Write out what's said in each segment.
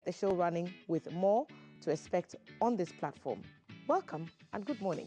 the show running with more to expect on this platform. Welcome and good morning.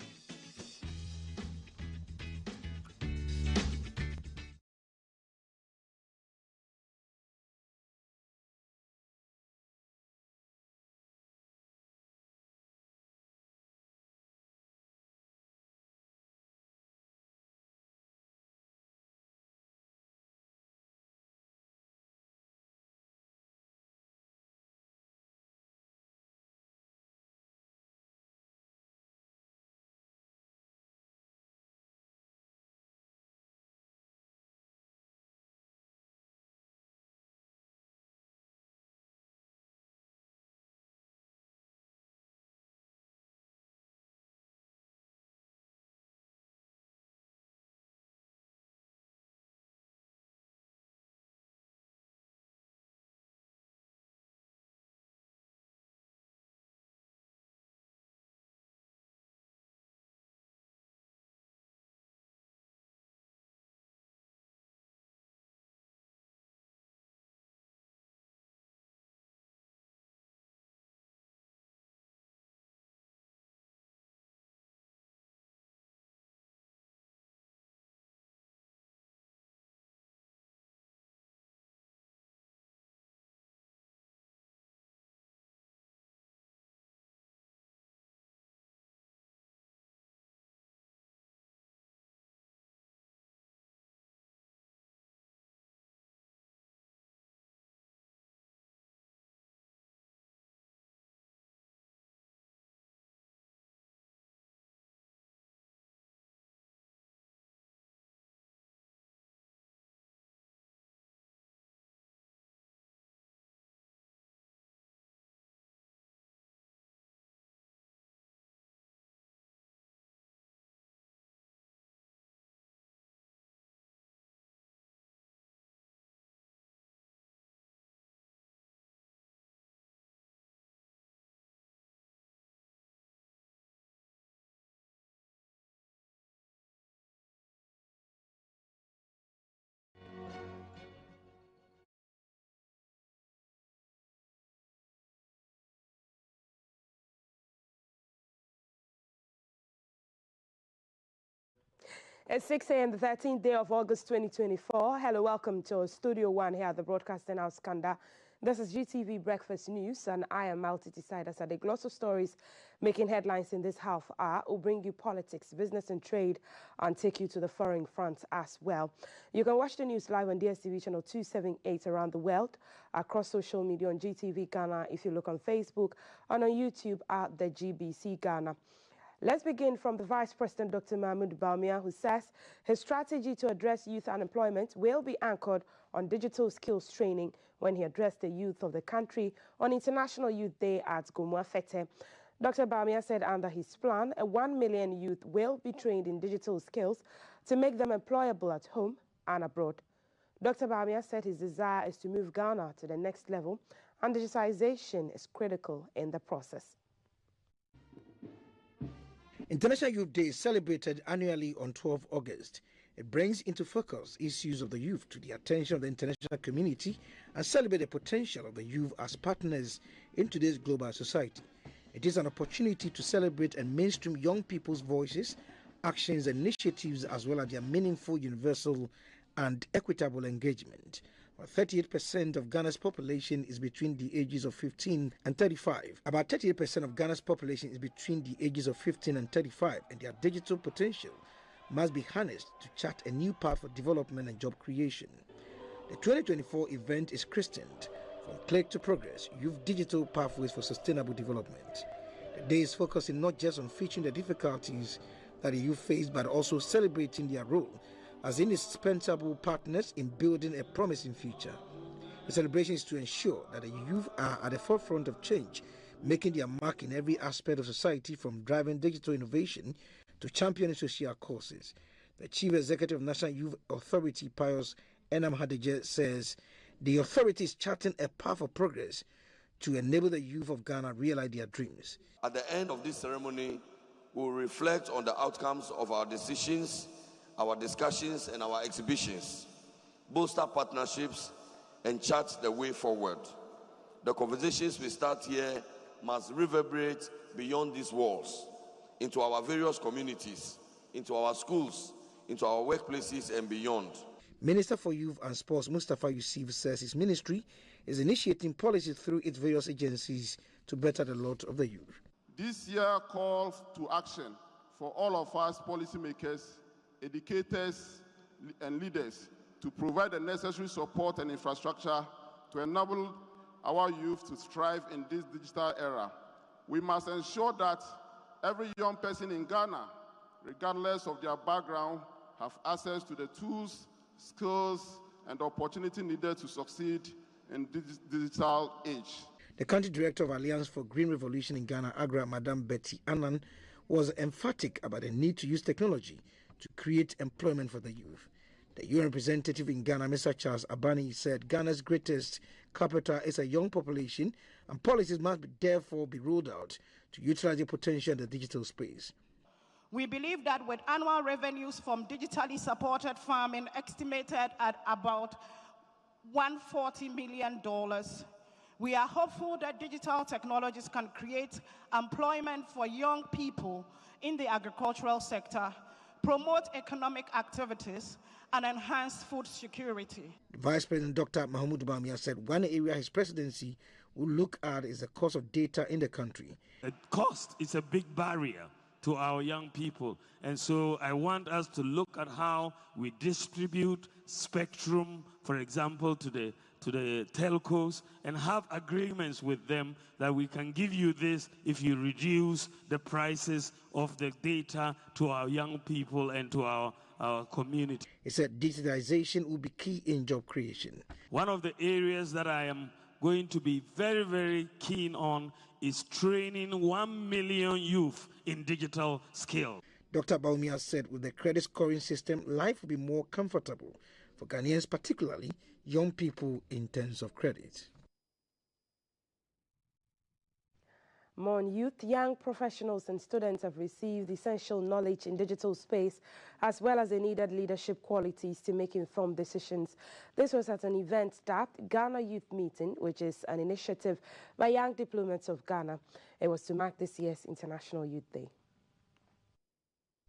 It's 6 a.m. the 13th day of August 2024. Hello, welcome to Studio 1 here at the Broadcasting House, Kanda. This is GTV Breakfast News, and I am Malti Decider. A gloss of stories making headlines in this half hour will bring you politics, business and trade, and take you to the foreign front as well. You can watch the news live on DSTV channel 278 around the world, across social media on GTV Ghana, if you look on Facebook, and on YouTube at the GBC Ghana. Let's begin from the Vice President, Dr. Mahmoud Bawumia, who says his strategy to address youth unemployment will be anchored on digital skills training when he addressed the youth of the country on International Youth Day at Gomua Fete. Dr. Bawumia said under his plan, 1 million youth will be trained in digital skills to make them employable at home and abroad. Dr. Bawumia said his desire is to move Ghana to the next level, and digitalization is critical in the process. International Youth Day is celebrated annually on 12 August. It brings into focus issues of the youth to the attention of the international community and celebrate the potential of the youth as partners in today's global society. It is an opportunity to celebrate and mainstream young people's voices, actions and initiatives, as well as their meaningful, universal and equitable engagement. 38% of Ghana's population is between the ages of 15 and 35. About 38% of Ghana's population is between the ages of 15 and 35, and their digital potential must be harnessed to chart a new path for development and job creation. The 2024 event is christened From Click to Progress, Youth Digital Pathways for Sustainable Development. The day is focusing not just on featuring the difficulties that the youth face, but also celebrating their role as indispensable partners in building a promising future. The celebration is to ensure that the youth are at the forefront of change, making their mark in every aspect of society, from driving digital innovation to championing social causes. The Chief Executive of National Youth Authority, Pius Enam Hadije, says the authority is charting a path of progress to enable the youth of Ghana realize their dreams. At the end of this ceremony, we will reflect on the outcomes of our decisions, our discussions and our exhibitions, bolster partnerships and chart the way forward. The conversations we start here must reverberate beyond these walls, into our various communities, into our schools, into our workplaces and beyond. Minister for Youth and Sports Mustafa Yusuf says his ministry is initiating policies through its various agencies to better the lot of the youth. This year calls to action for all of us policymakers, educators and leaders to provide the necessary support and infrastructure to enable our youth to thrive in this digital era. We must ensure that every young person in Ghana, regardless of their background, have access to the tools, skills, and opportunity needed to succeed in this digital age. The country director of Alliance for Green Revolution in Ghana, Agra, Madam Betty Annan, was emphatic about the need to use technology to create employment for the youth. The UN representative in Ghana, Mr. Charles Abani, said Ghana's greatest capital is a young population and policies must therefore be rolled out to utilize the potential in the digital space. We believe that with annual revenues from digitally supported farming estimated at about $140 million, we are hopeful that digital technologies can create employment for young people in the agricultural sector, promote economic activities, and enhance food security. Vice President Dr. Mahmoud Bamia said one area his presidency will look at is the cost of data in the country. The cost is a big barrier to our young people. And so I want us to look at how we distribute spectrum, for example, to the telcos, and have agreements with them that we can give you this if you reduce the prices of the data to our young people and to our community. He said digitalization will be key in job creation. One of the areas that I am going to be very, very keen on is training 1 million youth in digital skills. Dr. Baumia said with the credit scoring system, life will be more comfortable for Ghanaians, particularly young people in terms of credit. More on youth, young professionals and students have received essential knowledge in digital space as well as the needed leadership qualities to make informed decisions. This was at an event dubbed Ghana Youth Meeting, which is an initiative by young diplomats of Ghana. It was to mark this year's International Youth Day.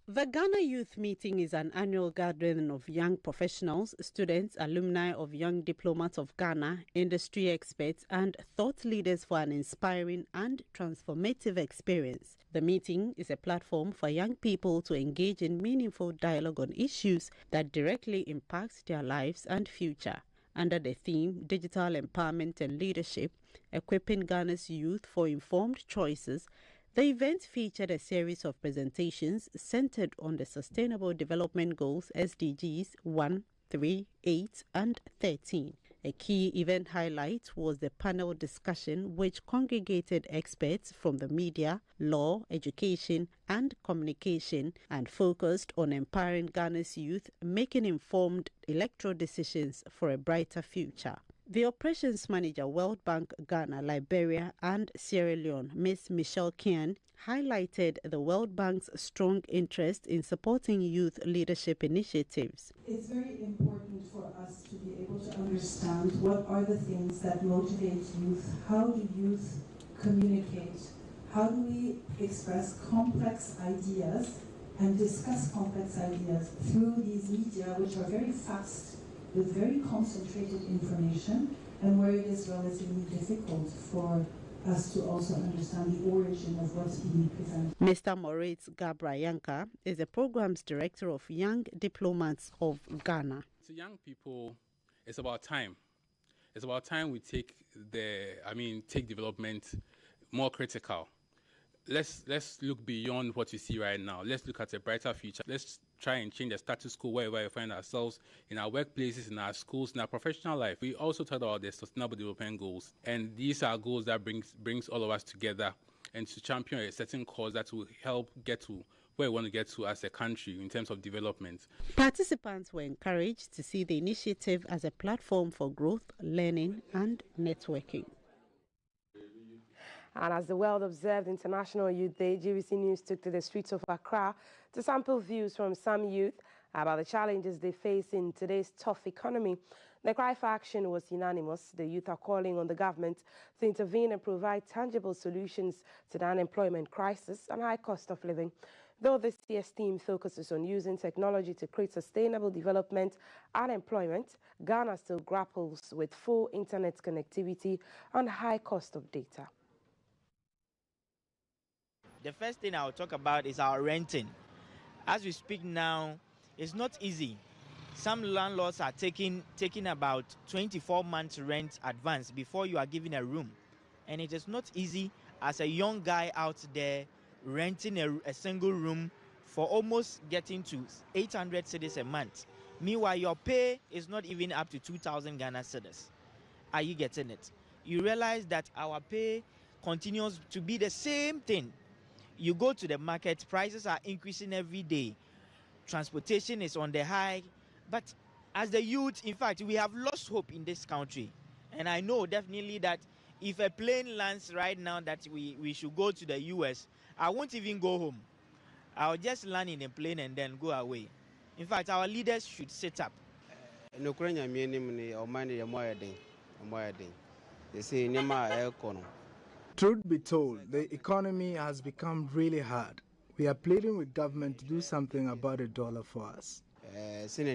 The Ghana Youth Meeting is an annual gathering of young professionals, students, alumni of Young Diplomats of Ghana, industry experts, and thought leaders for an inspiring and transformative experience. The meeting is a platform for young people to engage in meaningful dialogue on issues that directly impact their lives and future. Under the theme Digital Empowerment and Leadership, Equipping Ghana's Youth for Informed Choices, the event featured a series of presentations centered on the Sustainable Development Goals SDGs 1, 3, 8, and 13. A key event highlight was the panel discussion, which congregated experts from the media, law, education, and communication, and focused on empowering Ghana's youth, making informed electoral decisions for a brighter future. The Operations Manager, World Bank Ghana, Liberia, and Sierra Leone, Ms. Michelle Kian, highlighted the World Bank's strong interest in supporting youth leadership initiatives. It's very important for us to be able to understand what are the things that motivate youth, how do youth communicate, how do we express complex ideas and discuss complex ideas through these media, which are very fast, with very concentrated information, and where it is relatively difficult for us to also understand the origin of what's being presented. Mr. Moritz Gabrayanka is the Programs Director of Young Diplomats of Ghana. To young people, it's about time. It's about time we take development more critical. Let's look beyond what you see right now. Let's look at a brighter future. Let's try and change the status quo wherever we find ourselves, in our workplaces, in our schools, in our professional life. We also talked about the Sustainable Development Goals, and these are goals that brings all of us together and to champion a certain cause that will help get to where we want to get to as a country in terms of development. Participants were encouraged to see the initiative as a platform for growth, learning, and networking. And as the world observed International Youth Day, GBC News took to the streets of Accra to sample views from some youth about the challenges they face in today's tough economy. The cry for action was unanimous. The youth are calling on the government to intervene and provide tangible solutions to the unemployment crisis and high cost of living. Though this year's theme focuses on using technology to create sustainable development and employment, Ghana still grapples with full internet connectivity and high cost of data. The first thing I'll talk about is our renting. As we speak now, it's not easy. Some landlords are taking about 24 months rent advance before you are given a room. And it is not easy as a young guy out there renting a single room for almost getting to 800 cedis a month. Meanwhile, your pay is not even up to 2,000 Ghana cedis. Are you getting it? You realize that our pay continues to be the same thing. You go to the market, prices are increasing every day. Transportation is on the high. But as the youth, in fact, we have lost hope in this country. And I know definitely that if a plane lands right now that we should go to the US, I won't even go home. I'll just land in a plane and then go away. In fact, our leaders should sit up. Truth be told, the economy has become really hard. We are pleading with government to do something about the dollar for us. I think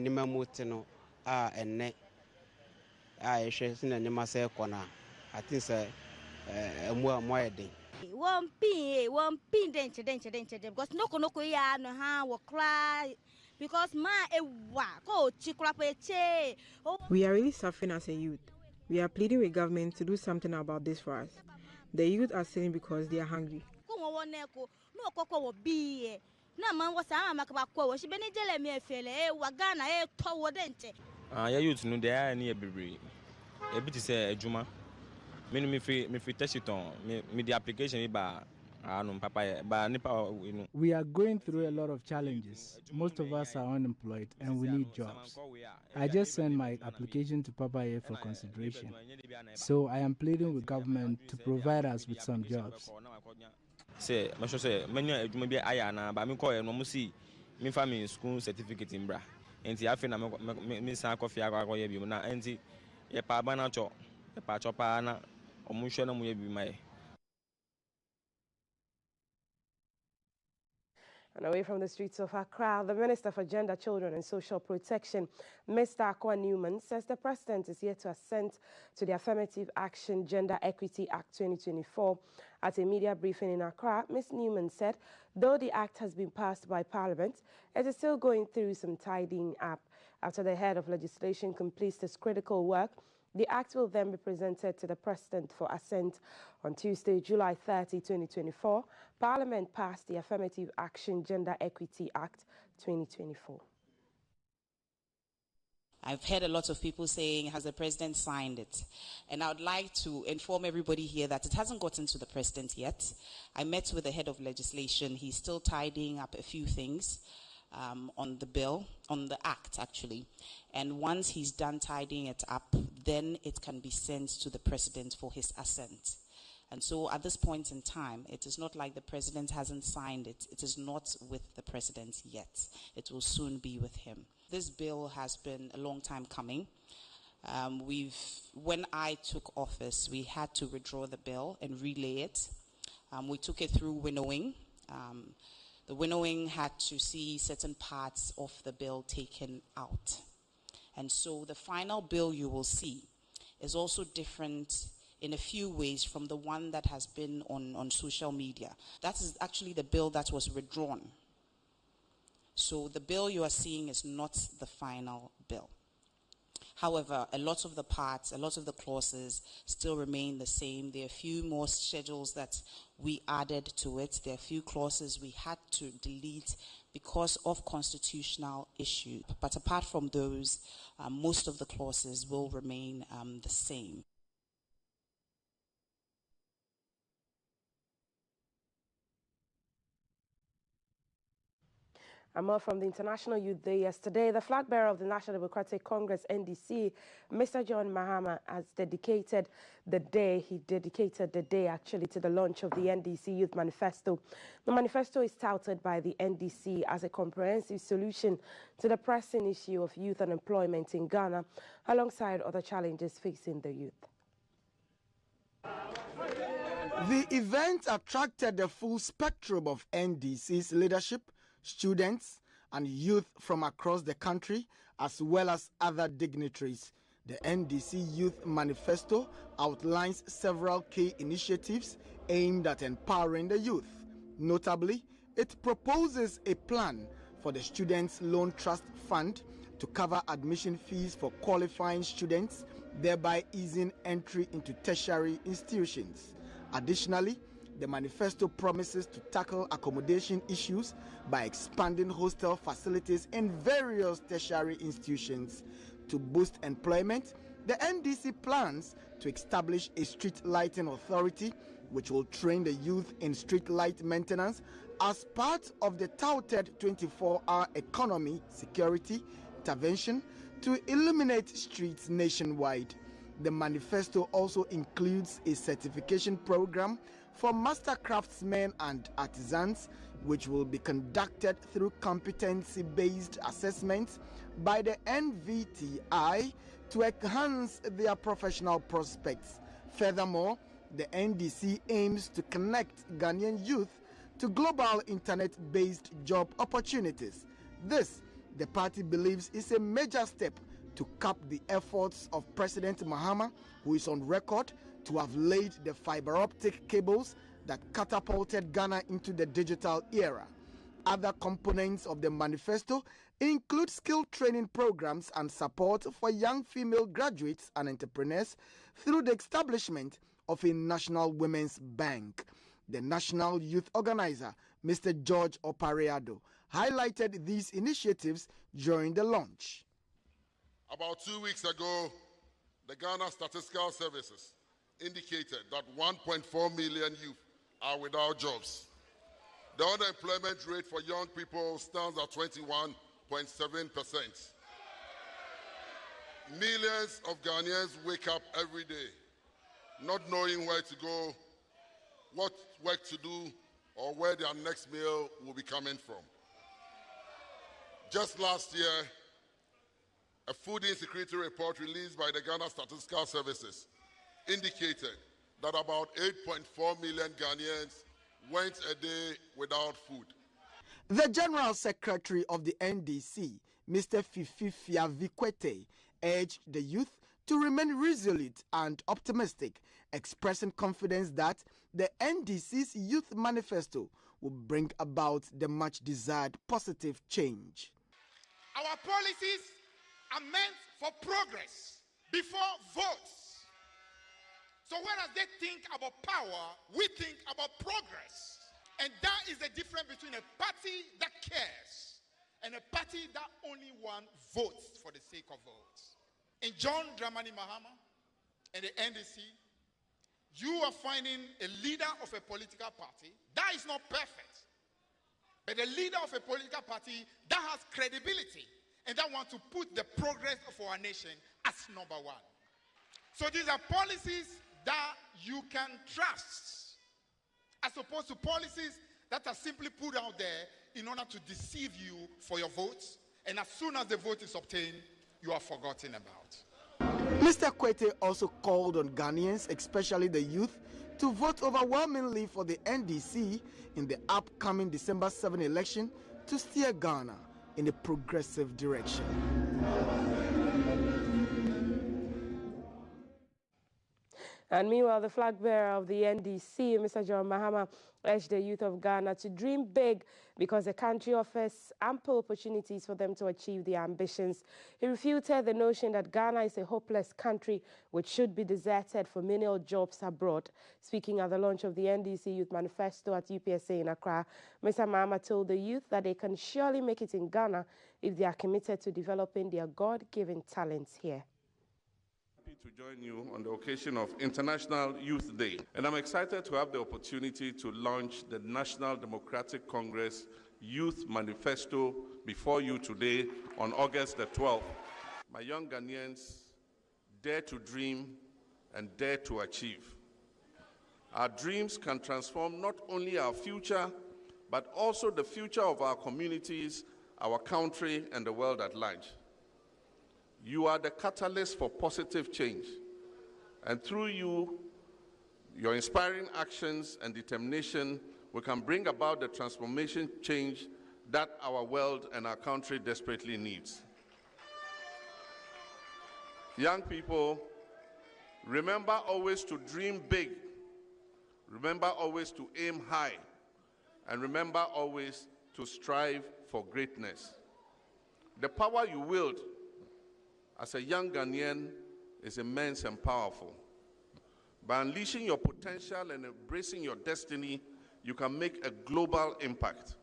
because no ha will cry because we are really suffering as a youth. We are pleading with government to do something about this for us. The youth are selling because they are hungry. Youth no they are near baby. A bit is a juma. Me free test it on me the application We are going through a lot of challenges. Most of us are unemployed and we need jobs. I just sent my application to Papa A for consideration. So I am pleading with government to provide us with some jobs. Say, many maybe I na but me call no see me family school certificate in bra. Enti afi na me san coffee akwa ye bi na enti ye pa ba na cho ye pa cho pa na omunhwe na mu ye bi mai. And away from the streets of Accra, the Minister for Gender, Children and Social Protection, Mr. Akwa Newman, says the President is yet to assent to the Affirmative Action Gender Equity Act 2024. At a media briefing in Accra, Ms. Newman said, though the act has been passed by Parliament, it is still going through some tidying up. After the head of legislation completes this critical work, the act will then be presented to the President for assent. On Tuesday, July 30, 2024, Parliament passed the Affirmative Action Gender Equity Act 2024. I've heard a lot of people saying, has the President signed it? And I would like to inform everybody here that it hasn't gotten to the President yet. I met with the head of legislation. He's still tidying up a few things on the bill, on the act actually. And once he's done tidying it up, then it can be sent to the President for his assent. And so at this point in time, it is not like the President hasn't signed it. It is not with the President yet. It will soon be with him. This bill has been a long time coming. When I took office, we had to withdraw the bill and relay it. We took it through winnowing. The winnowing had to see certain parts of the bill taken out. And so the final bill you will see is also different in a few ways from the one that has been on social media. That is actually the bill that was withdrawn. So the bill you are seeing is not the final bill. However, a lot of the parts, a lot of the clauses still remain the same. There are a few more schedules that we added to it. There are a few clauses we had to delete because of constitutional issues. But apart from those, most of the clauses will remain the same. And more from the International Youth Day yesterday. The flag bearer of the National Democratic Congress, NDC, Mr. John Mahama, has dedicated the day. He dedicated the day actually to the launch of the NDC Youth Manifesto. The manifesto is touted by the NDC as a comprehensive solution to the pressing issue of youth unemployment in Ghana, alongside other challenges facing the youth. The event attracted the full spectrum of NDC's leadership, students and youth from across the country, as well as other dignitaries. The NDC Youth Manifesto outlines several key initiatives aimed at empowering the youth. Notably, it proposes a plan for the Students' Loan Trust Fund to cover admission fees for qualifying students, thereby easing entry into tertiary institutions. Additionally, the manifesto promises to tackle accommodation issues by expanding hostel facilities in various tertiary institutions. To boost employment, the NDC plans to establish a street lighting authority which will train the youth in street light maintenance as part of the touted 24-hour economy security intervention to illuminate streets nationwide. The manifesto also includes a certification program for master craftsmen and artisans, which will be conducted through competency-based assessments by the NVTI to enhance their professional prospects. Furthermore, the NDC aims to connect Ghanaian youth to global internet-based job opportunities. This, the party believes, is a major step to cap the efforts of President Mahama, who is on record to have laid the fiber optic cables that catapulted Ghana into the digital era. Other components of the manifesto include skill training programs and support for young female graduates and entrepreneurs through the establishment of a National Women's Bank. The National Youth Organizer, Mr. George Opareado, highlighted these initiatives during the launch. About 2 weeks ago, the Ghana Statistical Services indicated that 1.4 million youth are without jobs. The unemployment rate for young people stands at 21.7%. Millions of Ghanaians wake up every day not knowing where to go, what work to do, or where their next meal will be coming from. Just last year, a food insecurity report released by the Ghana Statistical Services indicated that about 8.4 million Ghanaians went a day without food. The General Secretary of the NDC, Mr. Fififia Vikwete, urged the youth to remain resolute and optimistic, expressing confidence that the NDC's Youth Manifesto will bring about the much-desired positive change. Our policies are meant for progress before votes. So whereas they think about power, we think about progress. And that is the difference between a party that cares and a party that only one votes for the sake of votes. In John Dramani Mahama and the NDC, you are finding a leader of a political party that is not perfect, but a leader of a political party that has credibility and that wants to put the progress of our nation as number one. So these are policies that you can trust, as opposed to policies that are simply put out there in order to deceive you for your votes, and as soon as the vote is obtained, you are forgotten about. Mr. Kwete also called on Ghanaians, especially the youth, to vote overwhelmingly for the NDC in the upcoming December 7 election to steer Ghana in a progressive direction. And meanwhile, the flag bearer of the NDC, Mr. John Mahama, urged the youth of Ghana to dream big because the country offers ample opportunities for them to achieve their ambitions. He refuted the notion that Ghana is a hopeless country which should be deserted for menial jobs abroad. Speaking at the launch of the NDC Youth Manifesto at UPSA in Accra, Mr. Mahama told the youth that they can surely make it in Ghana if they are committed to developing their God-given talents here. To join you on the occasion of International Youth Day. And I'm excited to have the opportunity to launch the National Democratic Congress Youth Manifesto before you today on August the 12th. My young Ghanaians, dare to dream and dare to achieve. Our dreams can transform not only our future, but also the future of our communities, our country, and the world at large. You are the catalyst for positive change, and through you, your inspiring actions and determination, we can bring about the transformation change that our world and our country desperately needs. Young people, remember always to dream big, remember always to aim high, and remember always to strive for greatness. The power you wield as a young Ghanaian is immense and powerful. By unleashing your potential and embracing your destiny, you can make a global impact.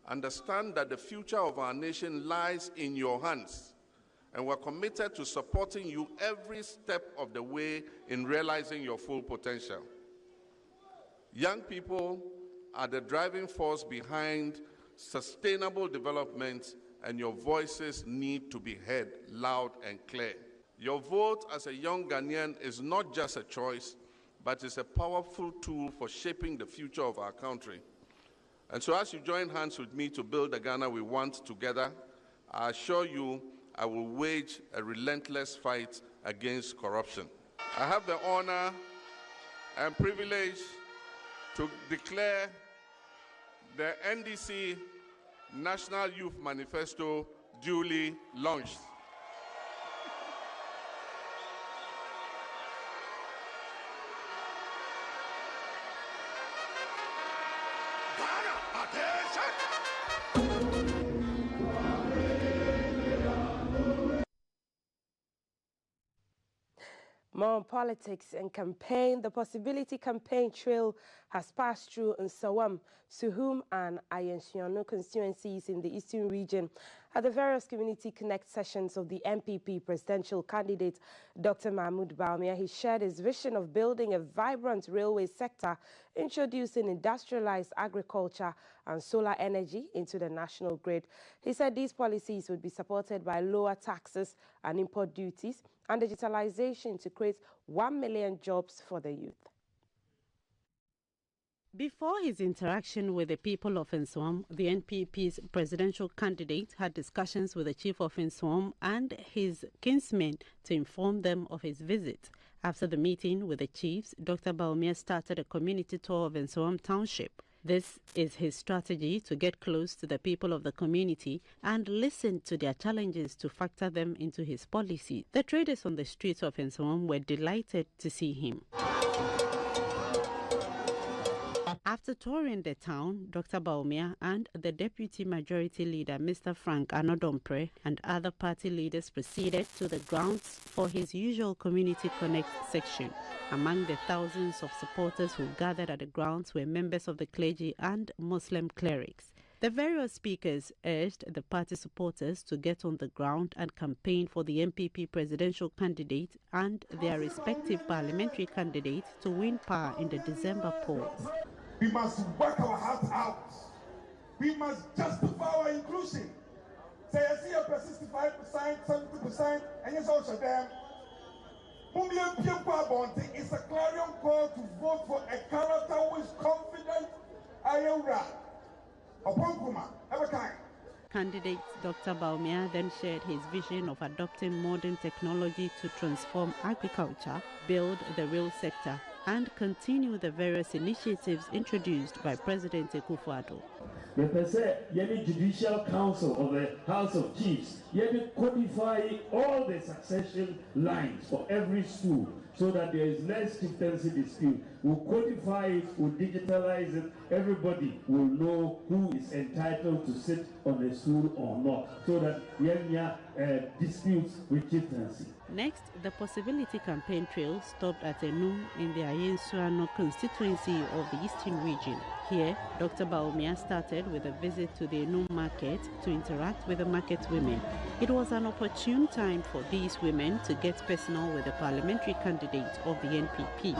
Understand that the future of our nation lies in your hands, and we're committed to supporting you every step of the way in realizing your full potential. Young people are the driving force behind sustainable development, and your voices need to be heard loud and clear. Your vote as a young Ghanaian is not just a choice, but is a powerful tool for shaping the future of our country. And so as you join hands with me to build the Ghana we want together, I assure you I will wage a relentless fight against corruption. I have the honor and privilege to declare the NDC National Youth Manifesto duly launched. More on politics and campaign. The Possibility Campaign Trail has passed through Nsawam, Suhum and Ayensiano constituencies in the Eastern region at the various Community Connect sessions of the MPP presidential candidate, Dr. Mahmoud Bawumia. He shared his vision of building a vibrant railway sector, introducing industrialized agriculture and solar energy into the national grid. He said these policies would be supported by lower taxes and import duties and digitalization to create 1 million jobs for the youth. Before his interaction with the people of Nsawam, the NPP's presidential candidate had discussions with the chief of Nsawam and his kinsmen to inform them of his visit. After the meeting with the chiefs, Dr. Bawumia started a community tour of Nsawam Township. This is his strategy to get close to the people of the community and listen to their challenges to factor them into his policy. The traders on the streets of Nsawam were delighted to see him. After touring the town, Dr. Bawumia and the Deputy Majority Leader, Mr. Frank Anodompre, and other party leaders proceeded to the grounds for his usual Community Connect section. Among the thousands of supporters who gathered at the grounds were members of the clergy and Muslim clerics. The various speakers urged the party supporters to get on the ground and campaign for the MPP presidential candidate and their respective parliamentary candidates to win power in the December polls. We must work our hearts out. We must justify our inclusion. Say, I see up 65%, 70%, and it's also them. It's a clarion call to vote for a character who is confident. Candidate Dr. Bawumia then shared his vision of adopting modern technology to transform agriculture, build the rail sector, and continue the various initiatives introduced by President Akufo-Addo. The Judicial Council of the House of Chiefs, codify all the succession lines for every school so that there is less chieftaincy dispute. We'll codify it, we'll digitalize it, everybody will know who is entitled to sit on the stool or not, so that disputes with chieftaincy. Next, the Possibility Campaign Trail stopped at Enum in the Ayensuano constituency of the Eastern region. Here, Dr. Bawumia started with a visit to the Enum market to interact with the market women. It was an opportune time for these women to get personal with the parliamentary candidate of the NPP.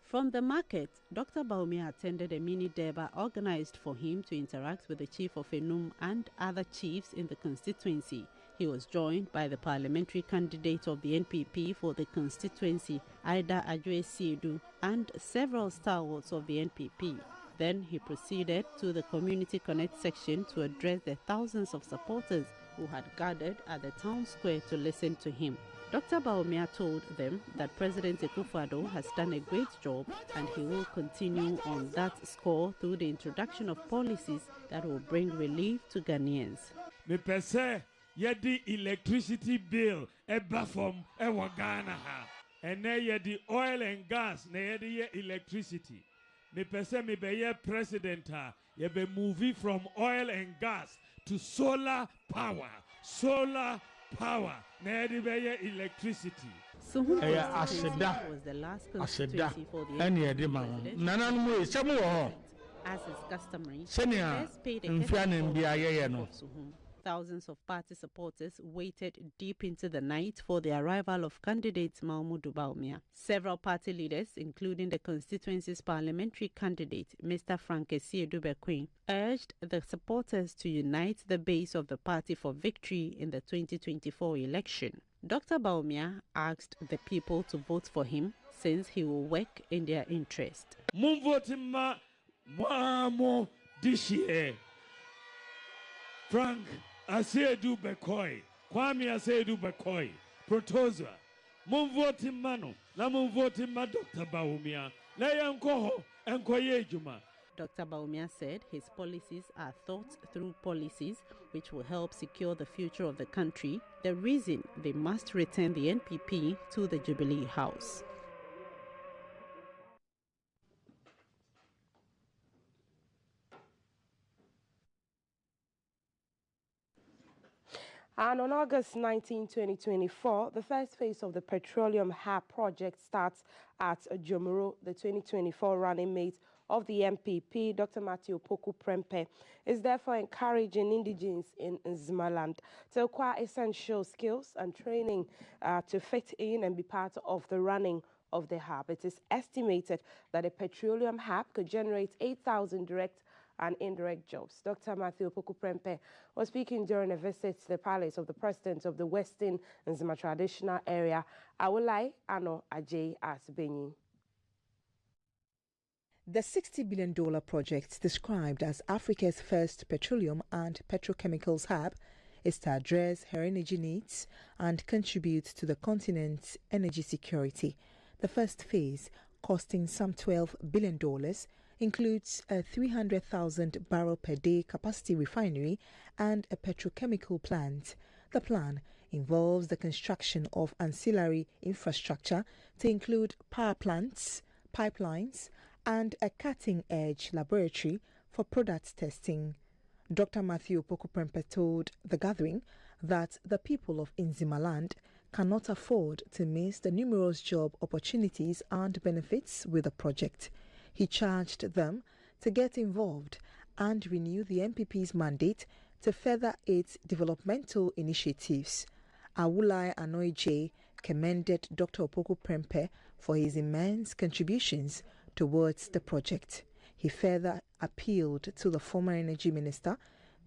From the market, Dr. Bawumia attended a mini derby organized for him to interact with the chief of Enum and other chiefs in the constituency. He was joined by the parliamentary candidate of the NPP for the constituency, Ida Adjoe-Siedu, and several stalwarts of the NPP. Then he proceeded to the Community Connect section to address the thousands of supporters who had gathered at the town square to listen to him. Dr. Bawumia told them that President Akufo-Addo has done a great job and he will continue on that score through the introduction of policies that will bring relief to Ghanaians. Me pese yedi electricity bill eba from ewa Ghana ha. Ene yedi oil and gas ne yedi ye electricity. Me pese me be ye president ha. Ye be moving from oil and gas to solar power. Solar power. Electricity. So who was the last constituency for the president? As is customary, first paid a Suhum. Thousands of party supporters waited deep into the night for the arrival of candidate Mahmoud Bawumia. Several party leaders, including the constituency's parliamentary candidate, Mr. Frank Esiedu-Bekwin, urged the supporters to unite the base of the party for victory in the 2024 election. Dr. Bawumia asked the people to vote for him since he will work in their interest. Frank Esiedu-Bekwin, Kwame Esiedu-Bekwin, Protoza, Mumvoti Mano, La Mumvoti Ma Dr. Bawumia, La Yankoho, and Koyejuma. Dr. Bawumia said his policies are thought through policies which will help secure the future of the country, the reason they must return the NPP to the Jubilee House. And on August 19, 2024, the first phase of the Petroleum Hub project starts at Jomoro. The 2024 running mate of the MPP, Dr. Matthew Opoku Prempeh, is therefore encouraging indigents in Nzimaland to acquire essential skills and training to fit in and be part of the running of the hub. It is estimated that a petroleum hub could generate 8,000 direct and indirect jobs. Dr. Matthew Opoku Prempeh was speaking during a visit to the palace of the president of the Western Nzima traditional area, Awolai Ano Ajay Asbenyi. The $60 billion project, described as Africa's first petroleum and petrochemicals hub, is to address her energy needs and contribute to the continent's energy security. The first phase, costing some $12 billion, includes a 300,000 barrel per day capacity refinery and a petrochemical plant. The plan involves the construction of ancillary infrastructure to include power plants, pipelines, and a cutting-edge laboratory for product testing. Dr. Matthew Opoku Prempeh told the gathering that the people of Nzimaland cannot afford to miss the numerous job opportunities and benefits with the project. He charged them to get involved and renew the MPP's mandate to further its developmental initiatives. Awolai Ano Ajay commended Dr. Opoku Prempeh for his immense contributions towards the project. He further appealed to the former energy minister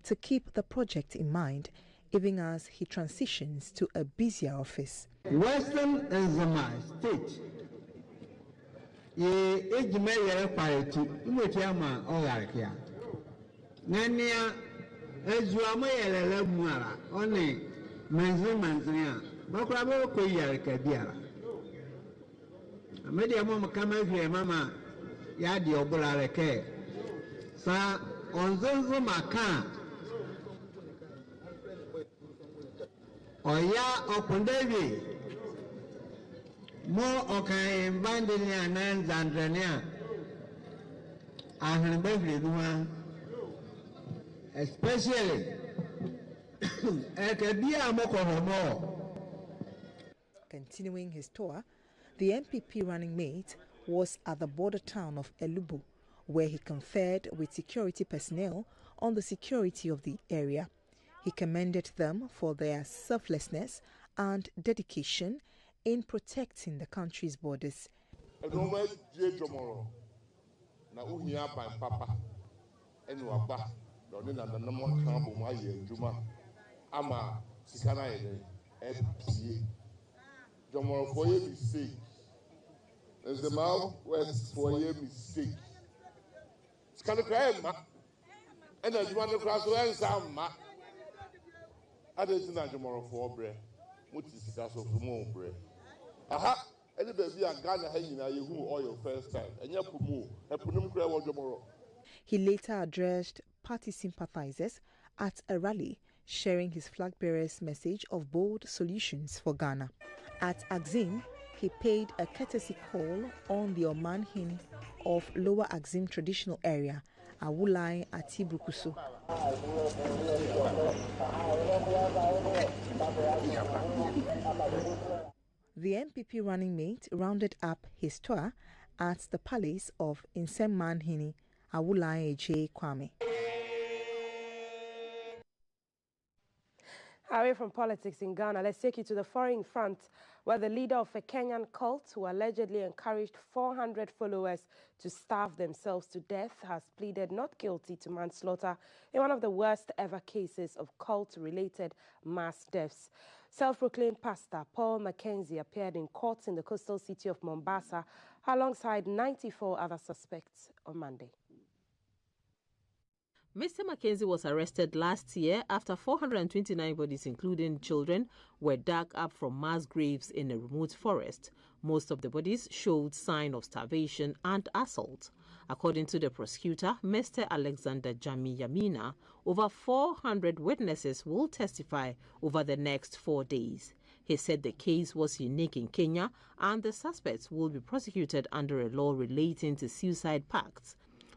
to keep the project in mind even as he transitions to a busier office. Western Nzima State ye ejime yere parity imoti ama ogarkia nania ezuama yele muara oni manzia bakura bo ko yare kabiara media mama kama hwe mama ya di obulare ke sa onzonzo maka oya opundevi mo okay bandenia nan zandania ahanbevle nuwa especially ekebia mokohomo. Continuing his tour, the MPP running mate was at the border town of Elubu, where he conferred with security personnel on the security of the area. He commended them for their selflessness and dedication in protecting the country's borders. Enoma die jomoro. Na uhia ban papa. Enu aba. Doni na nanamo kan bo ma ye adwuma. Ama sikana ye epie. Jomoro for ye mistake. As the mouth was for ye mistake. Sikana kwa ma. And as one across the end, some others in a tomorrow for bread, which is because of more bread. Aha, and the baby and Ghana hanging at you oil first time, and you put more, and put them cry on tomorrow. He later addressed party sympathizers at a rally, sharing his flag bearer's message of bold solutions for Ghana. At Axim, he paid a courtesy call on the Oman Hin of Lower Axim traditional area, Awulai Atibrukusu. The MPP running mate rounded up his tour at the palace of Nsemmanhini, Awulai J. Kwame. Away from politics in Ghana, let's take you to the foreign front, where the leader of a Kenyan cult who allegedly encouraged 400 followers to starve themselves to death has pleaded not guilty to manslaughter in one of the worst ever cases of cult-related mass deaths. Self-proclaimed pastor Paul Mackenzie appeared in court in the coastal city of Mombasa alongside 94 other suspects on Monday. Mr. Mackenzie was arrested last year after 429 bodies, including children, were dug up from mass graves in a remote forest. Most of the bodies showed signs of starvation and assault. According to the prosecutor, Mr. Alexander Jami Yamina, over 400 witnesses will testify over the next 4 days. He said the case was unique in Kenya and the suspects will be prosecuted under a law relating to suicide pacts.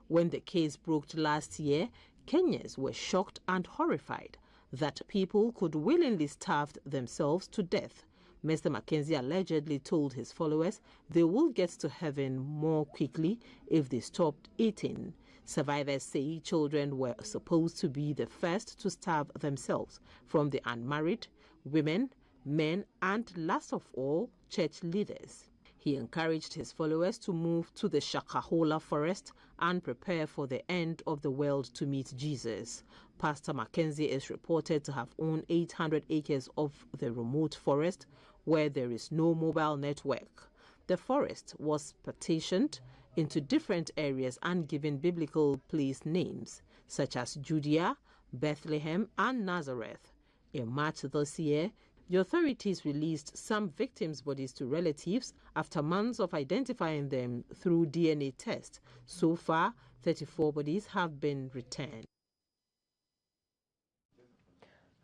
When the case broke last year, Kenyans were shocked and horrified that people could willingly starve themselves to death. Mr. Mackenzie allegedly told his followers they will get to heaven more quickly if they stopped eating. Survivors say children were supposed to be the first to starve themselves, from the unmarried, women, men, and last of all, church leaders. He encouraged his followers to move to the Shakahola forest and prepare for the end of the world to meet Jesus. Pastor Mackenzie is reported to have owned 800 acres of the remote forest where there is no mobile network. The forest was partitioned into different areas and given biblical place names such as Judea, Bethlehem, and Nazareth. In March this year, the authorities released some victims' bodies to relatives after months of identifying them through DNA tests. So far, 34 bodies have been returned.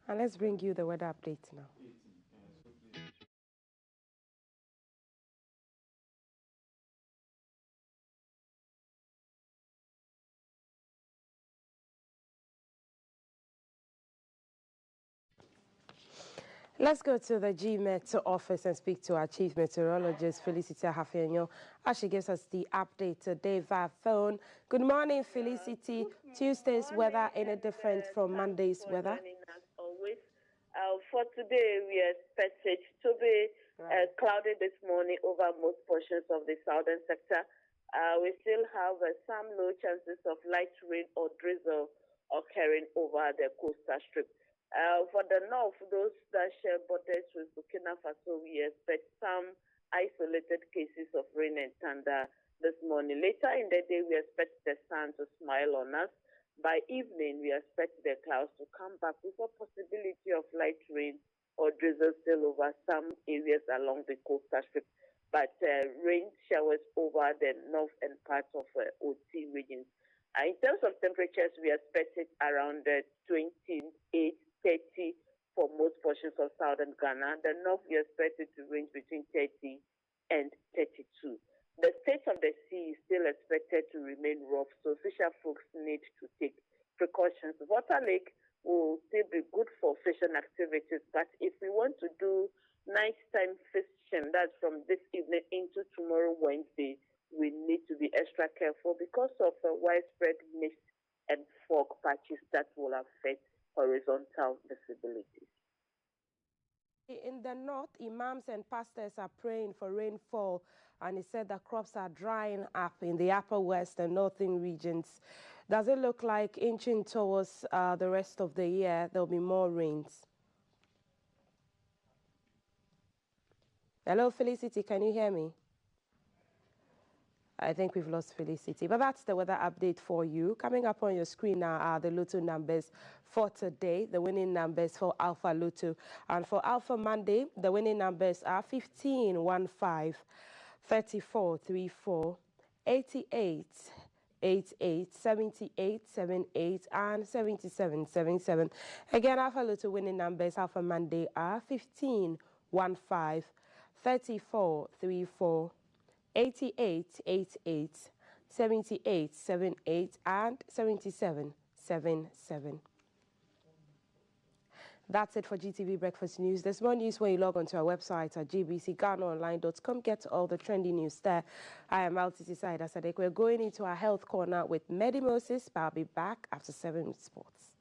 And let's bring you the weather update now. Let's go to the GMET office and speak to our chief meteorologist, Felicity Ahafenyo, as she gives us the update today via phone. Good morning, Felicity. Tuesday's weather any different from Monday's weather? As always. For today, we expect it to be cloudy this morning over most portions of the southern sector. We still have some low chances of light rain or drizzle occurring over the coastal strip. For the north, those that share borders with Burkina Faso, we expect some isolated cases of rain and thunder this morning. Later in the day, we expect the sun to smile on us. By evening, we expect the clouds to come back with a possibility of light rain or drizzle still over some areas along the coastal strip. But rain showers over the north and parts of OT regions. In terms of temperatures, we expect it around 28, 30 for most portions of southern Ghana. The north, we expect it to range between 30 and 32. The state of the sea is still expected to remain rough, so fisher folks need to take precautions. Water Lake will still be good for fishing activities, but if we want to do nighttime fishing, that's from this evening into tomorrow, Wednesday, we need to be extra careful because of widespread mist and fog patches that will affect horizontal visibility. In the north, imams and pastors are praying for rainfall, and he said that crops are drying up in the upper west and northern regions. Does it look like inching towards the rest of the year there'll be more rains? Hello, Felicity, can you hear me? I think we've lost Felicity, but that's the weather update for you. Coming up on your screen now are the Lotto numbers for today, the winning numbers for Alpha Lotto. And for Alpha Monday, the winning numbers are 15, 15, 34, 34, 88, 88, 78, 78, and 77, 77. Again, Alpha Lotto winning numbers Alpha Monday are 15, 15, 34, 34, 88, 88, 78, 78, and 77, 77. That's it for GTV Breakfast News. There's more news when you log onto our website at gbcghanaonline.com. Get all the trending news there. I am Altiti Saida Sadek. We're going into our health corner with Medi Moses, but I'll be back after 7 with sports.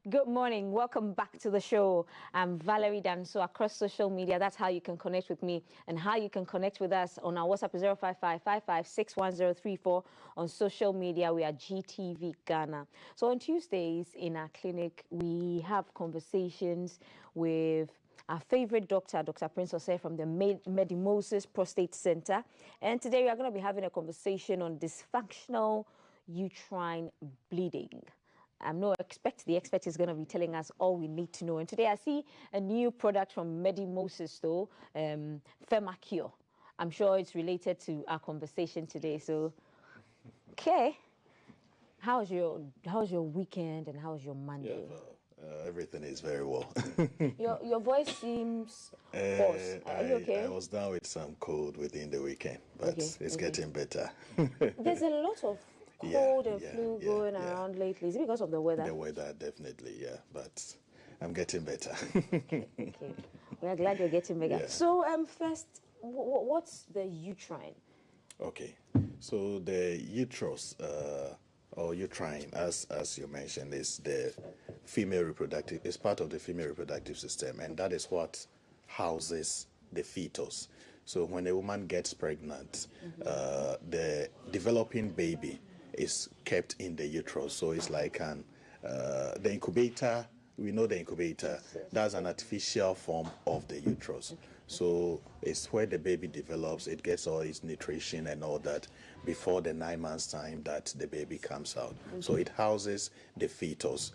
Good morning. Welcome back to the show. I'm Valerie Danso across social media. That's how you can connect with me, and how you can connect with us on our WhatsApp is 055-556-1034. On social media, we are GTV Ghana. So on Tuesdays in our clinic, we have conversations with our favorite doctor, Dr. Prince Osei from the Medimosis Prostate Center. And today we are going to be having a conversation on dysfunctional uterine bleeding. I'm no expert. The expert is going to be telling us all we need to know. And today I see a new product from Medimosis, though, Affirmative. I'm sure it's related to our conversation today. So, okay, how's your weekend and how's your Monday? Yeah, everything is very well. Your voice seems hoarse. Are you okay? I was down with some cold within the weekend, but it's getting better. There's a lot of cold and flu going around lately. Is it because of the weather? The weather, definitely, yeah. But I'm getting better. Okay. We're glad you're getting better. Yeah. So, first, what's the uterine? Okay. So the uterus, or uterine, as you mentioned, is the female reproductive. It's part of the female reproductive system, and that is what houses the fetus. So when a woman gets pregnant, the developing baby is kept in the uterus. So it's like the incubator. We know the incubator. That's an artificial form of the uterus. So it's where the baby develops. It gets all its nutrition and all that before the 9 months time that the baby comes out. So it houses the fetus.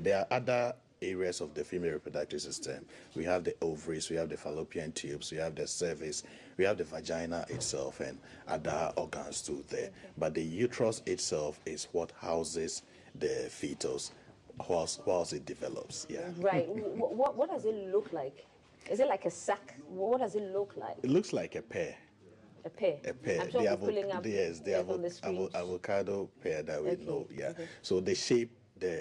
There are other areas of the female reproductive system. We have the ovaries, we have the fallopian tubes, we have the cervix, we have the vagina itself, and other organs too there. But the uterus itself is what houses the fetus whilst it develops. Yeah. Right. What does it look like? Is it like a sack? What does it look like? It looks like a pear. A pear. A pear. I'm sure the pulling up the avocado pear that we know. Yeah. So the shape,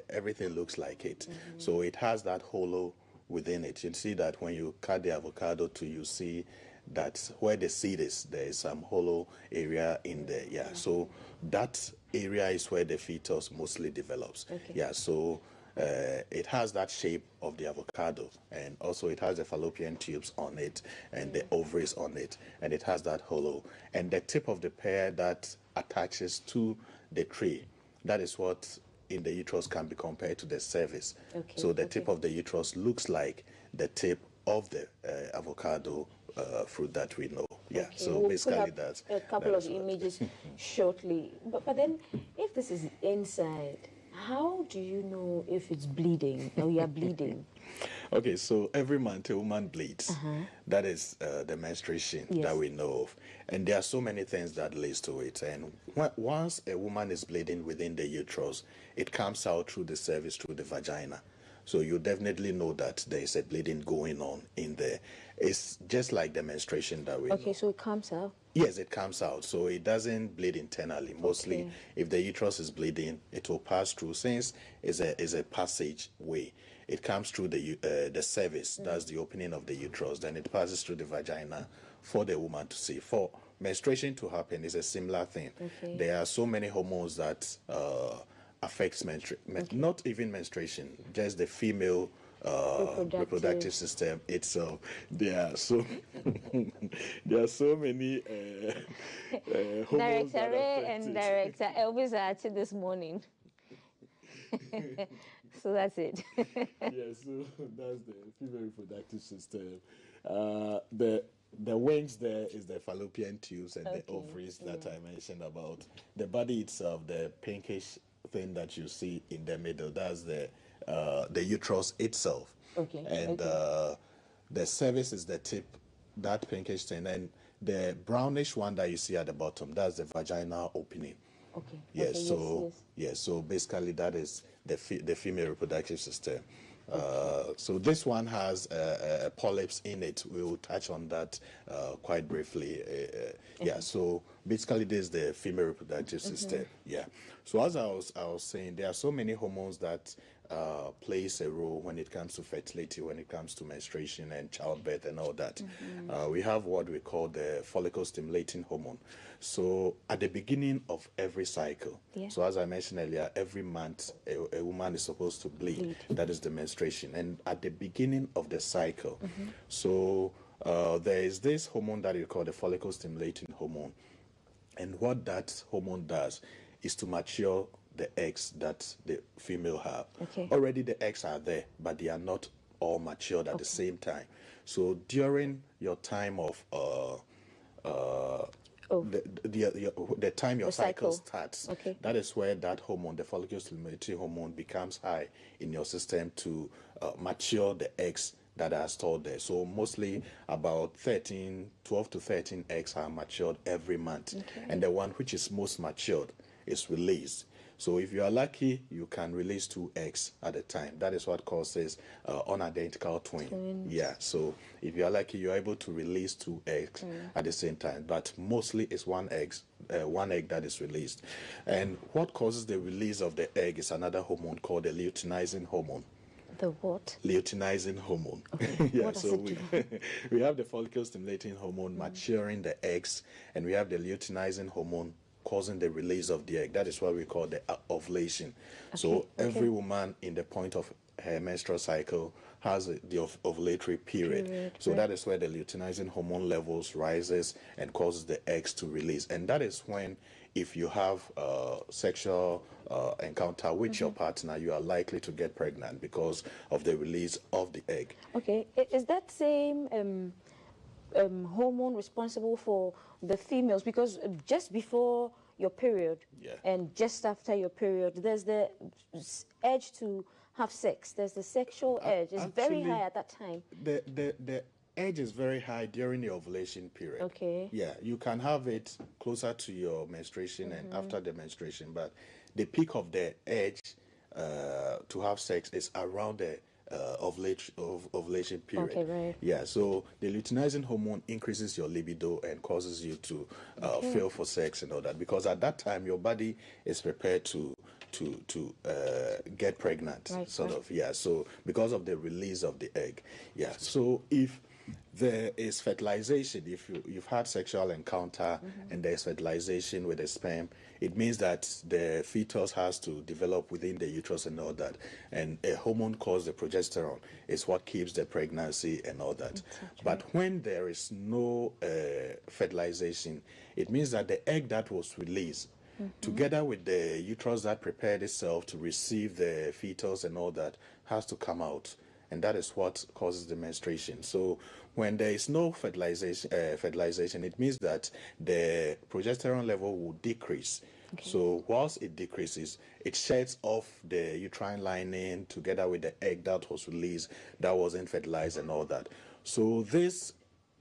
everything looks like it. So it has that hollow within it. You see that when you cut the avocado too, you see that where the seed is, there is some hollow area in there. Yeah. So that area is where the fetus mostly develops. Yeah. So it has that shape of the avocado, and also it has the fallopian tubes on it and the ovaries on it, and it has that hollow, and the tip of the pear that attaches to the tree. That is what in the uterus can be compared to the cervix. So the tip of the uterus looks like the tip of the avocado fruit that we know. Yeah. So we'll basically put up a couple of images shortly. But then, if this is inside, how do you know if it's bleeding or you are bleeding? Okay, so every month a woman bleeds. That is the menstruation that we know of. And there are so many things that leads to it. And once a woman is bleeding within the uterus, it comes out through the cervix, through the vagina. So you definitely know that there is a bleeding going on in there. It's just like the menstruation that we know. Okay, so it comes out? Yes, it comes out. So it doesn't bleed internally. Mostly, if the uterus is bleeding, it will pass through. Since it's a passage way, it comes through the cervix. That's the opening of the uterus. Then it passes through the vagina for the woman to see. For menstruation to happen, is a similar thing. There are so many hormones that affects not even menstruation, just the female reproductive system itself. There are so many hormones Director Ray and Director Elvis are at it this morning. So that's it. Yeah, so that's the female reproductive system. The wings there is the fallopian tubes and the ovaries that I mentioned about. The body itself, the pinkish thing that you see in the middle, that's the uterus itself. And the cervix is the tip, that pinkish thing, and the brownish one that you see at the bottom, that's the vaginal opening. So basically that is the female reproductive system. So this one has polyps in it. We will touch on that quite briefly. So basically this is the female reproductive system. So as I was saying, there are so many hormones that plays a role when it comes to fertility, when it comes to menstruation and childbirth and all that. We have what we call the follicle stimulating hormone. So at the beginning of every cycle, so as I mentioned earlier, every month a woman is supposed to bleed. That is the menstruation. And at the beginning of the cycle, so there is this hormone that we call the follicle stimulating hormone. And what that hormone does is to mature the eggs that the female have. Already the eggs are there, but they are not all matured at the same time. So during your time of the time your cycle starts, that is where that hormone, the follicle stimulating hormone, becomes high in your system to mature the eggs that are stored there. So mostly about 12 to 13 eggs are matured every month. And the one which is most matured is released. So if you are lucky, you can release 2 eggs at a time. That is what causes unidentical twin. Yeah, so if you are lucky, you are able to release 2 eggs at the same time. But mostly it's one egg that is released. And what causes the release of the egg is another hormone called the luteinizing hormone. The what? Luteinizing hormone. Yeah, what does it do? We have the follicle stimulating hormone maturing the eggs, and we have the luteinizing hormone causing the release of the egg. That is what we call the ovulation. So every woman in the point of her menstrual cycle has the ovulatory period. So that is where the luteinizing hormone levels rises and causes the eggs to release. And that is when, if you have sexual encounter with your partner, you are likely to get pregnant because of the release of the egg. Okay, is that same hormone responsible for the females? Because just before your period and just after your period, there's the urge to have sex. There's the sexual urge. It's very high at that time. The urge is very high during the ovulation period. Okay. Yeah, you can have it closer to your menstruation and after the menstruation, but the peak of the urge to have sex is around the ovulation period. Okay, right. Yeah, so the luteinizing hormone increases your libido and causes you to feel for sex and all that, because at that time your body is prepared to get pregnant, sort of. Yeah, so because of the release of the egg. Yeah, so if there is fertilization, if you've had sexual encounter and there's fertilization with the sperm, it means that the fetus has to develop within the uterus and all that. And a hormone called the progesterone is what keeps the pregnancy and all that. But when there is no fertilization, it means that the egg that was released, together with the uterus that prepared itself to receive the fetus and all that, has to come out. And that is what causes the menstruation. So when there is no fertilization, it means that the progesterone level will decrease. So whilst it decreases, it sheds off the uterine lining together with the egg that was released, that wasn't fertilized and all that. So this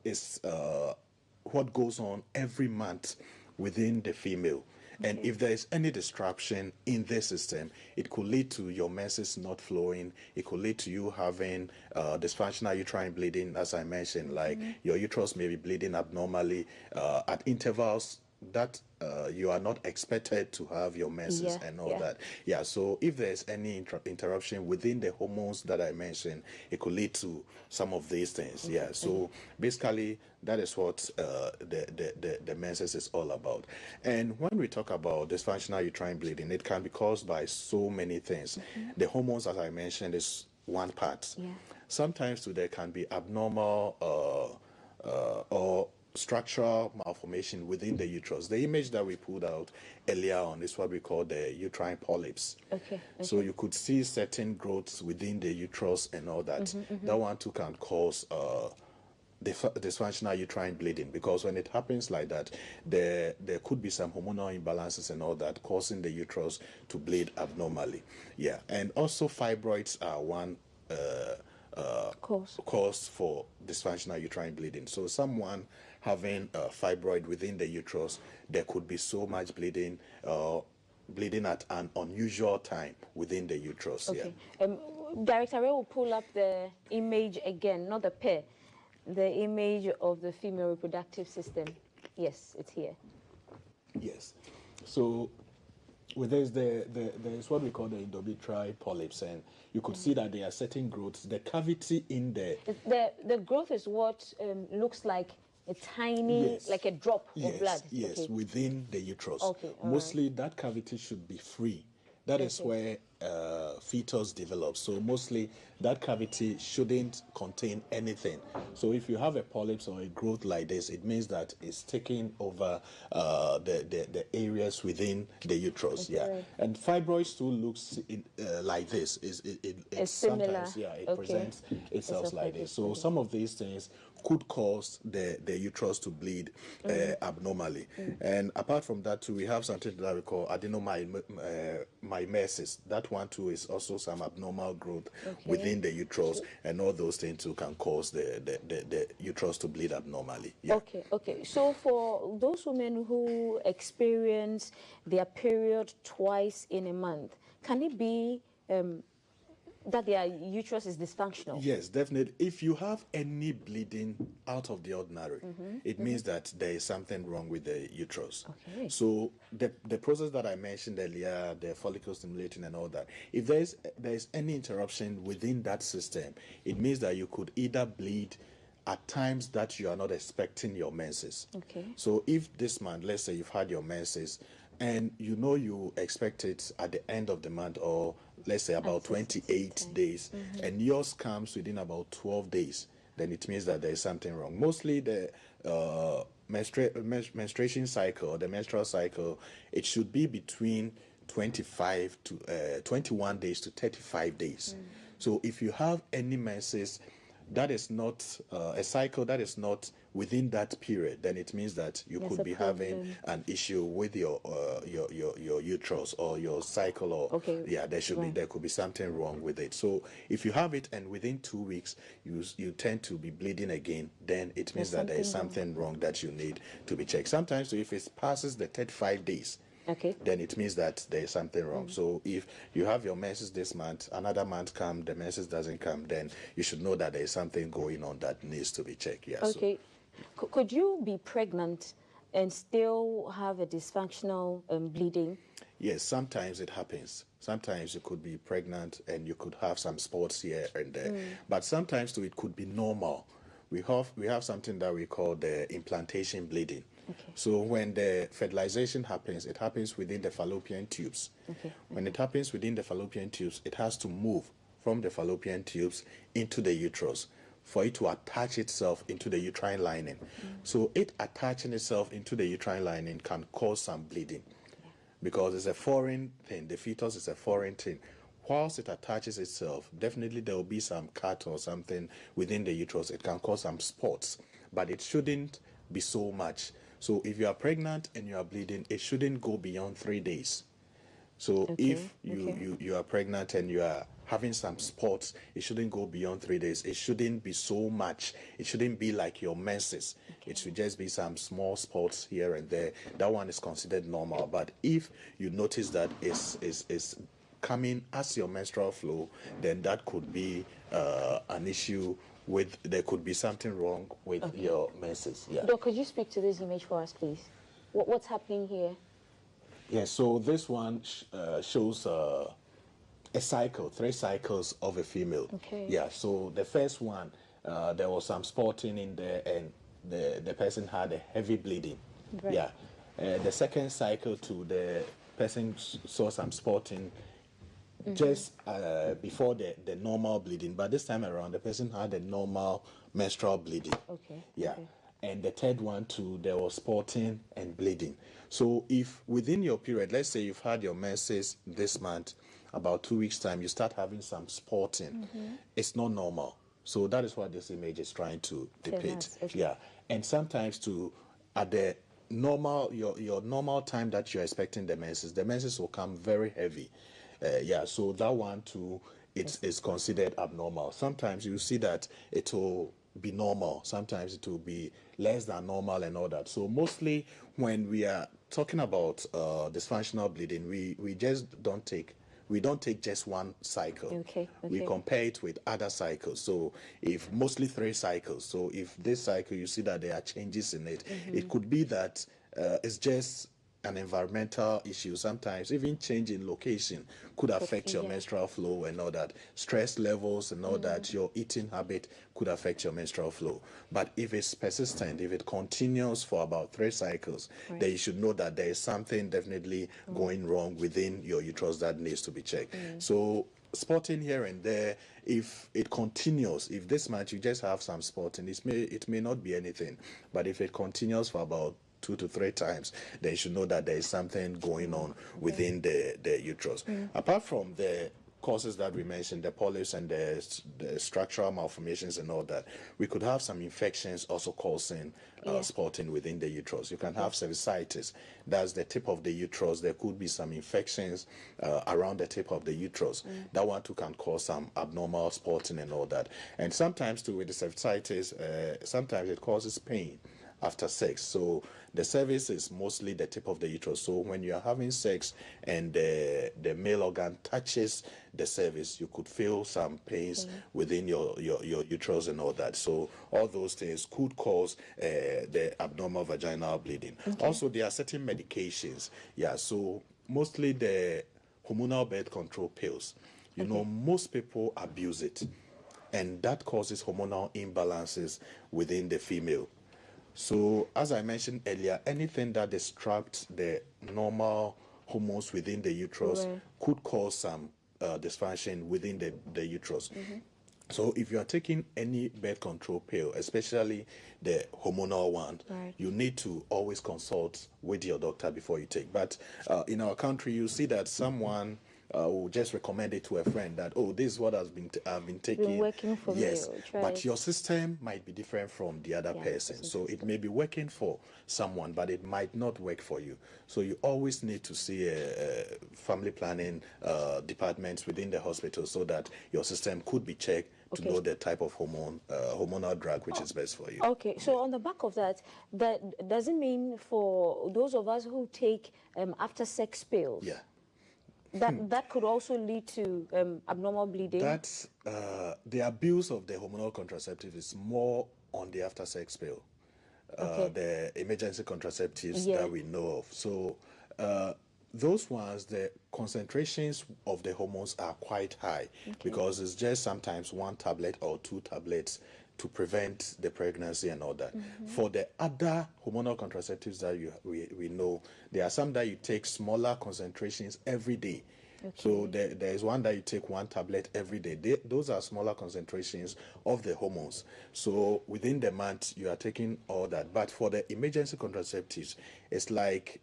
is what goes on every month within the female. And if there is any disruption in this system, it could lead to your menses not flowing. It could lead to you having dysfunctional uterine bleeding, as I mentioned, like your uterus may be bleeding abnormally at intervals that you are not expected to have your menses and all that. Yeah, so if there's any interruption within the hormones that I mentioned, it could lead to some of these things. Yeah, so basically that is what the menses is all about. And when we talk about dysfunctional uterine bleeding, it can be caused by so many things. The hormones, as I mentioned, is one part. Sometimes too, there can be abnormal or structural malformation within the uterus. The image that we pulled out earlier on is what we call the uterine polyps. So you could see certain growths within the uterus and all that. That one too can cause dysfunctional uterine bleeding, because when it happens like that, there could be some hormonal imbalances and all that causing the uterus to bleed abnormally. Yeah, and also fibroids are one cause for dysfunctional uterine bleeding. So someone having a fibroid within the uterus, there could be so much bleeding, bleeding at an unusual time within the uterus. Director, we will pull up the image again, not the pair, the image of the female reproductive system. Yes, it's here. Yes. So Well, there's what we call the endometrial polyps, and you could see that there are certain growths. The cavity in there. The growth is what looks like a tiny, like a drop of blood. Yes, within the uterus. Okay, mostly that cavity should be free. That is where fetus develops. So mostly that cavity shouldn't contain anything. So if you have a polyps or a growth like this, it means that it's taking over the areas within the uterus. And fibroids too looks like this. It sometimes it presents itself like this. So some of these things could cause the uterus to bleed abnormally. And apart from that too, we have something that we call adenomyosis. That one too is also some abnormal growth within the uterus, and all those things too can cause the uterus to bleed abnormally. Okay. So for those women who experience their period twice in a month, can it be that their uterus is dysfunctional? Yes, definitely. If you have any bleeding out of the ordinary, it means that there is something wrong with the uterus. So the process that I mentioned earlier, the follicle stimulating and all that, if there is any interruption within that system, it means that you could either bleed at times that you are not expecting your menses. So if this month, let's say you've had your menses, and you know you expect it at the end of the month, or let's say about 28 days, and yours comes within about 12 days, then it means that there is something wrong. Mostly the menstruation cycle, the menstrual cycle, it should be between 25 to 21 days to 35 days. So if you have any menses that is not a cycle that is not within that period, then it means that you could be having an issue with your uterus or your cycle, or there could be something wrong with it. So if you have it and within 2 weeks you tend to be bleeding again, then it means that there is something wrong that you need to be checked. Sometimes if it passes the 35 days, then it means that there is something wrong. So if you have your menses this month, another month come, the menses doesn't come, then you should know that there is something going on that needs to be checked. Could you be pregnant and still have a dysfunctional bleeding? Yes, sometimes it happens. Sometimes you could be pregnant and you could have some spots here and there. But sometimes too, it could be normal. We have something that we call the implantation bleeding. So when the fertilization happens, it happens within the fallopian tubes. When it happens within the fallopian tubes, it has to move from the fallopian tubes into the uterus for it to attach itself into the uterine lining. So it attaching itself into the uterine lining can cause some bleeding because it's a foreign thing. The fetus is a foreign thing. Whilst it attaches itself, definitely there will be some cut or something within the uterus. It can cause some spots, but it shouldn't be so much. So if you are pregnant and you are bleeding, it shouldn't go beyond 3 days. So if you are pregnant and you are having some spots, it shouldn't go beyond 3 days. It shouldn't be so much. It shouldn't be like your menses. It should just be some small spots here and there. That one is considered normal. But if you notice that it's coming as your menstrual flow, then that could be an issue. There could be something wrong with your menses. Doc, could you speak to this image for us, please? What's happening here? Yeah, so this one shows a cycle, 3 cycles of a female. Yeah, so the first one, there was some spotting in there, and the person had a heavy bleeding. The second cycle too, the person saw some spotting just before the normal bleeding, but this time around the person had a normal menstrual bleeding. And the third one too, there was spotting and bleeding. So if within your period, let's say you've had your menses this month, about 2 weeks time you start having some spotting, it's not normal. So that is what this image is trying to depict. And sometimes too, at the normal your normal time that you're expecting the menses will come very heavy. So that one too, it's considered abnormal. Sometimes you see that it will be normal. Sometimes it will be less than normal and all that. So mostly when we are talking about dysfunctional bleeding, we don't take just one cycle. We compare it with other cycles. So if mostly 3 cycles. So if this cycle you see that there are changes in it, it could be that it's just an environmental issue. Sometimes even change in location could affect your menstrual flow and all that. Stress levels and all that, your eating habit could affect your menstrual flow. But if it's persistent, if it continues for about 3 cycles, then you should know that there is something definitely going wrong within your uterus that needs to be checked. So spotting here and there, if it continues, if this month you just have some spotting, it may not be anything. But if it continues for about 2 to 3 times, then you should know that there is something going on within the uterus. Apart from the causes that we mentioned, the polyps and the structural malformations and all that, we could have some infections also causing spotting within the uterus. You can have cervicitis, that's the tip of the uterus. There could be some infections around the tip of the uterus. That one too can cause some abnormal spotting and all that. And sometimes too with the cervicitis, sometimes it causes pain after sex. So the cervix is mostly the tip of the uterus. So when you are having sex and the male organ touches the cervix, you could feel some pains within your uterus and all that. So all those things could cause the abnormal vaginal bleeding. Also, there are certain medications. Yeah, so mostly the hormonal birth control pills. You know, most people abuse it, and that causes hormonal imbalances within the female. So, as I mentioned earlier, anything that disrupts the normal hormones within the uterus could cause some dysfunction within the uterus. So, if you are taking any birth control pill, especially the hormonal one, you need to always consult with your doctor before you take. But in our country, you see that someone will just recommend it to a friend that, oh, this is what I've been taking. Been working for me. But your system might be different from the other person. So it may be working for someone, but it might not work for you. So you always need to see a family planning departments within the hospital so that your system could be checked to know the type of hormonal drug which is best for you. Okay, so on the back of that, that doesn't mean for those of us who take after sex pills. That could also lead to abnormal bleeding. That's the abuse of the hormonal contraceptive is more on the after sex pill, the emergency contraceptives that we know of. So those ones, the concentrations of the hormones are quite high because it's just sometimes 1 tablet or 2 tablets to prevent the pregnancy and all that. For the other hormonal contraceptives that we know, there are some that you take smaller concentrations every day. So there is one that you take 1 tablet every day. Those are smaller concentrations of the hormones. So within the month, you are taking all that. But for the emergency contraceptives, it's like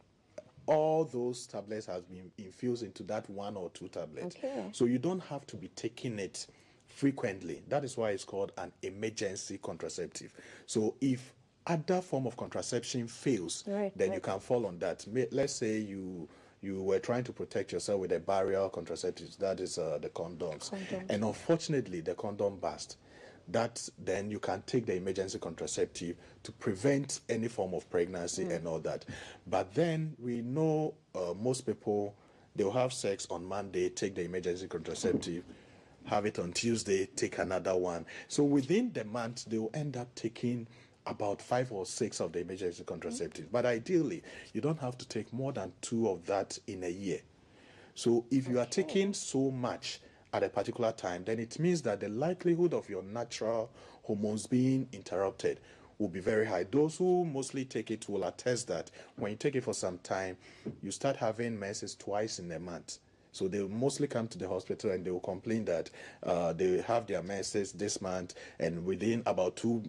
all those tablets have been infused into that 1 or 2 tablets. So you don't have to be taking it frequently. That is why it's called an emergency contraceptive. So if other form of contraception fails, then you can fall on that. Let's say you were trying to protect yourself with a barrier contraceptives, that is the condoms. And unfortunately, the condom burst. Then you can take the emergency contraceptive to prevent any form of pregnancy and all that. But then we know most people, they'll have sex on Monday, take the emergency contraceptive, have it on Tuesday, take another one. So within the month, they'll end up taking about 5 or 6 of the emergency contraceptives. But ideally, you don't have to take more than 2 of that in a year. So if you are taking so much at a particular time, then it means that the likelihood of your natural hormones being interrupted will be very high. Those who mostly take it will attest that when you take it for some time, you start having menses twice in a month. So they will mostly come to the hospital and they will complain that they have their menses this month, and within about 2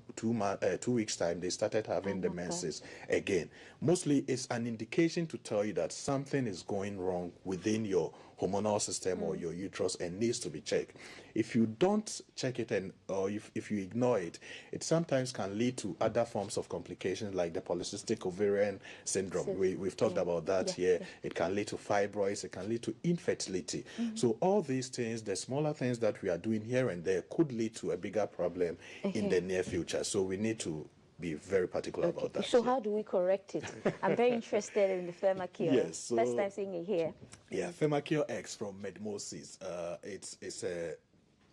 weeks' time, they started having the menses again. Mostly, it's an indication to tell you that something is going wrong within your hormonal system or your uterus and needs to be checked. If you don't check it or if you ignore it, it sometimes can lead to other forms of complications like the polycystic ovarian syndrome. We've talked about that here. It can lead to fibroids. It can lead to infertility. So all these things, the smaller things that we are doing here and there could lead to a bigger problem in the near future. So we need to be very particular about that. So how do we correct it? I'm very interested in the Affirmative. Yes, so, first time seeing it here. Yeah, Affirmative X from Medmosis. It's a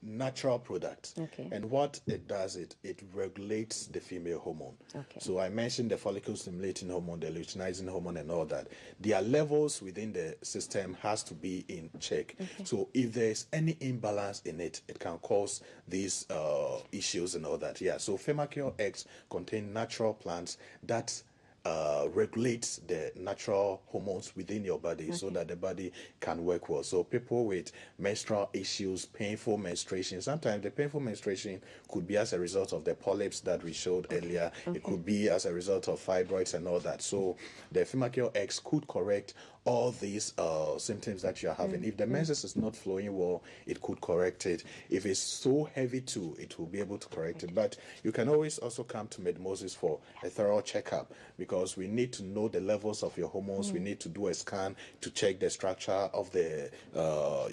natural product. Okay. And what it does, it regulates the female hormone. Okay. So I mentioned the follicle stimulating hormone, the luteinizing hormone, and all that. Their levels within the system has to be in check. Okay. So if there's any imbalance in it, it can cause these issues and all that. Yeah. So Femacure eggs contain natural plants that regulates the natural hormones within your body so that the body can work well. So people with menstrual issues, painful menstruation, sometimes the painful menstruation could be as a result of the polyps that we showed earlier. It could be as a result of fibroids and all that. So the Femacure X could correct all these symptoms that you're having. If the menses is not flowing well, it could correct it. If it's so heavy too, it will be able to correct it. But you can always also come to Medmosis for a thorough checkup, because we need to know the levels of your hormones. We need to do a scan to check the structure of the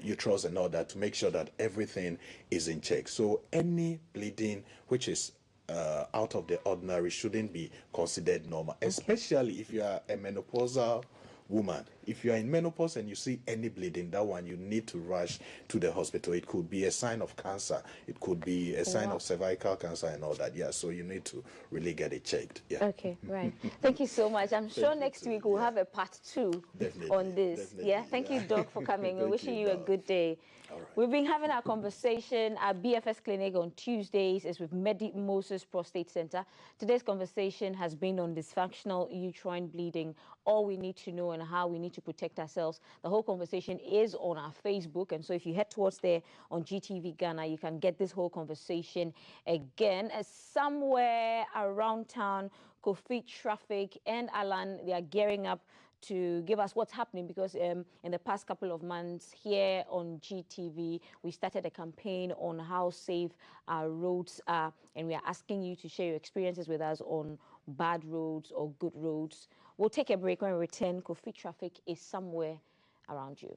uterus and all that, to make sure that everything is in check. So any bleeding which is out of the ordinary shouldn't be considered normal, especially if you are a menopausal woman. If you are in menopause and you see any bleeding, that one you need to rush to the hospital. It could be a sign of cancer. It could be a sign of cervical cancer and all that. Yeah, so you need to really get it checked. Yeah. Okay, right. Thank you so much. I'm sure next week we'll have a part 2 on this. Definitely, Yeah, thank you, Doc, for coming. We're Thank wishing you, you a Doc. good day. We've been having our conversation at BFS Clinic on Tuesdays. It's with Moses Prostate Center. Today's conversation has been on dysfunctional uterine bleeding, all we need to know and how we need to protect ourselves. The whole conversation is on our Facebook, and so if you head towards there on GTV Ghana, you can get this whole conversation again. Somewhere around town, Kofi Traffic and Alan, they are gearing up to give us what's happening, because in the past couple of months here on GTV, we started a campaign on how safe our roads are, and we are asking you to share your experiences with us on bad roads or good roads. We'll take a break. When we return, Kofi Traffic is somewhere around you.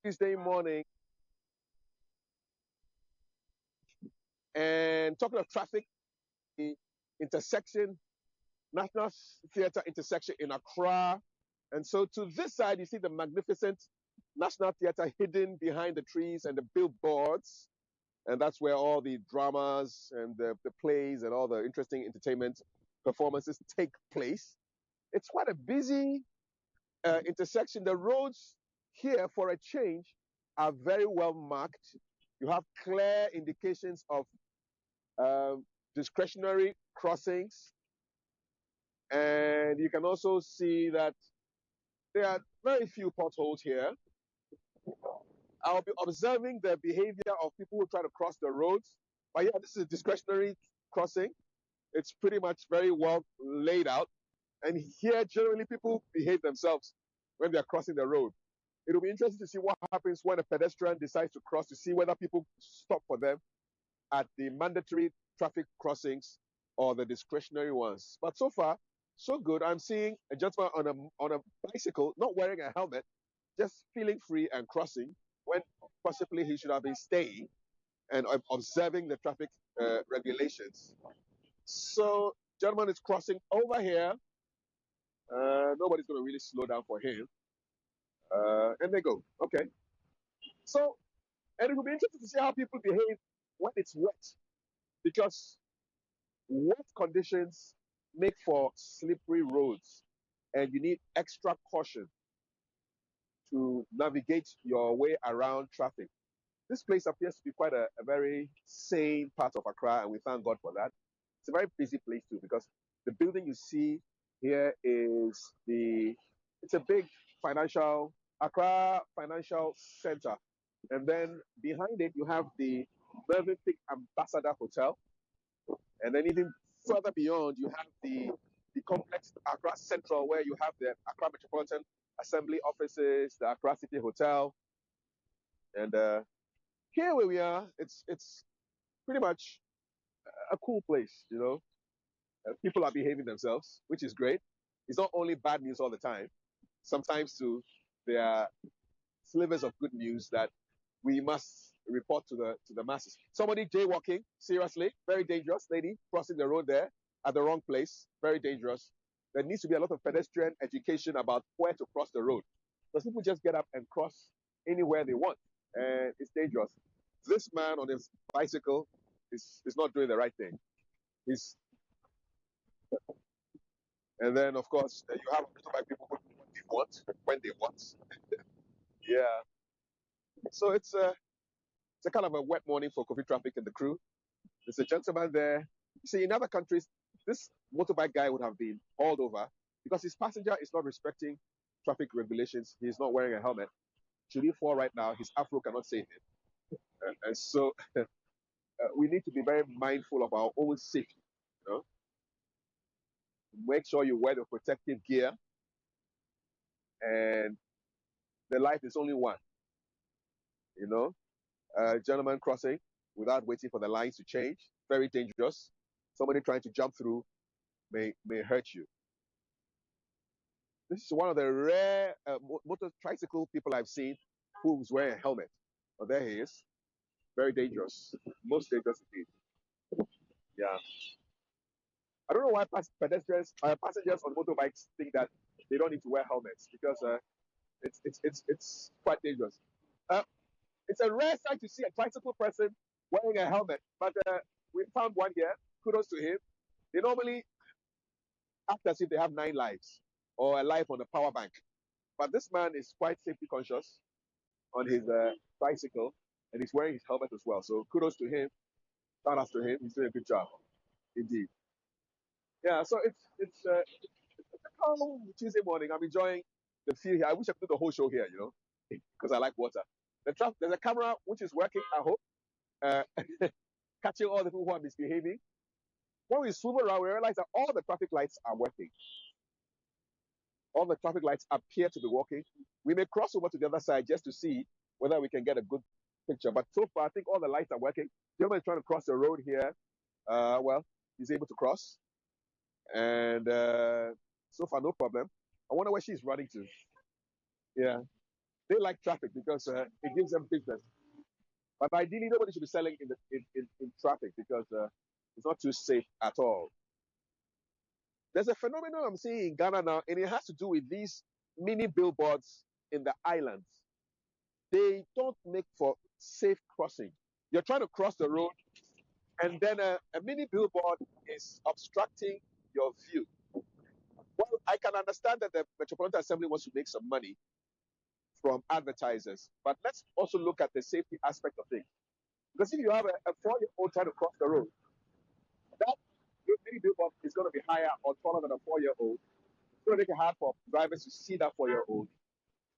Tuesday morning. And talking of traffic, the intersection, National Theatre intersection in Accra. And so to this side, you see the magnificent National Theatre hidden behind the trees and the billboards. And that's where all the dramas and the plays and all the interesting entertainment performances take place. It's quite a busy intersection. The roads here, for a change, are very well marked. You have clear indications of discretionary crossings. And you can also see that there are very few potholes here. I'll be observing the behavior of people who try to cross the roads. But yeah, this is a discretionary crossing. It's pretty much very well laid out. And here, generally, people behave themselves when they're crossing the road. It'll be interesting to see what happens when a pedestrian decides to cross, to see whether people stop for them at the mandatory traffic crossings or the discretionary ones. But so far, so good. I'm seeing a gentleman on a bicycle, not wearing a helmet, just feeling free and crossing, when possibly he should have been staying and observing the traffic regulations. So, gentleman is crossing over here. Nobody's going to really slow down for him. And they go. Okay. So, and it will be interesting to see how people behave when it's wet, because wet conditions make for slippery roads, and you need extra caution to navigate your way around traffic. This place appears to be quite a very sane part of Accra, and we thank God for that. It's a very busy place too, because the building you see here is it's a big Accra Financial Center. And then behind it, you have the Mervyn Peak Ambassador Hotel. And then even further beyond, you have the complex Accra Central, where you have the Accra Metropolitan Assembly offices, the Accra City Hotel. And here where we are, it's pretty much a cool place, you know. People are behaving themselves, which is great. It's not only bad news all the time. Sometimes too, there are slivers of good news that we must report to the masses. Somebody jaywalking, seriously, very dangerous. Lady crossing the road there at the wrong place, very dangerous. There needs to be a lot of pedestrian education about where to cross the road, because people just get up and cross anywhere they want, and it's dangerous. This man on his bicycle is not doing the right thing. And then, of course, you have motorbike people who do what they want, when they want. Yeah. So it's a kind of a wet morning for coffee traffic in the crew. There's a gentleman there. You see, in other countries, this motorbike guy would have been hauled over because his passenger is not respecting traffic regulations. He's not wearing a helmet. Should he fall right now, his afro cannot save him. And so we need to be very mindful of our own safety. You know? Make sure you wear the protective gear. And the life is only one. You know? Gentleman crossing without waiting for the lines to change. Very dangerous. Somebody trying to jump through may hurt you. This is one of the rare tricycle people I've seen who's wearing a helmet. Oh, there he is. Very dangerous. Most dangerous indeed. Yeah. I don't know why passengers on motorbikes think that they don't need to wear helmets, because it's quite dangerous. It's a rare sight to see a tricycle person wearing a helmet, but we found one here. Kudos to him. They normally act as if they have 9 lives or a life on a power bank. But this man is quite safety conscious on his bicycle, and he's wearing his helmet as well. So kudos to him. Shout out to him. He's doing a good job, indeed. Yeah. So it's a calm Tuesday morning. I'm enjoying the feel here. I wish I could do the whole show here, you know, because I like water. There's a camera which is working, I hope, catching all the people who are misbehaving. When we swoop around, we realize that all the traffic lights are working. All the traffic lights appear to be working. We may cross over to the other side just to see whether we can get a good picture. But so far, I think all the lights are working. The gentleman is trying to cross the road here. Well, he's able to cross. And so far, no problem. I wonder where she's running to. Yeah. They like traffic because it gives them business. But ideally, nobody should be selling in traffic because it's not too safe at all. There's a phenomenon I'm seeing in Ghana now, and it has to do with these mini billboards in the islands. They don't make for safe crossing. You're trying to cross the road, and then a mini billboard is obstructing your view. Well, I can understand that the Metropolitan Assembly wants to make some money from advertisers, but let's also look at the safety aspect of things. Because if you have a 4-year-old trying to cross the road, that mini billboard is going to be higher or taller than a 4-year-old. It's going to make it hard for drivers to see that 4-year-old,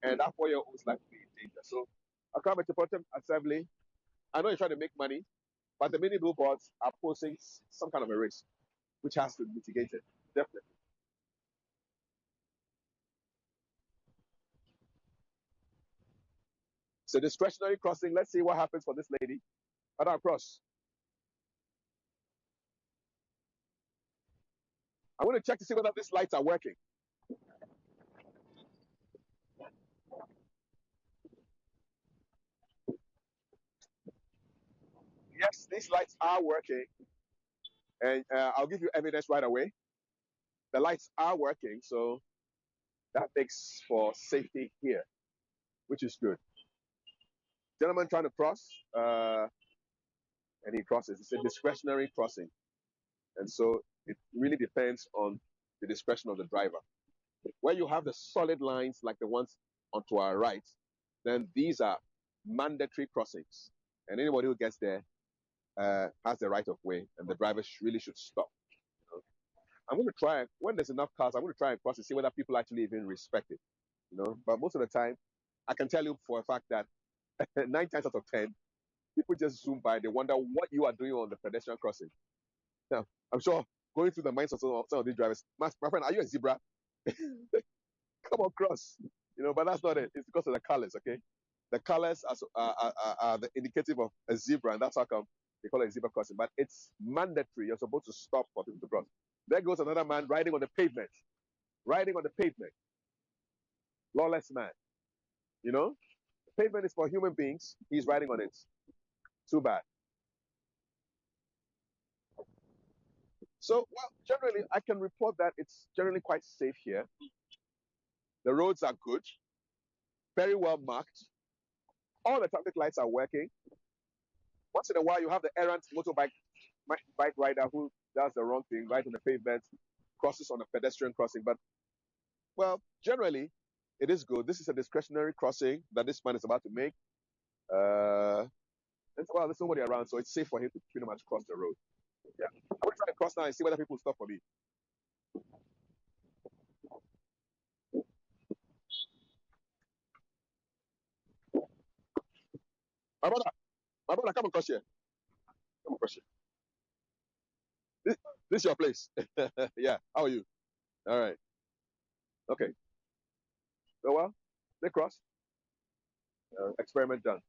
and that 4-year-old is likely to be in danger. So, Accra Metropolitan Assembly, I know you're trying to make money, but the mini billboards are posing some kind of a risk, which has to be mitigated, definitely. So discretionary crossing, let's see what happens for this lady. How do I cross? I want to check to see whether these lights are working. Yes, these lights are working. And I'll give you evidence right away. The lights are working, so that makes for safety here, which is good. Gentleman trying to cross, and he crosses. It's a discretionary crossing. And so it really depends on the discretion of the driver. Where you have the solid lines like the ones onto our right, then these are mandatory crossings. And anybody who gets there has the right of way, and the driver really should stop. You know? I'm going to try, when there's enough cars, I'm going to try and cross and see whether people actually even respect it. You know, but most of the time, I can tell you for a fact that 9 times out of 10, people just zoom by. They wonder what you are doing on the pedestrian crossing. Now, I'm sure going through the minds of some of these drivers, my friend, are you a zebra? Come on, cross. You know, but that's not it. It's because of the colors, okay? The colors are the indicative of a zebra, and that's how come they call it a zebra crossing. But it's mandatory. You're supposed to stop for people to cross. There goes another man riding on the pavement. Riding on the pavement. Lawless man. You know? The pavement is for human beings. He's riding on it. Too bad. So, well, generally, I can report that it's generally quite safe here. The roads are good. Very well marked. All the traffic lights are working. Once in a while, you have the errant motorbike bike rider who does the wrong thing, right on the pavement, crosses on a pedestrian crossing. But, well, generally, it is good. This is a discretionary crossing that this man is about to make. And, well, there's nobody around, so it's safe for him to pretty much cross the road. Yeah. I'm going to try and cross now and see whether people stop for me. My brother, come across here. Come across here. This is your place. Yeah. How are you? All right. Okay. So, well, they cross. Experiment done.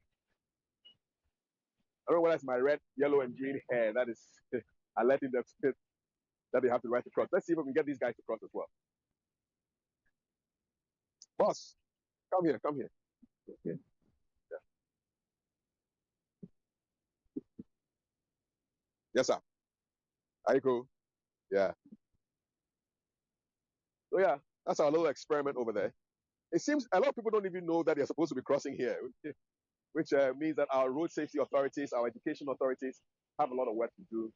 I don't know whether it's my red, yellow, and green hair that is alerting them that they have the right to cross. Let's see if we can get these guys to cross as well. Boss, come here, come here. Okay. Yeah. Yes, sir. Are you cool? Yeah. So yeah, that's our little experiment over there. It seems a lot of people don't even know that they're supposed to be crossing here, which means that our road safety authorities, our education authorities have a lot of work to do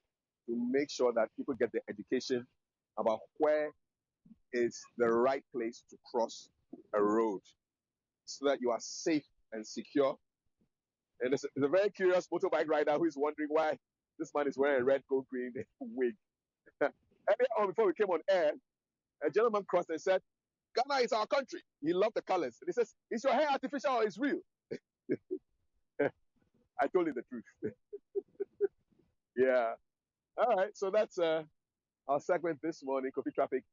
to make sure that people get the education about where is the right place to cross a road so that you are safe and secure. And there's a very curious motorbike rider who is wondering why this man is wearing a red, gold, green wig. Earlier on, before we came on air, a gentleman crossed and said, Ghana is our country. He loved the colors. And he says, is your hair artificial or is real? I told him the truth. Yeah. All right. So that's our segment this morning, Coffee Traffic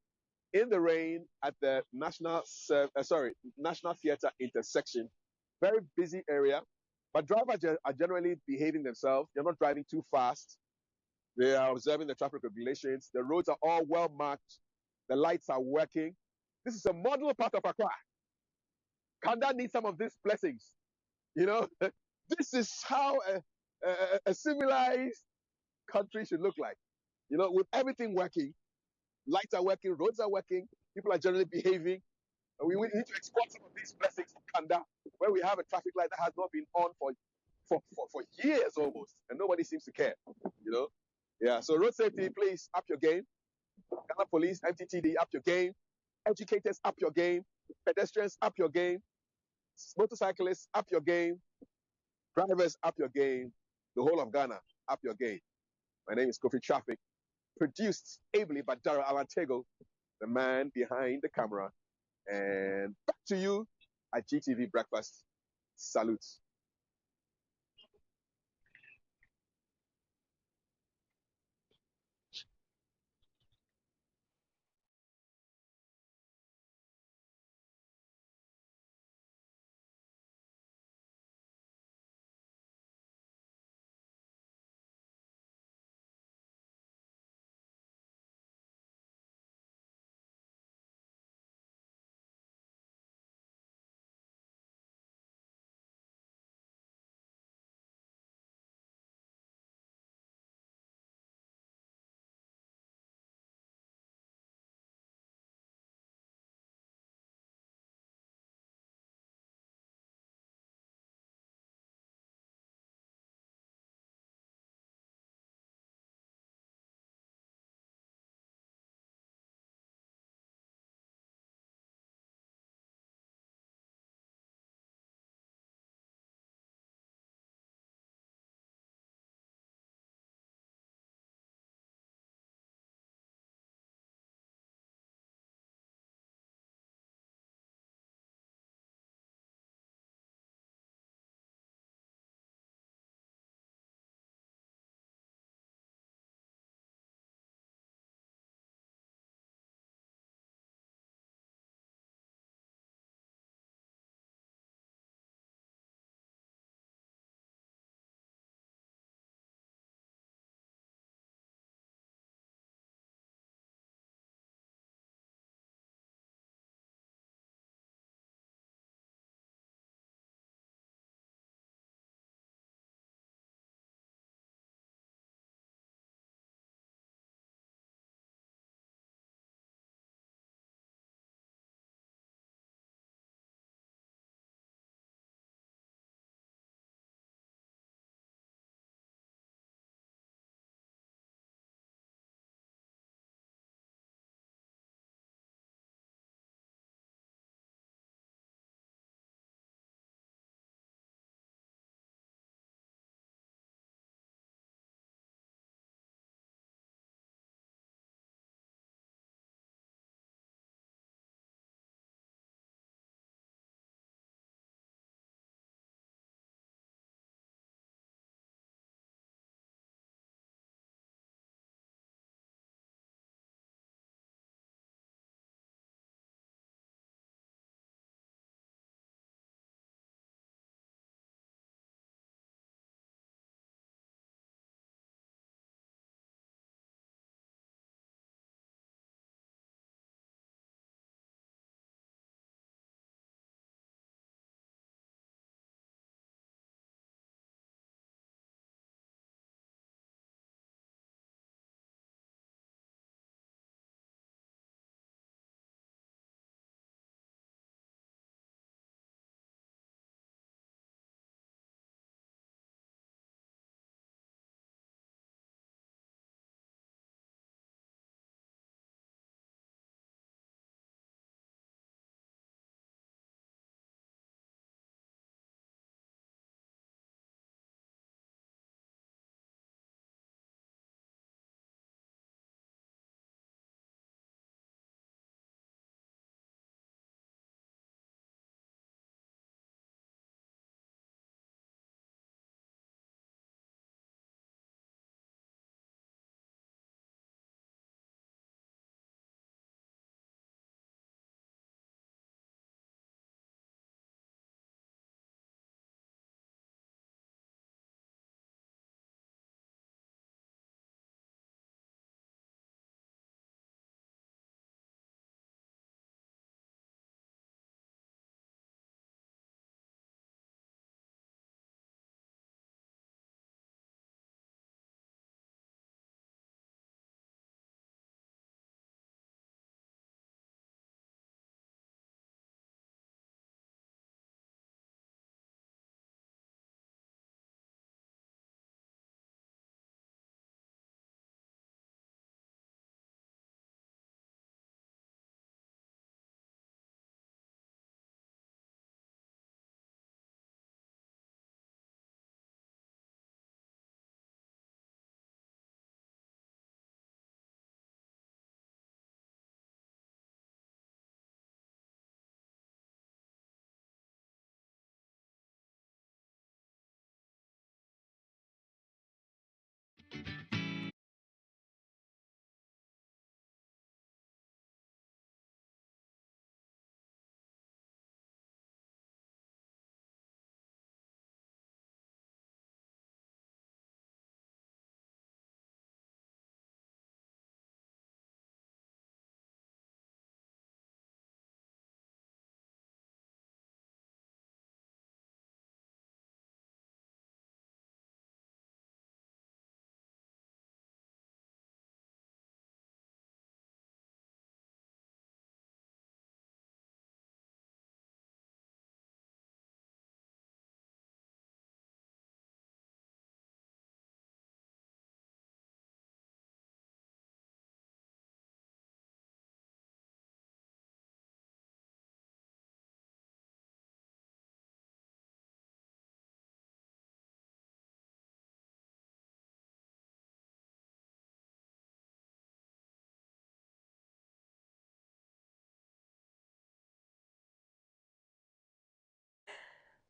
in the rain at the National Theatre intersection. Very busy area, but drivers are generally behaving themselves. They're not driving too fast. They are observing the traffic regulations. The roads are all well marked. The lights are working. This is a model part of Accra. Kanda needs some of these blessings. You know, this is how a civilized country should look like. You know, with everything working, lights are working, roads are working, people are generally behaving. And we need to export some of these blessings to Kanda, where we have a traffic light that has not been on for years almost, and nobody seems to care. You know, yeah. So road safety, please up your game. Ghana Police, MTTD, up your game. Educators, up your game. Pedestrians, up your game. Motorcyclists, up your game. Drivers, up your game. The whole of Ghana, up your game. My name is Kofi Traffic, produced ably by Dara Alantego, the man behind the camera. And back to you at GTV Breakfast. Salute.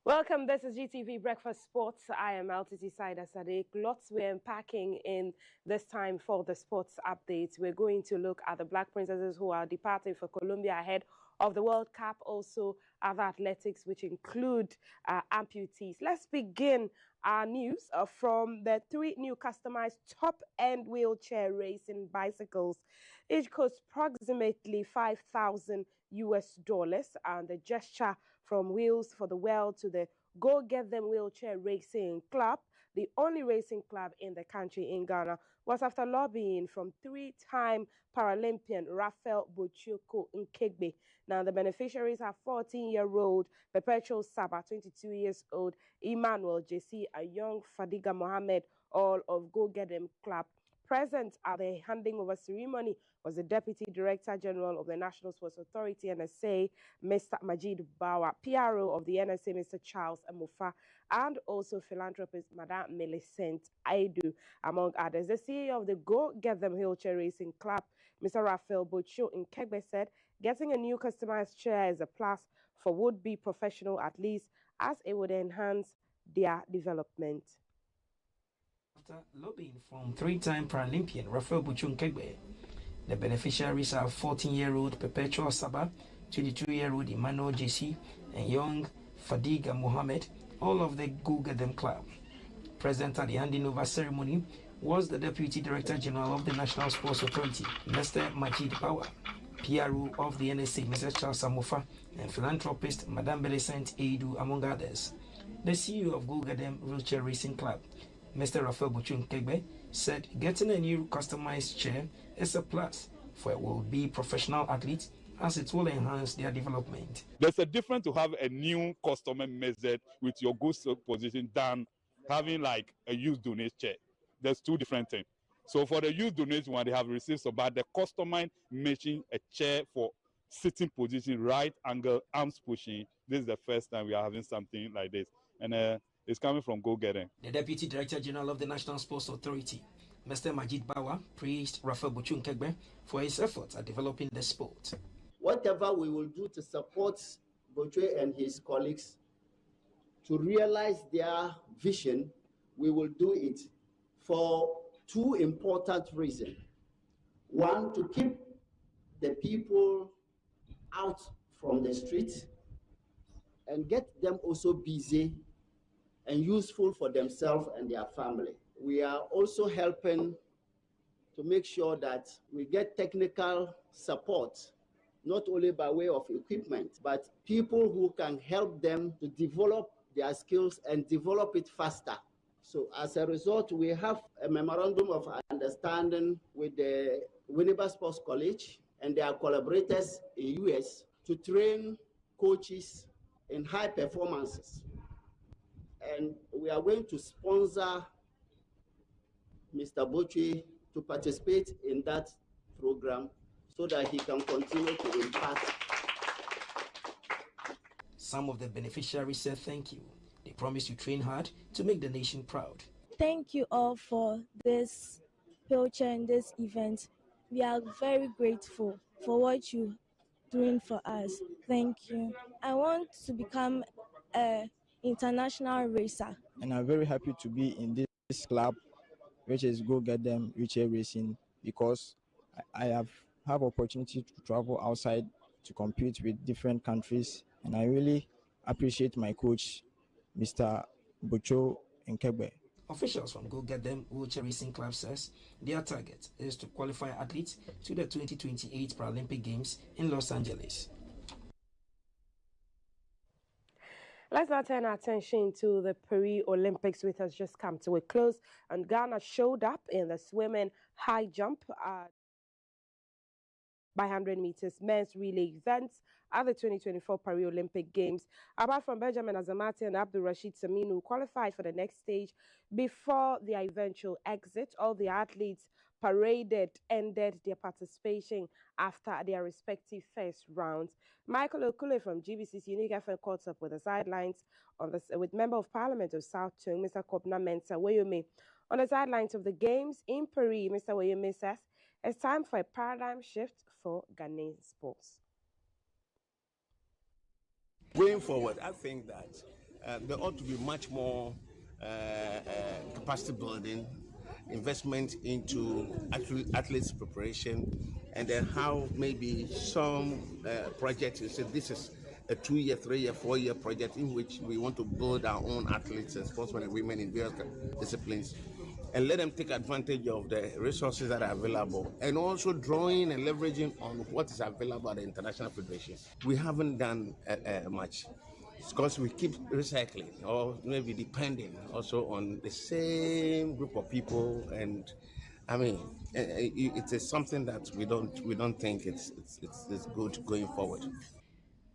Welcome, this is GTV Breakfast Sports. I am LTT Saida Sadiq. Lots we're unpacking in this time for the sports updates. We're going to look at the Black Princesses who are departing for Colombia ahead of the World Cup, also other athletics, which include amputees. Let's begin our news from the 3 new customized top-end wheelchair racing bicycles. Each costs approximately $5,000 and the gesture from Wheels for the World to the Go Get Them Wheelchair Racing Club, the only racing club in the country in Ghana, was after lobbying from 3-time Paralympian Raphael Bochoko Nkegbe. Now, the beneficiaries are 14-year-old Perpetual Saba, 22 years old Emmanuel JC, a young Fadiga Mohammed, all of Go Get Them Club. Present at the handing over ceremony was the Deputy Director General of the National Sports Authority, NSA, Mr. Majid Bawa, PRO of the NSA, Mr. Charles Amufa, and also philanthropist Madame Millicent Aidu, among others. The CEO of the Go Get Them Wheelchair Racing Club, Mr. Raphael Bocho Nkegbe, said getting a new customized chair is a plus for would-be professional athletes as it would enhance their development. After lobbying from 3-time Paralympian Raphael Bocho Nkegbe, the beneficiaries are 14-year-old Perpetual Saba, 22-year-old Emmanuel JC, and young Fadiga Mohammed, all of the Go Get Them Club. Present at the handing over ceremony was the Deputy Director General of the National Sports Authority, Mr. Majid Bawa, PRO of the NSA, Mr. Charles Amufa, and philanthropist Madame Millicent Aidu, among others. The CEO of Go Get Them Wheelchair Racing Club, Mr. Raphael Bocho Nkegbe, said getting a new customized chair is a plus for a will-be professional athletes as it will enhance their development. There's a difference to have a new customer method with your good position than having like a used donate chair. There's 2 different things. So for the used donate one, they have received so bad the customer making a chair for sitting position, right angle, arms pushing. This is the first time we are having something like this. And it's coming from Go Get Them. The Deputy Director General of the National Sports Authority, Mr. Majid Bawa, praised Raphael Bocho Nkegbe for his efforts at developing the sport. Whatever we will do to support Bocho and his colleagues to realize their vision, we will do it for 2 important reasons. One, to keep the people out from the street and get them also busy and useful for themselves and their family. We are also helping to make sure that we get technical support, not only by way of equipment, but people who can help them to develop their skills and develop it faster. So as a result, we have a memorandum of understanding with the Winneba Sports College and their collaborators in US to train coaches in high performances. And we are going to sponsor Mr. Bocho to participate in that program so that he can continue to impact. Some of the beneficiaries said thank you. They promised to train hard to make the nation proud. Thank you all for this wheelchair and this event. We are very grateful for what you're doing for us. Thank you. I want to become an international racer. And I'm very happy to be in this club, which is Go Get Them Wheelchair Racing, because I have opportunity to travel outside to compete with different countries, and I really appreciate my coach, Mr. Bocho Nkegbe. Officials from Go Get Them Wheelchair Racing Club says their target is to qualify athletes to the 2028 Paralympic Games in Los Angeles. Let's now turn our attention to the Paris Olympics, which has just come to a close, and Ghana showed up in the swimming high jump by 100 meters men's relay events at the 2024 Paris Olympic Games. Apart from Benjamin Azamati and Abdul Rashid Saminu, qualified for the next stage before their eventual exit, all the athletes ended their participation after their respective first rounds. Michael Okule from GBC's Unique FM caught up with the sidelines with Member of Parliament of South Tung, Mr. Kobna Mensah Weyome. On the sidelines of the Games in Paris, Mr. Weyome says it's time for a paradigm shift for Ghanaian sports. Going forward, I think that there ought to be much more capacity building, investment into athletes preparation, and then how maybe some projects, you say this is a 2-year, 3-year, 4-year project in which we want to build our own athletes and sportsmen and women in various disciplines, and let them take advantage of the resources that are available, and also drawing and leveraging on what is available at the international federation. We haven't done much because we keep recycling or maybe depending also on the same group of people, and I mean it is something that we don't think it's good going forward.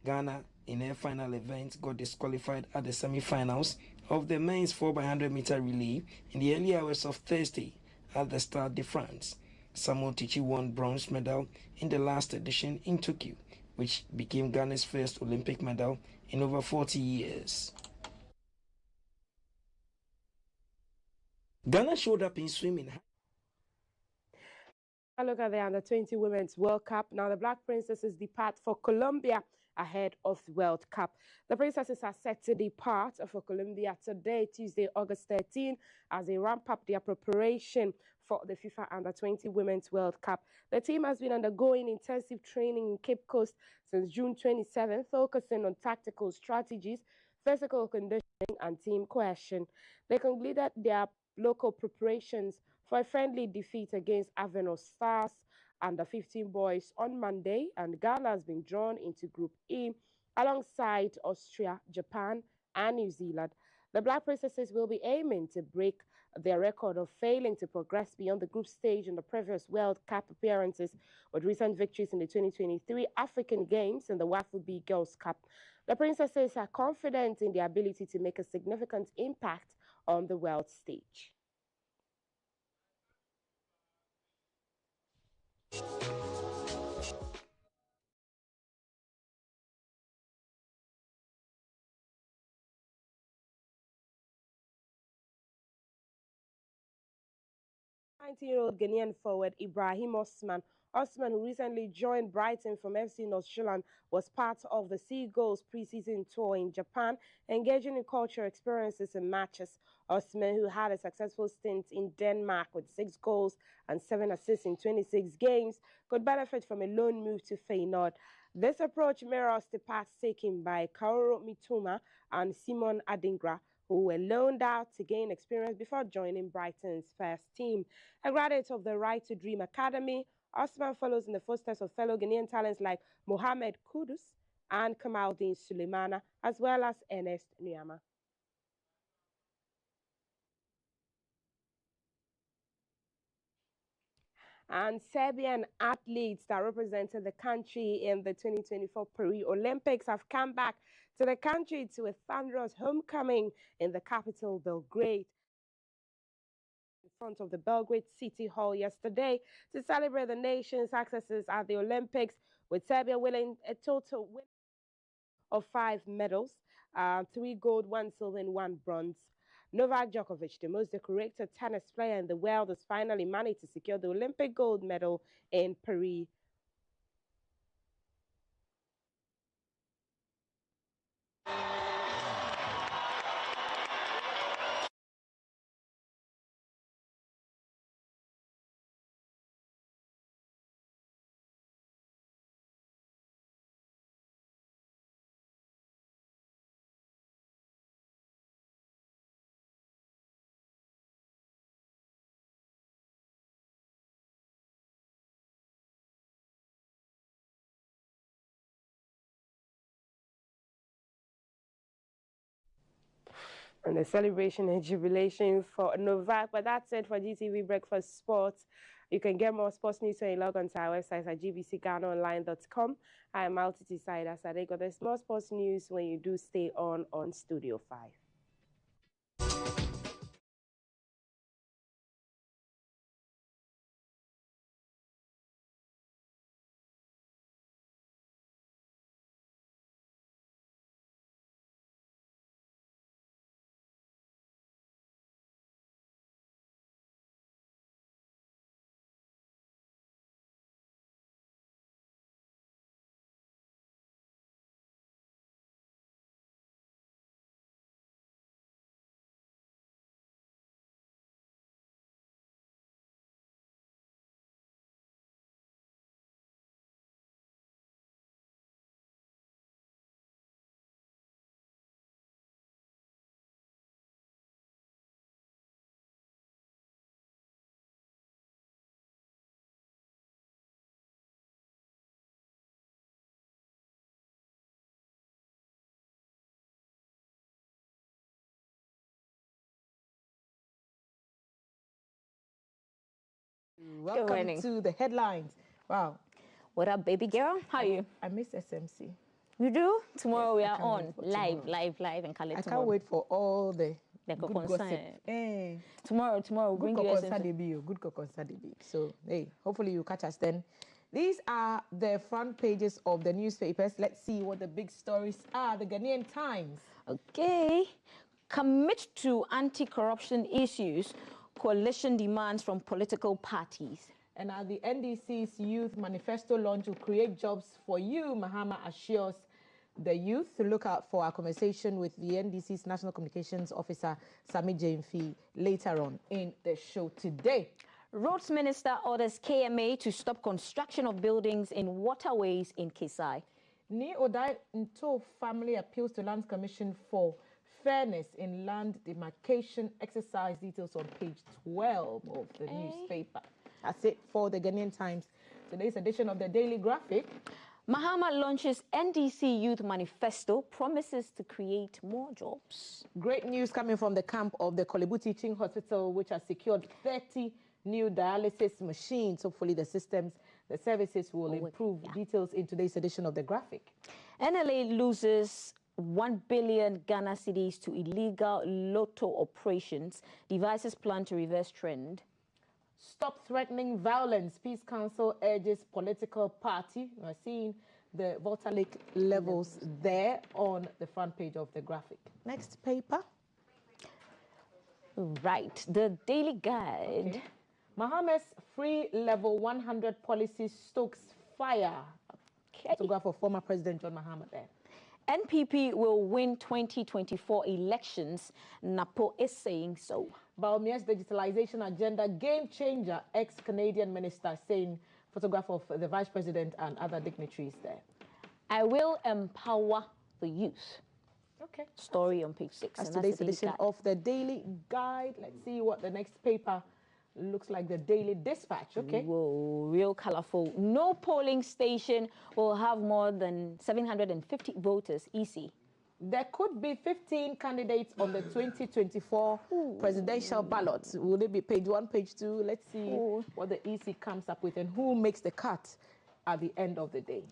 Ghana, in their final event, got disqualified at the semi-finals of the men's 4x100 meter relay in the early hours of Thursday at the Stade de France. Samuel Tichi won bronze medal in the last edition in Tokyo, which became Ghana's first Olympic medal in over 40 years. Ghana showed up in swimming. A look at the Under-20 Women's World Cup. Now, the Black Princesses depart for Colombia ahead of the World Cup. The Princesses are set to depart for Colombia today, Tuesday, August 13, as they ramp up their preparation for the FIFA Under-20 Women's World Cup. The team has been undergoing intensive training in Cape Coast since June 27, focusing on tactical strategies, physical conditioning, and team cohesion. They completed their local preparations for a friendly defeat against Avenue Stars under 15 boys on Monday, and Ghana has been drawn into Group E alongside Austria, Japan, and New Zealand. The Black Princesses will be aiming to break their record of failing to progress beyond the group stage in the previous World Cup appearances, with recent victories in the 2023 African Games and the Wafu B Girls Cup. The Princesses are confident in their ability to make a significant impact on the world stage. Year-old Ghanaian forward Ibrahim Osman, who recently joined Brighton from FC North Zealand, was part of the Seagulls preseason tour in Japan, engaging in cultural experiences and matches. Osman, who had a successful stint in Denmark with 6 goals and 7 assists in 26 games, could benefit from a loan move to Feyenoord. This approach mirrors the paths taken by Kaoru Mitoma and Simon Adingra, who were loaned out to gain experience before joining Brighton's first team. A graduate of the Right to Dream Academy, Osman follows in the footsteps of fellow Ghanaian talents like Mohamed Kudus and Kamaldeen Suleimana, as well as Ernest Nyama. And Serbian athletes that represented the country in the 2024 Paris Olympics have come back to the country to a thunderous homecoming in the capital, Belgrade, in front of the Belgrade City Hall yesterday to celebrate the nation's successes at the Olympics, with Serbia winning a total of 5 medals, 3 gold, 1 silver, and 1 bronze. Novak Djokovic, the most decorated tennis player in the world, has finally managed to secure the Olympic gold medal in Paris. And the celebration and jubilation for Novak. But that's it for GTV Breakfast Sports. You can get more sports news when you log on to our website at gbcghanaonline.com. I am Altiti Saida Sadego. There's more sports news when you do stay on Studio 5. Welcome to the headlines. Wow. What up, baby girl? How are you? I miss SMC. You do? Tomorrow we are on live and Khaled. I can't wait for all the good gossip. Tomorrow good bring you SMC. Good kokonsa. So hey, hopefully you catch us then. These are the front pages of the newspapers. Let's see what the big stories are. The Ghanaian Times. Okay. Commit to anti-corruption issues. Coalition demands from political parties. And at the NDC's Youth Manifesto launch will create jobs for you, Mahama assures the youth. Look out for our conversation with the NDC's National Communications Officer, Sami Jainfi, later on in the show today. Roads Minister orders KMA to stop construction of buildings in waterways in Kisai. Ni Odai Nto family appeals to Lands Commission for fairness in land demarcation exercise. Details on page 12 of the newspaper. That's it for the Ghanaian Times. Today's edition of the Daily Graphic. Mahama launches NDC Youth Manifesto, promises to create more jobs. Great news coming from the camp of the Kolebu Teaching Hospital, which has secured 30 new dialysis machines. Hopefully the services will improve. Details in today's edition of the Graphic. NLA loses 1 billion Ghana cedis to illegal lotto operations. Devices plan to reverse trend. Stop threatening violence. Peace Council urges political party. We're seeing the voter leak levels there on the front page of the Graphic. Next paper. Right, the Daily Guide. Okay. Mahama's free level 100 policy stokes fire. Photograph of former President John Mahama there. NPP will win 2024 elections. Napo is saying so. Baumia's digitalization agenda game changer, ex-Canadian minister saying, photograph of the vice president and other dignitaries there. I will empower the youth. Okay. Story on page 6. That's today's edition of the Daily Guide. Let's see what the next paper looks like. The Daily Dispatch. Okay. Whoa, real colorful. No polling station will have more than 750 voters. EC. There could be 15 candidates on the 2024 presidential ballot. Will it be page 1, page 2? Let's see what the EC comes up with and who makes the cut at the end of the day.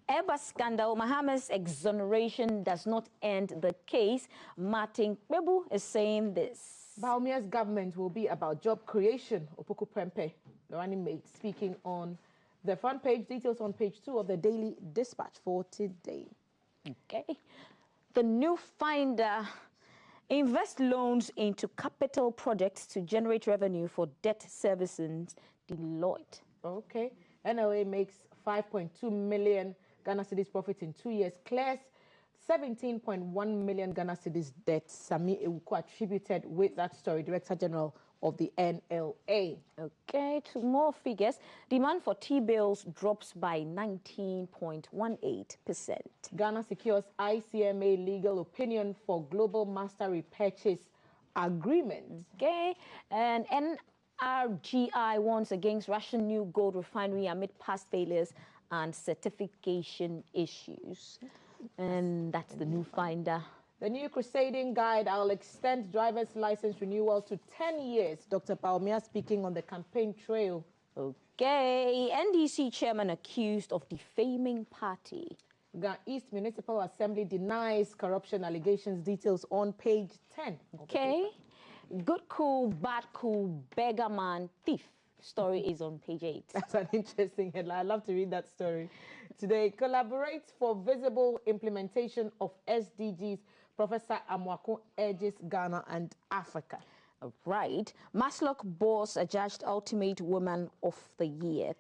Airbus scandal. Mahama's exoneration does not end the case. Martin Bebu is saying this. Baumia's government will be about job creation. Opoku Prempe, the running mate, speaking on the front page. Details on page 2 of the Daily Dispatch for today. Okay. The new finder. Invest loans into capital projects to generate revenue for debt servicing. Deloitte. Okay. NLA makes 5.2 million Ghana cedis profit in 2 years. Clears 17.1 million Ghana cedis debt. Sami Ewuku attributed with that story. Director General of the NLA. Okay, two more figures. Demand for T-bills drops by 19.18%. Ghana secures ICMA legal opinion for global master repurchase agreement. Okay, and NRGI warns against Russian new gold refinery amid past failures and certification issues. And that's the new finder. The new crusading guide, I'll extend driver's license renewal to 10 years. Dr. Baumia speaking on the campaign trail. Okay, NDC chairman accused of defaming party. Ghana East Municipal Assembly denies corruption allegations. Details on page 10. Okay, good cool, bad cool, beggar man, thief. Story is on page 8. That's an interesting headline. I love to read that story. Today, collaborates for visible implementation of SDGs. Professor Amwako urges Ghana and Africa. Right. Maslock boss adjudged Ultimate Woman of the Year.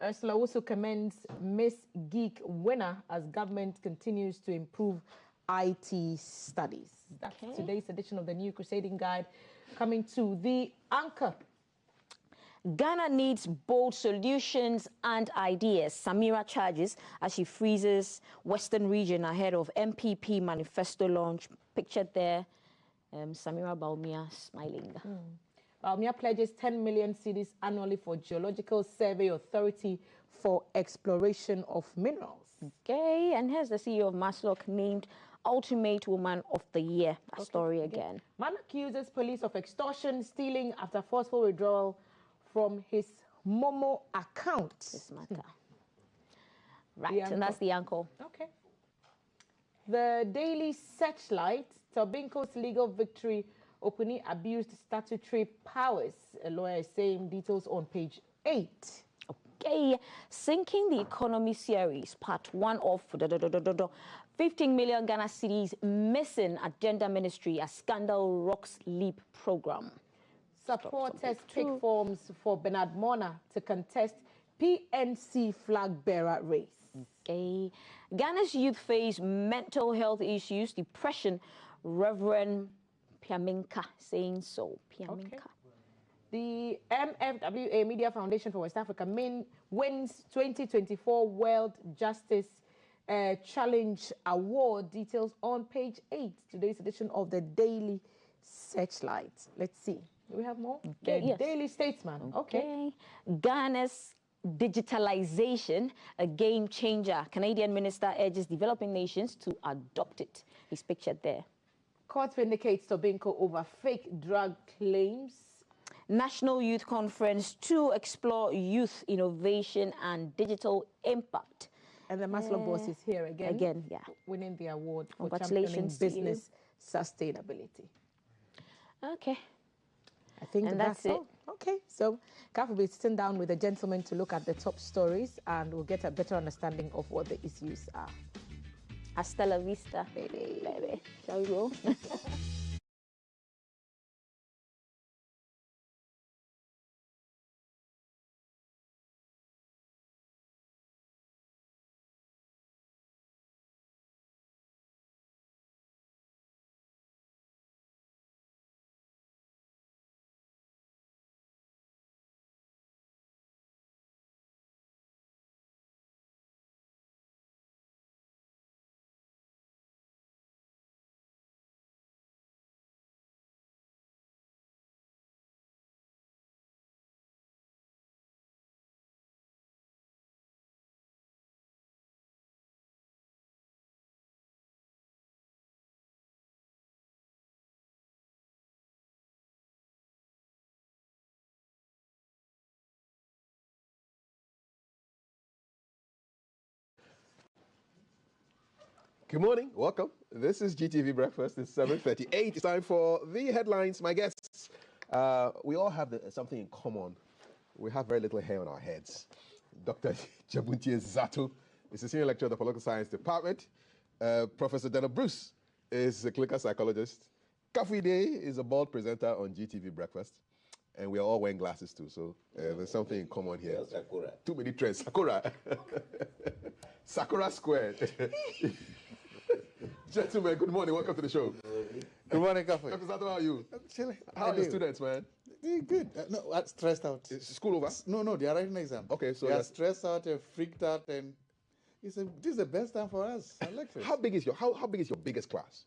Ursula Wusu commends Miss Geek winner as government continues to improve IT studies. That's today's edition of the New Crusading Guide. Coming to the anchor. Ghana needs bold solutions and ideas. Samira charges as she freezes Western region ahead of MPP manifesto launch. Pictured there, Samira Baumia smiling. Baumia pledges 10 million cedis annually for Geological Survey Authority for exploration of minerals. Okay, and here's the CEO of Maslock named Ultimate Woman of the Year. A story again. Man accuses police of extortion, stealing after forceful withdrawal from his Momo account. This matter. Right, and that's the anchor. Okay. The Daily Searchlight, Tobinco's legal victory openly abused statutory powers. A lawyer is saying details on page 8. Okay, Sinking the Economy series, part 1 of 15 million Ghana cedis missing at Gender Ministry as scandal rocks leap program. Supporters pick forms for Bernard Mona to contest PNC flag bearer race. Okay, Ghana's youth face mental health issues, depression. Reverend Piaminka saying so. Piaminka. Okay. The MFWA Media Foundation for West Africa wins 2024 World Justice Challenge Award. Details on page 8. Today's edition of the Daily Searchlight. Let's see. Do we have more? Okay, yes. Daily Statesman. Okay. Ghana's digitalization, a game changer. Canadian minister urges developing nations to adopt it. He's pictured there. Court vindicates Tobinco over fake drug claims. National Youth Conference to explore youth innovation and digital impact. And the Maslow boss is here again. Again, yeah. Winning the award for Congratulations championing business sustainability. Okay. I think that's it. all. Okay, so Kaf will be sitting down with the gentleman to look at the top stories and we'll get a better understanding of what the issues are. Hasta la vista, baby. Shall we go? Good morning, welcome. This is GTV Breakfast. It's 7:38. It's time for the headlines. My guests, we all have something in common. We have very little hair on our heads. Dr. Jabuntie Zato is a senior lecturer at the Political Science Department. Professor Dana Bruce is a clinical psychologist. Kafui Day is a bald presenter on GTV Breakfast. And we are all wearing glasses too, so there's something in common here. Yeah, Sakura. Too many trends. Sakura. Sakura Squared. Gentlemen, good morning. Welcome to the show. Good morning, Kafui. Dr. Sato, how are you? I'm chilling. How are the students, man? Good. No, I'm stressed out. Is school over? No, they are writing an exam. Okay, so they are stressed out and freaked out, and this is the best time for us. How big is your biggest class?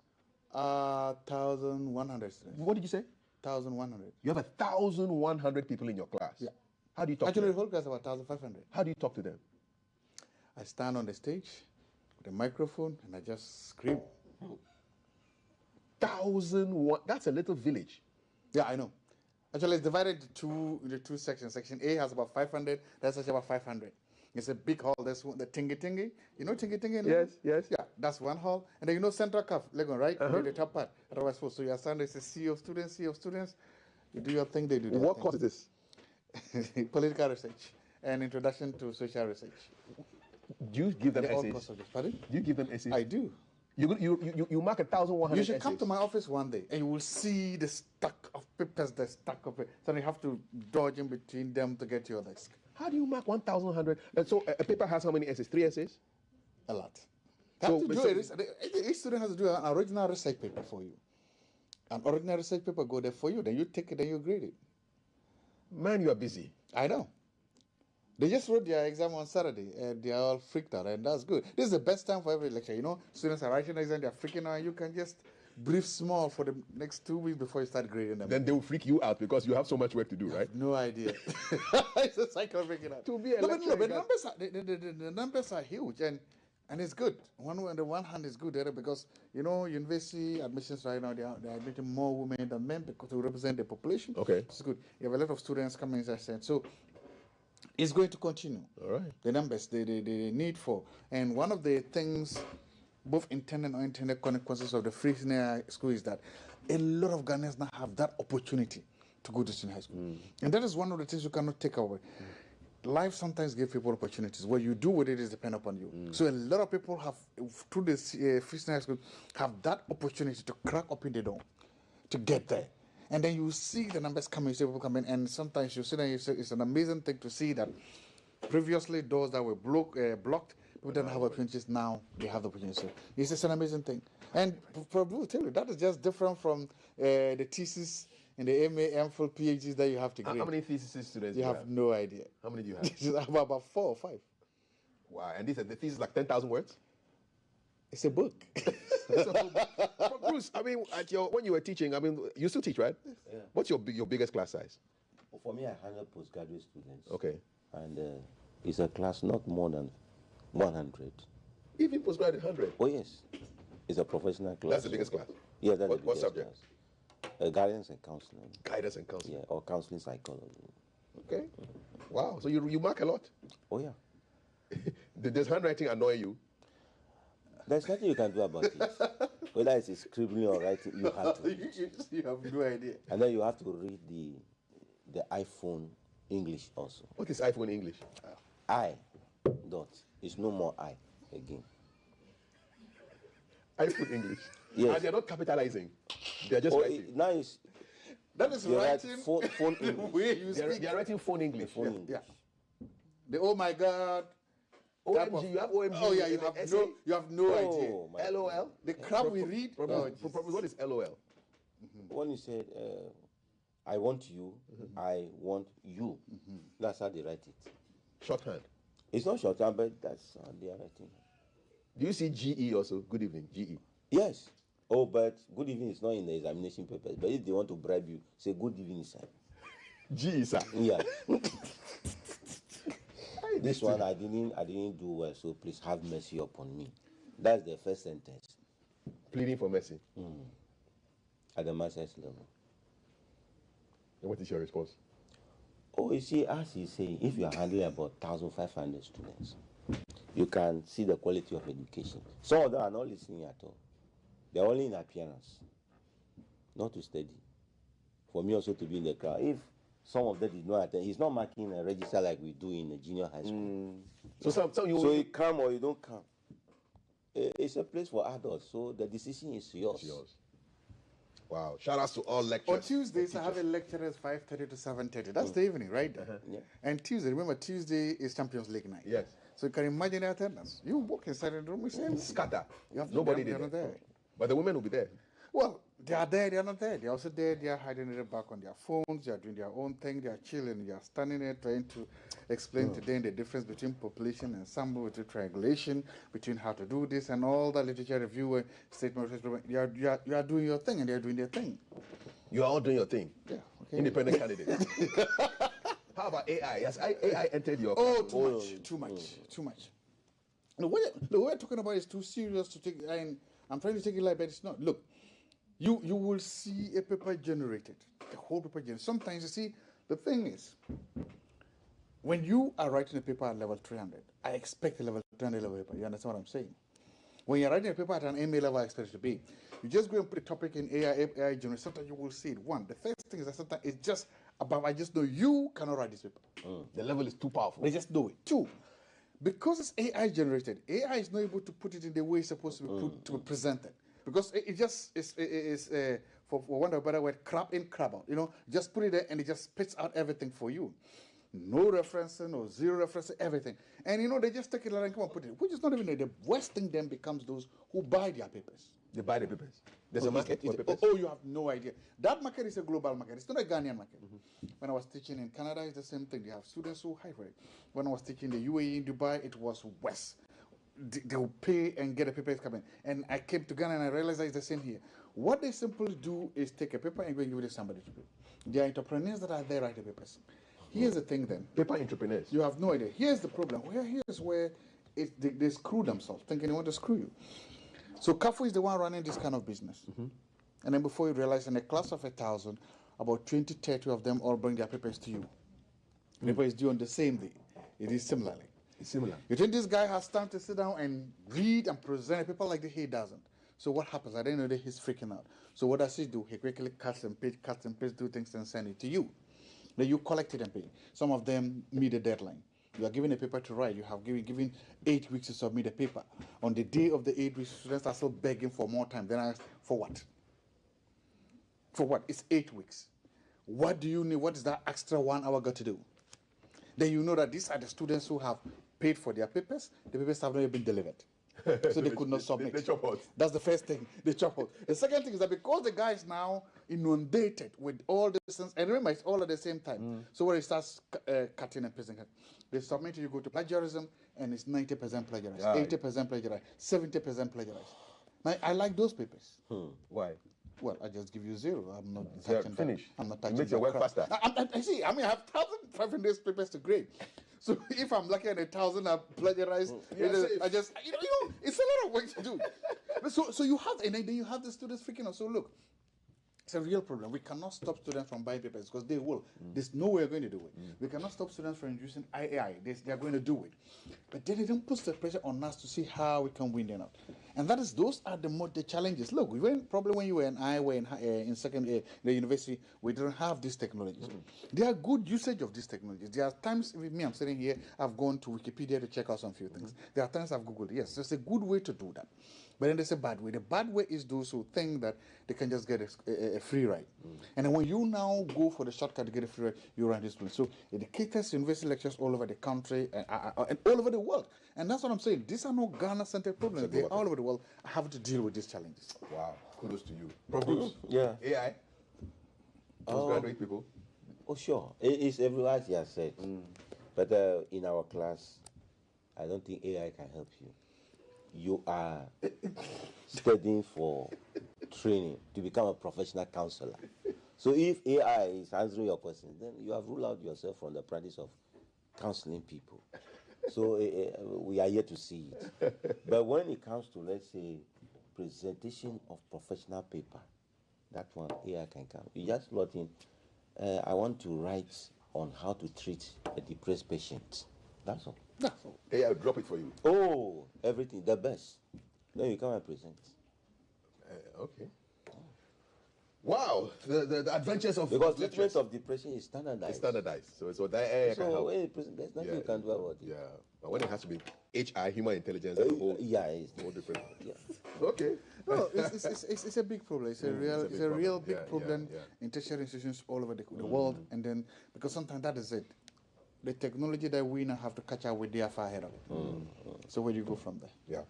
1,100 students. What did you say? 1,100. You have 1,100 people in your class. Yeah. How do you talk Actually, to them? the whole class is about 1,500. How do you talk to them? I stand on the stage with a microphone and I just scream. 1,001. That's a little village. Yeah, I know. Actually, it's divided into two sections. Section A has about 500. That's actually about 500. It's a big hall. There's the Tingy. You know Tingy? Yes. Yeah, that's one hall. And then you know Central Cuff, Legon, right? The top part. Otherwise, so you understand there's a sea of students. You do your thing, they do their What thing. course is this? Political research and introduction to social research. Do you give them All essays? course of this. Pardon? Do you give them essays? I do. You mark 1,100 You should essays. come to my office one day and you will see the stack of papers, So you have to dodge in between them to get to your desk. How do you mark 1,100? And so a paper has how many essays? 3 essays? A lot. Each student has to do an original research paper for you. An original research paper go there for you. Then you take it, then you grade it. Man, you are busy. I know. They just wrote their exam on Saturday, and they are all freaked out, and that's good. This is the best time for every lecture. You know, students are writing an exam, they're freaking out, and you can just brief small for the next 2 weeks before you start grading them. Then they will freak you out because you have so much work to do, right? No idea. It's a cycle of freaking out. To be a But the numbers are huge, and it's good. On the one hand, it's good there because, you know, university admissions right now, they're admitting more women than men because to represent the population. Okay. It's good. You have a lot of students coming, as I said. So It's going to continue. All right. The numbers, the need for. And one of the things, both intended and unintended consequences of the free senior school is that a lot of Ghanaians now have that opportunity to go to senior high school. And that is one of the things you cannot take away. Life sometimes gives people opportunities. What you do with it is depend upon you. So a lot of people have, through the free senior high school, have that opportunity to crack open the door, to get there. And then you see the numbers coming, you see people coming, and sometimes you see that it's an amazing thing to see that previously doors that were blocked, people didn't have opportunities, now they have the opportunity. So it's just an amazing thing. And for people tell you, that is just different from the thesis and the MA, MPhil, PhDs that you have to grade. How many thesis students you have? No idea. How many do you have? About 4 or 5. Wow, and the thesis is like 10,000 words? It's a book. But Bruce, I mean, when you were teaching, I mean, you still teach, right? Yeah. What's your biggest class size? For me, I handle postgraduate students. Okay. And it's a class not more than 100. Even postgraduate 100? Oh, yes. It's a professional class. That's the biggest class? Yeah, that's what subject? Class. Guidance and counseling. Guidance and counseling? Yeah, or counseling psychology. Okay. Wow, so you mark a lot? Oh, yeah. Does handwriting annoy you? There's nothing you can do about it. Whether it's scribbling or writing, you have to. You have no idea. And then you have to read the iPhone English also. What is iPhone English? I dot. It's no more I again. iPhone English? Yes. And they're not capitalizing. They're just writing. Now it's... That is writing. Phone English. They're writing phone English. Phone English. Yeah. The oh my God. OMG, you have OMG. Oh yeah, you have no idea. LOL. The crap we read. What is LOL? When you said, I want you, I want you. That's how they write it. Shorthand. It's not shorthand, but that's how they are writing. Do you see GE also? Good evening, GE. Yes. Oh, but good evening is not in the examination papers. But if they want to bribe you, say good evening, sir. GE, sir. Yeah. This one I didn't do well, so please have mercy upon me. That's the first sentence. Pleading for mercy. At the master's level. And what is your response? Oh, you see, as he's saying, if you are handling about 1,500 students, you can see the quality of education. Some of them are not listening at all. They're only in appearance, not to study. For me also to be in the crowd. If some of them did not attend, he's not marking a register like we do in the junior high school. So you come or you don't come. It's a place for adults, so the decision is yours. It's yours. Wow. Shout outs to all lecturers. On Tuesdays, I have a lecture at 5:30 to 7:30. That's the evening, right? Yeah. And Tuesday, remember, Tuesday is Champions League night. Yes. So you can imagine the attendance. You walk inside the room, you say, scatter. Nobody there. there. But the women will be there. Well, they are there, they are not there. They are also there, they are hiding in the back on their phones, they are doing their own thing, they are chilling, they are standing there trying to explain to them the difference between population and sample, between triangulation, between how to do this and all that literature review, statement, you are doing your thing and they are doing their thing. You are all doing your thing? Yeah. Okay. Independent candidate. How about AI? Has AI entered your too much. The way we're talking about is too serious to take, and I'm trying to take it light, but it's not. Look, you will see a paper generated, the whole paper generated. Sometimes you see, the thing is, when you are writing a paper at level 300, I expect a level 300 level paper. You understand what I'm saying? When you're writing a paper at an MA level, I expect it to be. You just go and put a topic in AI generate. Sometimes you will see it. One, the first thing is that sometimes it's just about, I just know you cannot write this paper. The level is too powerful. They just know it. Two, because it's AI generated, AI is not able to put it in the way it's supposed to be to be presented. Because it just is for want of a better word, crap in, crap out. You know, just put it there and it just spits out everything for you. No referencing, no zero referencing, everything. And you know, they just take it and come and put it, which is not even the worst thing then becomes those who buy their papers. They buy the papers. There's a market for papers. Oh, you have no idea. That market is a global market. It's not a Ghanaian market. When I was teaching in Canada, it's the same thing. They have students who hire for it. When I was teaching the UAE in Dubai, it was West. They will pay and get a paper coming. And I came to Ghana and I realized that it's the same here. What they simply do is take a paper and go and give it to somebody to do. There are entrepreneurs that are there write the papers. Here's the thing then. Paper entrepreneurs. You have no idea. Here's the problem. Here's where they screw themselves, thinking they want to screw you. So Kafu is the one running this kind of business. And then before you realize, in a class of 1,000, about 20, 30 of them all bring their papers to you. The paper is due on the same day. It is similarly. It's similar. You think this guy has time to sit down and read and present a paper like this? He doesn't. So what happens? At the end of the day, he's freaking out. So what does he do? He quickly cuts and paste, do things and send it to you. Then you collect it and pay. Some of them meet a deadline. You are given a paper to write. You have given 8 weeks to submit a paper. On the day of the 8 weeks, students are still begging for more time. Then I ask, for what? For what? It's 8 weeks. What do you need? What is that extra 1 hour got to do? Then you know that these are the students who have paid for their papers. The papers have not even been delivered. So they could not submit. They chop out. That's the first thing. They chop out. The second thing is that because the guy is now inundated with all these things, and remember, it's all at the same time. So when he starts cutting and pasting, they submit, you go to plagiarism, and it's 90% plagiarized, 80% plagiarized, 70% plagiarized. Now, I like those papers. Why? Well, I just give you 0. I'm not Zero, touching finish. that. I'm not touching Make your work faster. I see. I mean, I have 1,500 papers to grade. So if I'm lucky at 1,000 are plagiarized, I just, you know, it's a lot of work to do. So you have, and then you have the students freaking out. So look, it's a real problem. We cannot stop students from buying papers because they will. There's no way we're going to do it. We cannot stop students from using AI. They're going to do it. But then they don't put the pressure on us to see how we can win them out. And those are the challenges. Look, probably when you were and I were in second year, the university, we didn't have these technologies. There are good usage of these technologies. There are times with me, I'm sitting here, I've gone to Wikipedia to check out some few things. There are times I've Googled. Yes, there's a good way to do that. But then there's a bad way. The bad way is those who think that they can just get a free ride. And then when you now go for the shortcut to get a free ride, you run this way. So it caters university lectures all over the country and all over the world. And that's what I'm saying. These are no Ghana-centered problems. They're all over the world have to deal with these challenges. Wow. Kudos to you. Bruce. Yeah. AI. Postgraduate people. Oh, sure. It's everywhere, as you have said. But in our class, I don't think AI can help you. You are studying for training to become a professional counselor. So if AI is answering your questions, then you have ruled out yourself from the practice of counseling people. So we are yet to see it. But when it comes to, let's say, presentation of professional paper, that one AI can come. You just slot in, I want to write on how to treat a depressed patient. That's all. That's all. AI will drop it for you. Oh, everything, the best. Then you come and present. Okay. Wow, the adventures of because treatment of depression is standardized. It's standardized, so that AI can help. There's nothing you can do about it. Yeah, but when it has to be HI, human intelligence, as a whole, it's more different. Yeah. Okay. No, it's a big problem. It's a real big problem in tertiary institutions all over the world. And then because sometimes that is it. The technology that we now have to catch up with, they are far ahead of it. So where do you go from there? Yeah.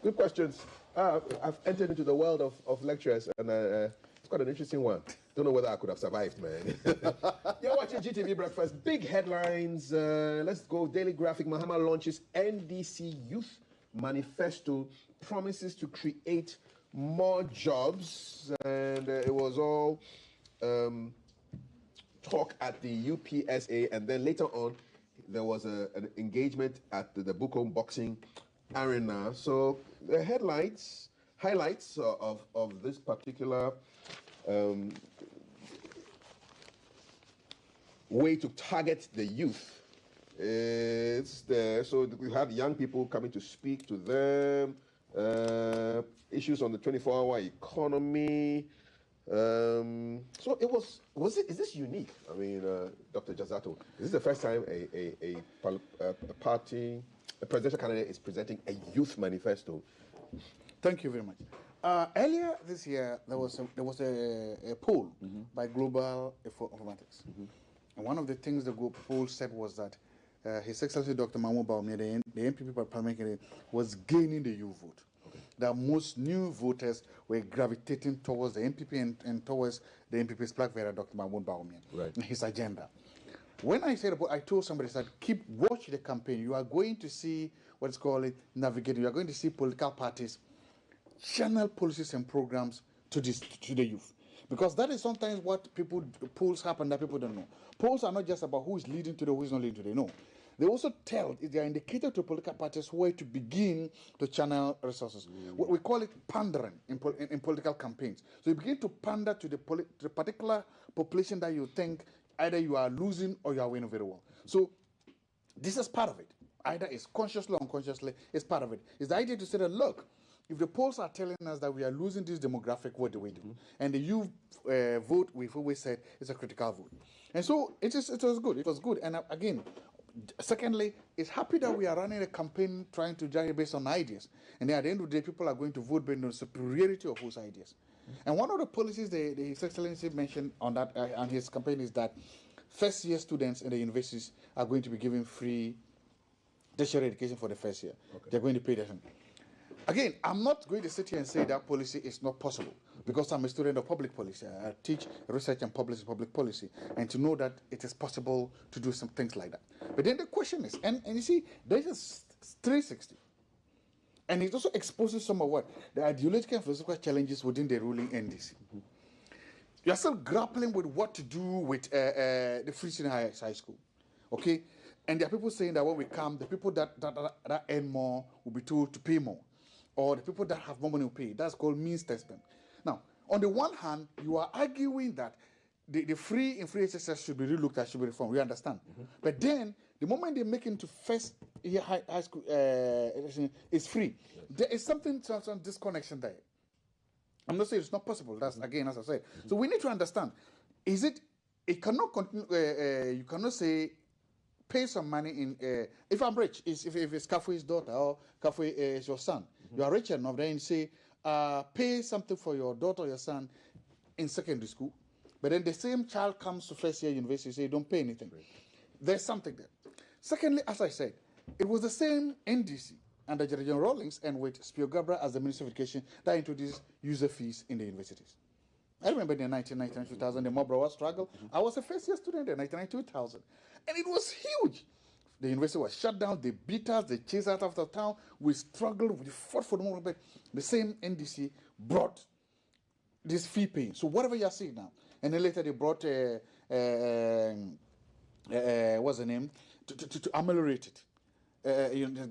Good questions. I've entered into the world of lectures, and it's quite an interesting one. Don't know whether I could have survived, man. You're watching GTV Breakfast. Big headlines. Let's go. Daily Graphic. Mahama launches NDC Youth Manifesto, promises to create more jobs. And it was all talk at the UPSA, and then later on there was an engagement at the Bukom Boxing Arena. So the highlights of this particular way to target the youth is there. So we had young people coming to speak to them, issues on the 24-hour economy. So is this unique? I mean, Dr. Jazato, is this the first time a presidential candidate is presenting a youth manifesto? Thank you very much. Earlier this year, there was a poll by Global Informatics. And one of the things the poll said was that His Excellency Dr. Mahmoud Bawumia, the NPP parliament candidate, was gaining the youth vote. That most new voters were gravitating towards the NPP and towards the NPP's flag bearer, Dr. Mahmoud Bawumia, and his agenda. When I said, I told somebody, I said, watch the campaign. You are going to see what's called navigating. You are going to see political parties channel policies and programs to the youth. Because that is sometimes what polls happen that people don't know. Polls are not just about who is leading today, who is not leading today. No. They also they are indicated to political parties where to begin to channel resources. We call it pandering in political campaigns. So you begin to pander to the particular population that you think either you are losing or you are winning very well. So This is part of it. Either it's consciously or unconsciously, it's part of it. It's the idea to say that, look, if the polls are telling us that we are losing this demographic, what do we do? And the youth vote, we've always said, is a critical vote. And so it was good. It was good. And again, secondly, it's happy that we are running a campaign trying to judge based on ideas. And then at the end of the day, people are going to vote based on the superiority of those ideas. And one of the policies His Excellency mentioned on that on his campaign is that first-year students in the universities are going to be given free tertiary education for the first year. Okay. They're going to pay attention. Again, I'm not going to sit here and say that policy is not possible because I'm a student of public policy. I teach research and publish public policy, and to know that it is possible to do some things like that. But then the question is, and you see, there's a 360. And it also exposes some of what? The ideological and philosophical challenges within the ruling NDC. You are still grappling with what to do with the free senior high school. Okay? And there are people saying that when we come, the people that earn more will be told to pay more. Or the people that have more money will pay. That's called means testing. Now, on the one hand, you are arguing that the free SSS should be relooked at, should be reformed. We understand. But then, the moment they make it into first year high school, it's free. There is some disconnection there. I'm not saying it's not possible. That's again, as I said. So we need to understand: is it cannot continue? You cannot say pay some money in. If I'm rich, if it's Kafui's daughter or Kafui is your son, you are rich enough. Then you say pay something for your daughter or your son in secondary school. But then the same child comes to first year university, you say don't pay anything. Right. There's something there. Secondly, as I said, it was the same NDC under General Rawlings and with Spio Gabra as the Minister of Education that introduced user fees in the universities. I remember in the 1999, 2000, the Mobra struggle. I was a first year student in 1999, 2000. And it was huge. The university was shut down, they beat us, they chased us out of town. We struggled, we fought for the moment, but the same NDC brought this fee paying. So whatever you're seeing now. And then later they brought, what's the name? To ameliorate it.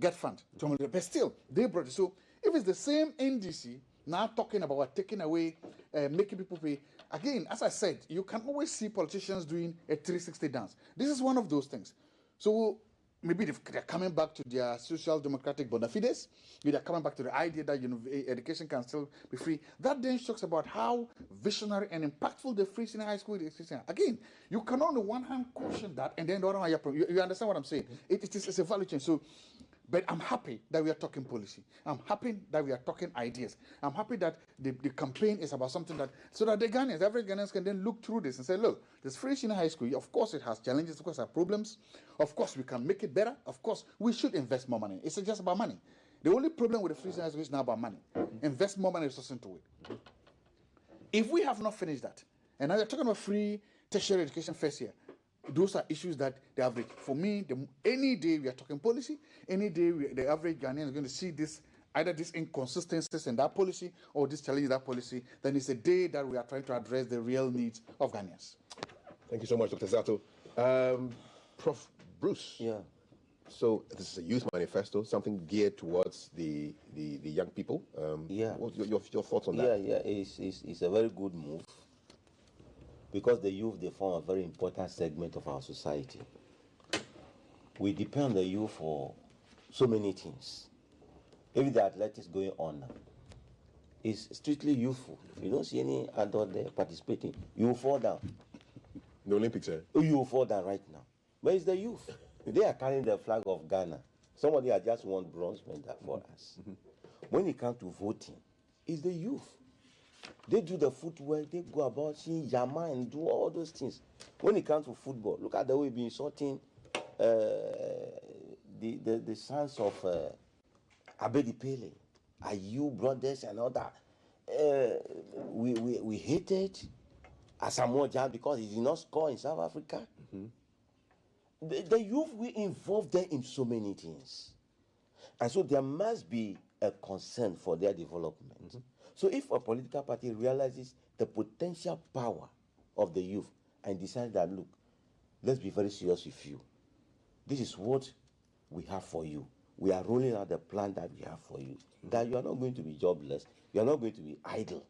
Get fund. To ameliorate. But still, they brought it. So if it's the same NDC now talking about taking away, making people pay, again, as I said, you can always see politicians doing a 360 dance. This is one of those things. So maybe they're coming back to their social democratic bona fides. Maybe they're coming back to the idea that education can still be free. That then talks about how visionary and impactful the free senior high school is. Again, you can on the one hand caution that, and then the other hand, you understand what I'm saying? It's a value chain. So, but I'm happy that we are talking policy. I'm happy that we are talking ideas. I'm happy that the campaign is about something that, so that the Ghanaians, every Ghanaians can then look through this and say, look, this free senior high school, of course it has challenges, of course it has problems. Of course we can make it better. Of course we should invest more money. It's just about money. The only problem with the free senior high school is now about money. Invest more money resources into it. If we have not finished that, and now you're talking about free tertiary education first year, those are issues that the average, for me, any day we are talking policy, any day the average Ghanaian is going to see this, either these inconsistencies in that policy or this challenge in that policy, then it's a day that we are trying to address the real needs of Ghanaians. Thank you so much, Dr. Zato. Prof. Bruce. Yeah. So this is a youth manifesto, something geared towards the young people. Yeah. What's your thoughts on that? Yeah, it's a very good move. Because the youth, they form a very important segment of our society. We depend on the youth for so many things. Even the athletics going on now is strictly youthful. You don't see any adult there participating. You will fall down. The Olympics, eh? You will fall down right now. But it's the youth. They are carrying the flag of Ghana. Somebody has just won bronze medal for us. When it comes to voting, it's the youth. They do the footwork, they go about seeing Yama and do all those things. When it comes to football, look at the way we've been sorting the sons of Abedi Pele, Ayu brothers and all that. We hated Asamoah Gyan because he did not score in South Africa. The youth, we involve them in so many things. And so there must be a concern for their development. So if a political party realizes the potential power of the youth and decides that, look, let's be very serious with you. This is what we have for you. We are rolling out the plan that we have for you. That you are not going to be jobless. You are not going to be idle.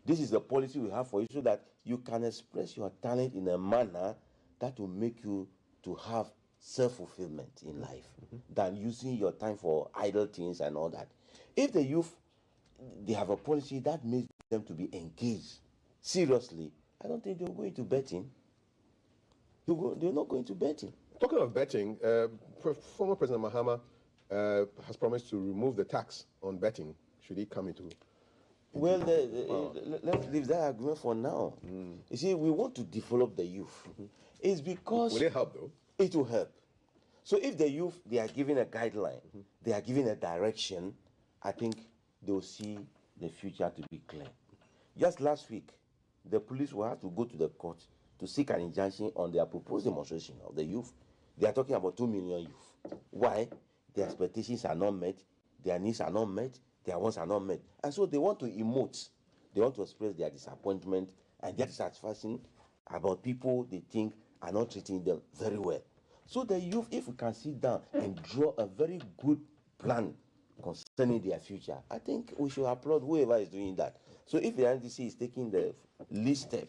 This is the policy we have for you so that you can express your talent in a manner that will make you to have self-fulfillment in life than using your time for idle things and all that. If the youth, they have a policy that makes them to be engaged seriously, I don't think they're going to betting. They're not going to betting. Talking of betting, former President Mahama has promised to remove the tax on betting should he come into. Well, let's leave that argument for now. You see, we want to develop the youth. It's because... Will it help, though? It will help. So if the youth, they are given a guideline, they are given a direction, I think they will see the future to be clear. Just last week, the police will have to go to the court to seek an injunction on their proposed demonstration of the youth. They are talking about 2 million youth. Why? Their expectations are not met, their needs are not met, their wants are not met. And so they want to emote, they want to express their disappointment and their dissatisfaction about people they think are not treating them very well. So the youth, if we can sit down and draw a very good plan concerning their future, I think we should applaud whoever is doing that. So if the NDC is taking the lead step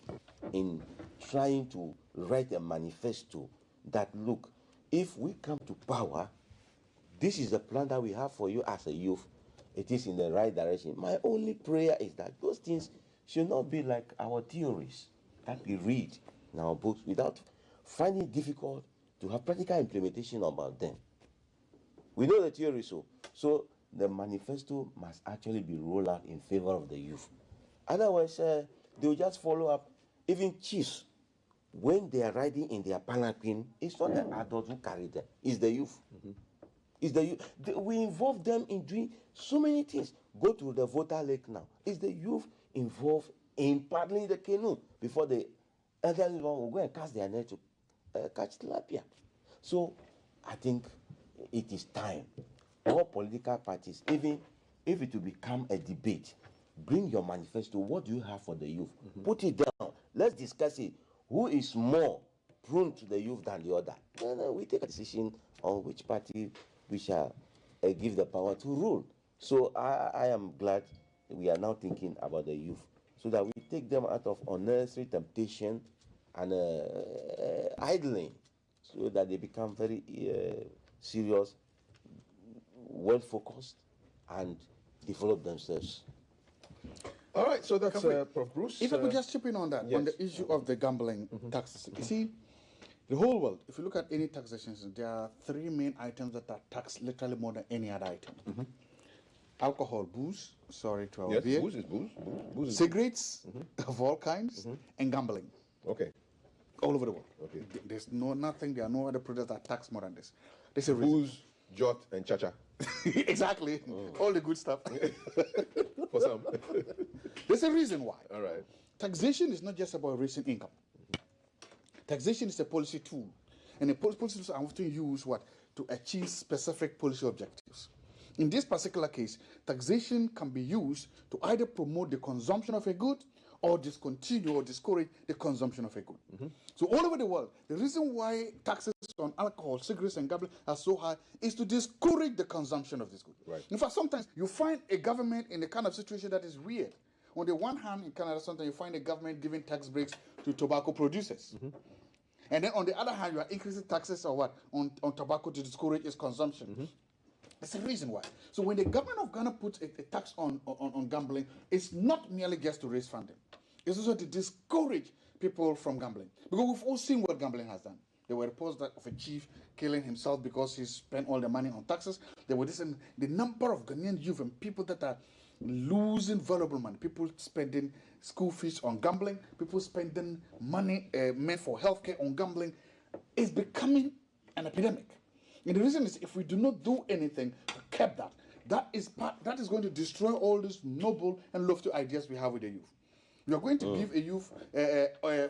in trying to write a manifesto that, look, if we come to power, this is the plan that we have for you as a youth, it is in the right direction. My only prayer is that those things should not be like our theories that we read in our books without finding it difficult to have practical implementation about them. We know the theory, so the manifesto must actually be rolled out in favor of the youth. Otherwise, they will just follow up. Even chiefs, when they are riding in their palanquin, it's not the adults who carry them, it's the youth. It's the youth. We involve them in doing so many things. Go to the voter lake now. It's the youth involved in paddling the canoe before the elderly one will go and cast their net to catch tilapia. So I think it is time. All political parties, even if it will become a debate, bring your manifesto. What do you have for the youth? Put it down. Let's discuss it. Who is more prone to the youth than the other? Then we take a decision on which party we shall give the power to rule. So I am glad we are now thinking about the youth so that we take them out of unnecessary temptation and idling so that they become very serious, well-focused, and develop themselves. All right, so that's Prof. Bruce. If I could just chip in on that, yes. on the issue of the gambling taxes. You see, the whole world, if you look at any taxation, there are 3 main items that are taxed literally more than any other item. Alcohol, booze, sorry to our beer. Booze is booze. Booze is cigarettes of all kinds, and gambling. Okay. All over the world. Okay. There's nothing, there are no other products that are taxed more than this. There's a booze, jot, and cha-cha. Exactly. All the good stuff. For some. There's a reason why. All right. Taxation is not just about raising income. Taxation is a policy tool. And the policy tools are often used to achieve specific policy objectives. In this particular case, taxation can be used to either promote the consumption of a good or discontinue or discourage the consumption of a good. So all over the world, the reason why taxes on alcohol, cigarettes, and gambling are so high is to discourage the consumption of this good. Right. In fact, sometimes you find a government in a kind of situation that is weird. On the one hand, in Canada, sometimes you find a government giving tax breaks to tobacco producers. And then on the other hand, you are increasing taxes on tobacco to discourage its consumption. That's the reason why. So when the government of Ghana puts a tax on gambling, it's not merely just to raise funding. It's also to discourage people from gambling. Because we've all seen what gambling has done. There were reports of a chief killing himself because he spent all the money on taxes. There were the number of Ghanaian youth and people that are losing valuable money. People spending school fees on gambling. People spending money meant for healthcare on gambling. It's becoming an epidemic. And the reason is if we do not do anything to curb that, that is going to destroy all these noble and lofty ideas we have with the youth. You are going to give a youth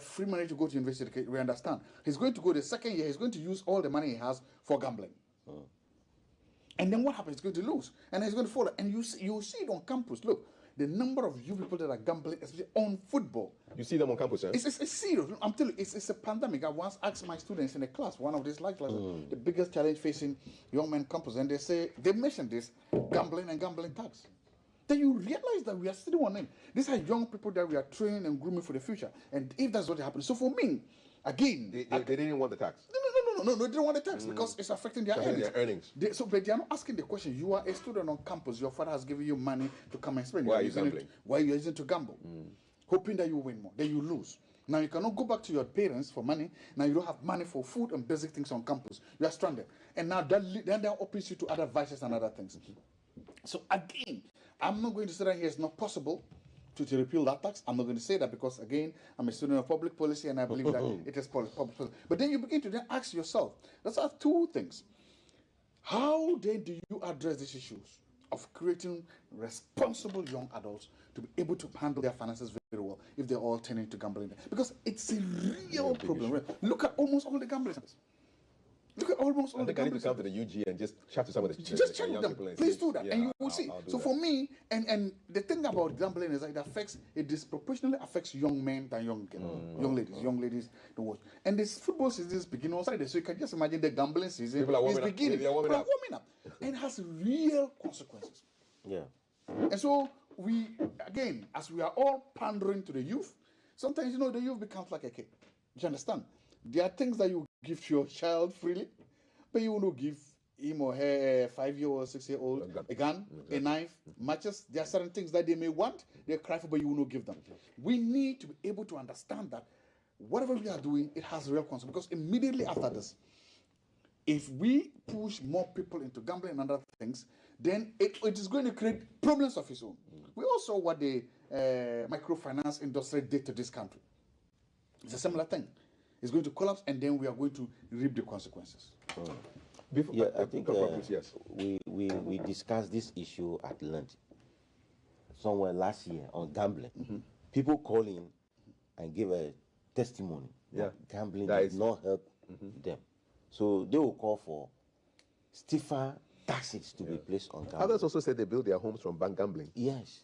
free money to go to university. We understand. He's going to go the second year. He's going to use all the money he has for gambling. And then what happens? He's going to lose. And he's going to fall. And you see it on campus. Look, the number of you people that are gambling, especially on football. You see them on campus, eh? It's serious. I'm telling you, it's a pandemic. I once asked my students in a class, one of these live classes, the biggest challenge facing young men campus, and they mentioned this, gambling and gambling tax. Then you realize that we are still on them. These are young people that we are training and grooming for the future. And if that's what happened, so for me, again... They didn't want the tax. No, they don't want the tax because it's affecting their earnings. But they are not asking the question. You are a student on campus. Your father has given you money to come and spend. Why are you gambling? Why are you using it to gamble? Hoping that you win more. Then you lose. Now you cannot go back to your parents for money. Now you don't have money for food and basic things on campus. You are stranded. And now then that opens you to other vices and other things. So again, I'm not going to say that here it's not possible to repeal that tax. I'm not going to say that because, again, I'm a student of public policy and I believe that it is public policy. But then you begin to then ask yourself, let's ask two things. How then do you address these issues of creating responsible young adults to be able to handle their finances very well if they're all turning to gambling? Because it's a real problem. Look at almost all the gambling centers. Look at almost all the I need to come to the UG and just chat to some of the just chat with them. Please do that, and you will see. So for me, and the thing about gambling is that it disproportionately affects young men than young ladies. Young ladies don't watch. And this football season is beginning on Saturday, so you can just imagine the gambling season is beginning. People are warming up, and it has real consequences. Yeah. And so as we are all pandering to the youth, sometimes the youth becomes like a kid. Do you understand? There are things that you give to your child freely, but you will not give him or her 5-year-old, 6-year-old a gun, a knife, matches. There are certain things that they may want, they cry for, but you will not give them. We need to be able to understand that whatever we are doing, it has real consequences. Because immediately after this, if we push more people into gambling and other things, then it is going to create problems of its own. We also saw what the microfinance industry did to this country. It's a similar thing. It's going to collapse, and then we are going to reap the consequences. I think we discussed this issue at length somewhere last year on gambling. People call in and give a testimony that gambling did not help them. So they will call for stiffer taxes to be placed on gambling. Others also said they built their homes from bank gambling. Yes.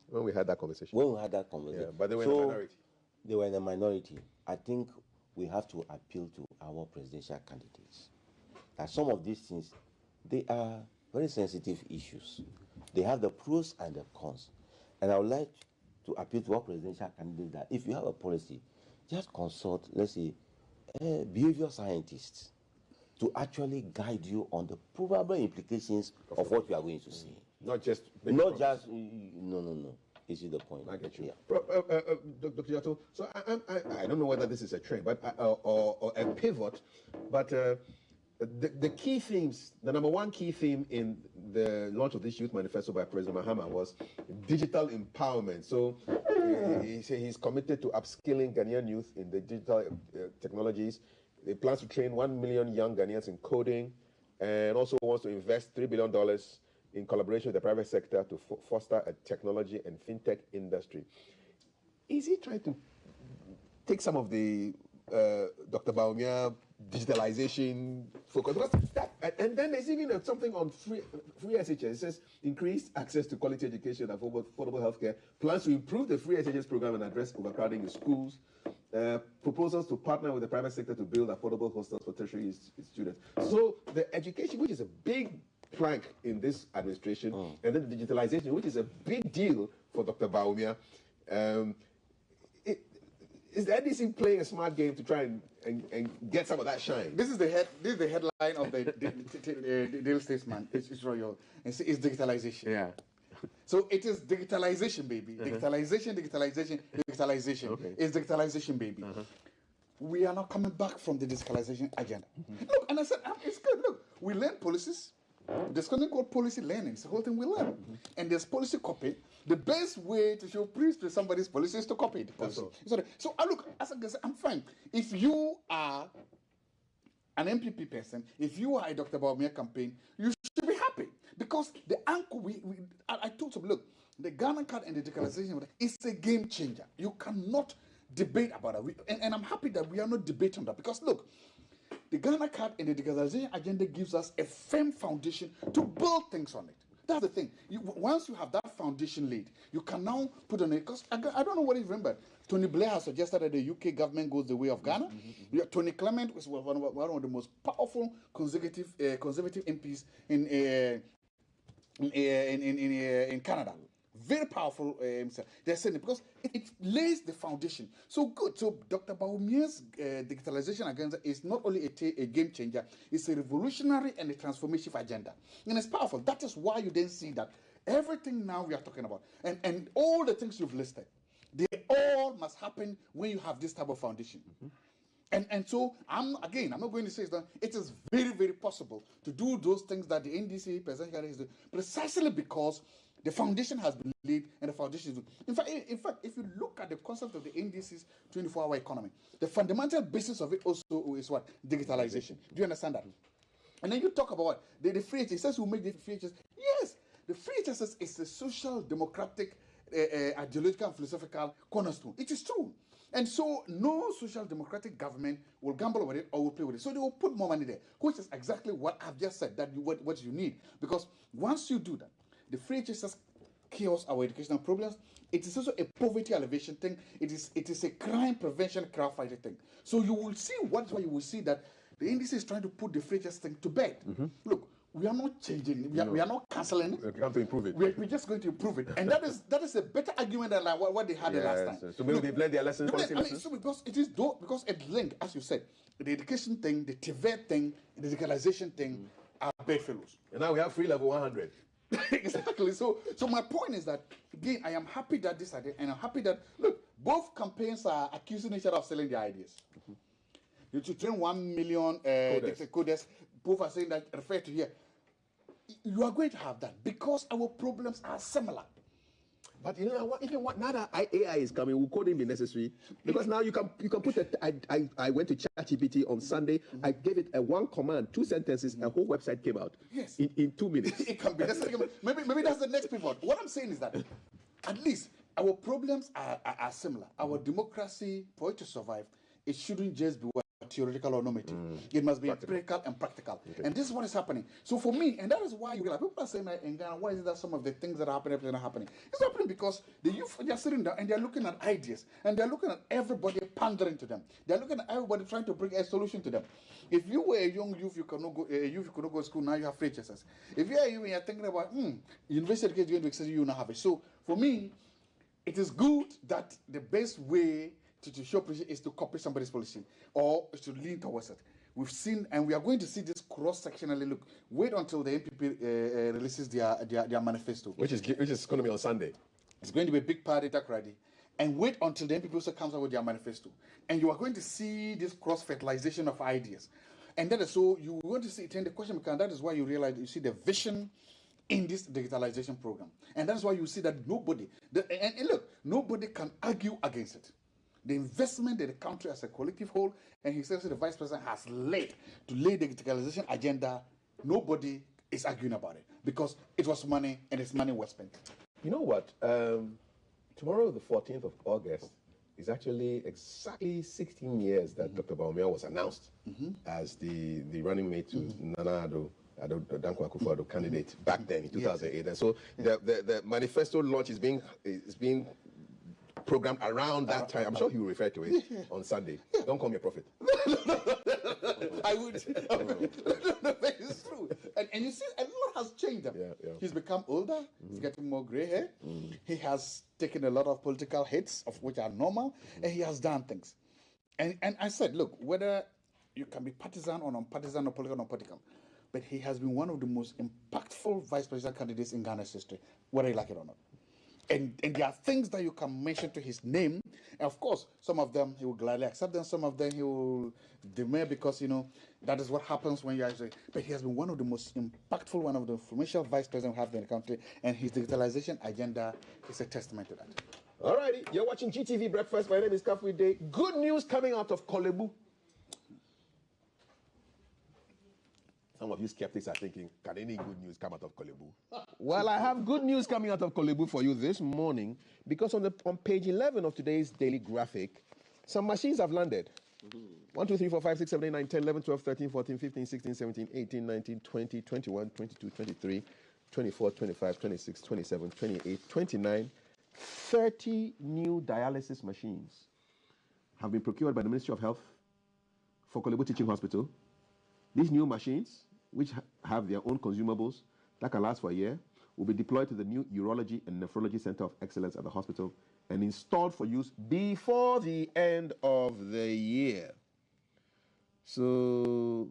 When we had that conversation. But they were in the minority. They were in the minority. I think we have to appeal to our presidential candidates that some of these things, they are very sensitive issues. They have the pros and the cons. And I would like to appeal to our presidential candidates that if you have a policy, just consult, let's say, behavior scientists to actually guide you on the probable implications of what you are going to see. Not just... No. This is the point. I get you. Dr. Yato, so I don't know whether this is a trend or a pivot, but the key themes, the number one key theme in the launch of this youth manifesto by President Mahama was digital empowerment. So he's committed to upskilling Ghanaian youth in the digital technologies. He plans to train 1 million young Ghanaians in coding and also wants to invest $3 billion in collaboration with the private sector to foster a technology and fintech industry. Is he trying to take some of the Dr. Bawumia digitalization focus? And then there's even something on free SHS. It says increased access to quality education and affordable healthcare, plans to improve the free SHS program and address overcrowding in schools, proposals to partner with the private sector to build affordable hostels for tertiary students. So the education, which is a big plank in this administration, and then the digitalization, which is a big deal for Dr. Bawumia. Is the NDC playing a smart game to try and get some of that shine? This is the headline of the Daily Statesman. It's royal. It's digitalization. Yeah. So it is digitalization, baby. Digitalization. Okay. It's digitalization, baby. We are not coming back from the digitalization agenda. Look, and I said, it's good. Look, we learn policies. There's something called policy learning. It's the whole thing we learn. And there's policy copy. The best way to show praise to somebody's policy is to copy the policy. So I look, as I said, I'm fine. If you are an MPP person, if you are a Dr. Bawumia campaign, you should be happy. Because the anchor, I told them, look, the Ghana card and the digitalization is a game changer. You cannot debate about it. And I'm happy that we are not debating on that. Because look, the Ghana card and the digitalization agenda gives us a firm foundation to build things on it. That's the thing. Once you have that foundation laid, you can now put on it. Because I don't know what you remember. Tony Blair has suggested that the UK government goes the way of Ghana. Tony Clement was one of the most powerful conservative MPs in Canada. very powerful. They're saying it because it lays the foundation. So good. So Dr. Bawumia's digitalization agenda is not only a game changer, it's a revolutionary and a transformative agenda. And it's powerful. That is why you then see that everything now we are talking about and all the things you've listed, they all must happen when you have this type of foundation. And so I'm not going to say that it is very, very possible to do those things that the NDC presidential is doing, precisely because the foundation has been laid and the foundation is doing. In fact, if you look at the concept of the NDC's 24-hour economy, the fundamental basis of it also is what? Digitalization. Do you understand that? And then you talk about what? The free HSS. It says who make the free HSS. Yes, the free HSS is a social, democratic, ideological, and philosophical cornerstone. It is true. And so no social democratic government will gamble with it or will play with it. So they will put more money there, which is exactly what I've just said, that what you need. Because once you do that, the free HSS cures our educational problems. It is also a poverty alleviation thing. It is a crime prevention, crowd fighting thing. So you will see, why you will see that the NDC is trying to put the free HSS thing to bed. Look, we are not changing. We are not cancelling it. We have to improve it. We're just going to improve it, and that is a better argument than like what they had the last time. So maybe they've learned their lessons. So because it linked, as you said, the education thing, the TVET thing, the digitalization thing are bedfellows. And now we have free level 100. Exactly. So my point is that again, I am happy that this idea, and I'm happy that look, both campaigns are accusing each other of selling their ideas. You to train 1 million coders. Both are saying that refer to here. You are going to have that because our problems are similar. But you know what? Now that AI is coming, will coding be necessary? Because now you can put it. I went to ChatGPT on Sunday. I gave it one command, 2 sentences, a whole website came out. Yes. In 2 minutes. It can be necessary. Maybe that's the next pivot. What I'm saying is that at least our problems are similar. Our democracy, for it to survive, it shouldn't just be theoretical or normative. It must be practical and practical. Okay. And this is what is happening. So for me, and that is why you people are saying that in Ghana, why is it that some of the things that are happening are not happening? It's happening because the youth, they are sitting down and they are looking at ideas and they are looking at everybody pandering to them. They are looking at everybody trying to bring a solution to them. If you were a young youth, you cannot go to school, now you have free HSS. If you are you and you're thinking about university education, you now have it. So for me, it is good that the best way to show appreciation is to copy somebody's policy or to lean towards it. We've seen, and we are going to see this cross-sectionally. Look, wait until the NPP releases their manifesto, which is going to be on Sunday. It's going to be a big party, ready. And wait until the NPP also comes out with their manifesto, and you are going to see this cross-fertilization of ideas. And that is so you want to see it in the question because that is why you realize you see the vision in this digitalization program, and that's why you see that nobody can argue against it. The investment that the country as a collective whole, and he says the vice president has laid to lay the digitalization agenda, nobody is arguing about it because it was money and it's money well spent. You know what? Tomorrow, the 14th of August, is actually exactly 16 years that Dr. Bawumia was announced as the running mate to Nana Dankwa Akufo-Addo candidate back then in 2008. Yes. And so the manifesto launch is being programmed around that time. I'm sure he will refer to it on Sunday. Don't call me a prophet. I would. It's true. And you see, a lot has changed him. He's become older. He's getting more gray hair. He has taken a lot of political hits, of which are normal, and he has done things. And I said, look, whether you can be partisan or non-partisan or political, but he has been one of the most impactful vice president candidates in Ghana's history, whether you like it or not. And there are things that you can mention to his name. And of course, some of them he will gladly accept them. Some of them he will demur because, that is what happens when you actually... But he has been one of the most impactful, one of the influential vice presidents we have in the country. And his digitalization agenda is a testament to that. All righty. You're watching GTV Breakfast. My name is Kafui Day. Good news coming out of Kolebu. Some of you skeptics are thinking, can any good news come out of Kolebu? Well, I have good news coming out of Kolebu for you this morning because on page 11 of today's daily graphic, some machines have landed. 1, 2, 3, 4, 5, 6, 7, 8, 9, 10, 11, 12, 13, 14, 15, 16, 17, 18, 19, 20, 21, 22, 23, 24, 25, 26, 27, 28, 29, 30 new dialysis machines have been procured by the Ministry of Health for Kolebu Teaching Hospital. These new machines, which have their own consumables that can last for a year, will be deployed to the new Urology and Nephrology Center of Excellence at the hospital and installed for use before the end of the year. So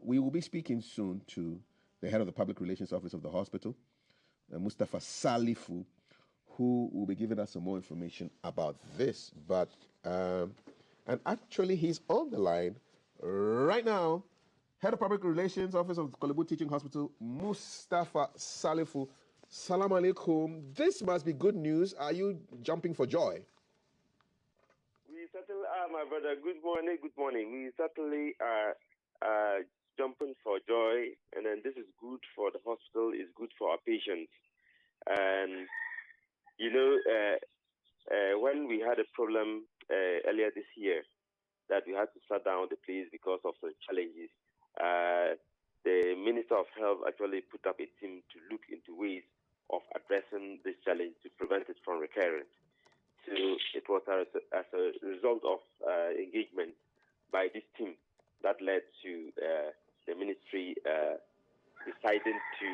we will be speaking soon to the head of the Public Relations Office of the hospital, Mustafa Salifu, who will be giving us some more information about this. But and actually, he's on the line right now. Head of Public Relations Office of the Kolebu Teaching Hospital, Mustafa Salifu. Salam alaikum. This must be good news. Are you jumping for joy? We certainly are, my brother. Good morning, good morning. We certainly are jumping for joy, and then this is good for the hospital, it's good for our patients. And, you know, when we had a problem earlier this year that we had to shut down the place because of some challenges, the Minister of Health actually put up a team to look into ways of addressing this challenge to prevent it from recurring. So it was as a result of engagement by this team that led to the ministry deciding to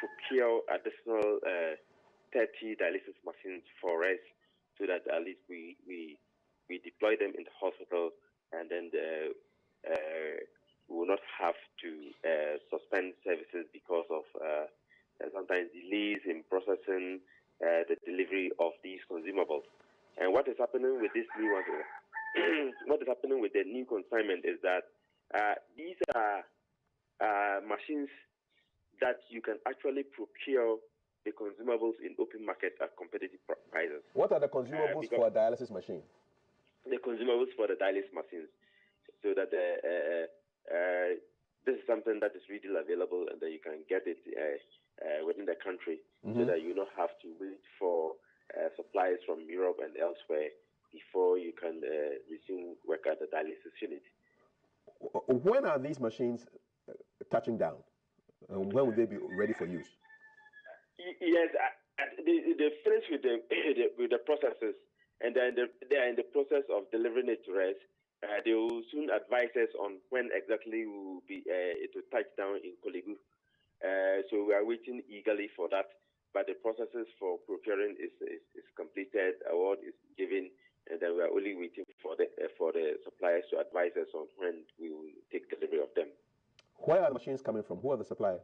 procure additional 30 dialysis machines for us, so that at least we deploy them in the hospital, and then we will not have to suspend services because of sometimes delays in processing the delivery of these consumables. And what is happening with this new one, what is happening with the new consignment is that these are machines that you can actually procure the consumables in open market at competitive prices. What are the consumables for a dialysis machine? The consumables for the dialysis machines, so that this is something that is readily available, and that you can get it within the country, so that you don't have to wait for supplies from Europe and elsewhere before you can resume work at the dialysis unit. When are these machines touching down? When will they be ready for use? Yes, they finish with the processes, and then they are in the process of delivering it to us. They will soon advise us on when exactly it will touch down in Kolebu. So we are waiting eagerly for that. But the processes for procuring is completed, award is given, and then we are only waiting for the suppliers to advise us on when we will take delivery of them. Where are the machines coming from? Who are the suppliers?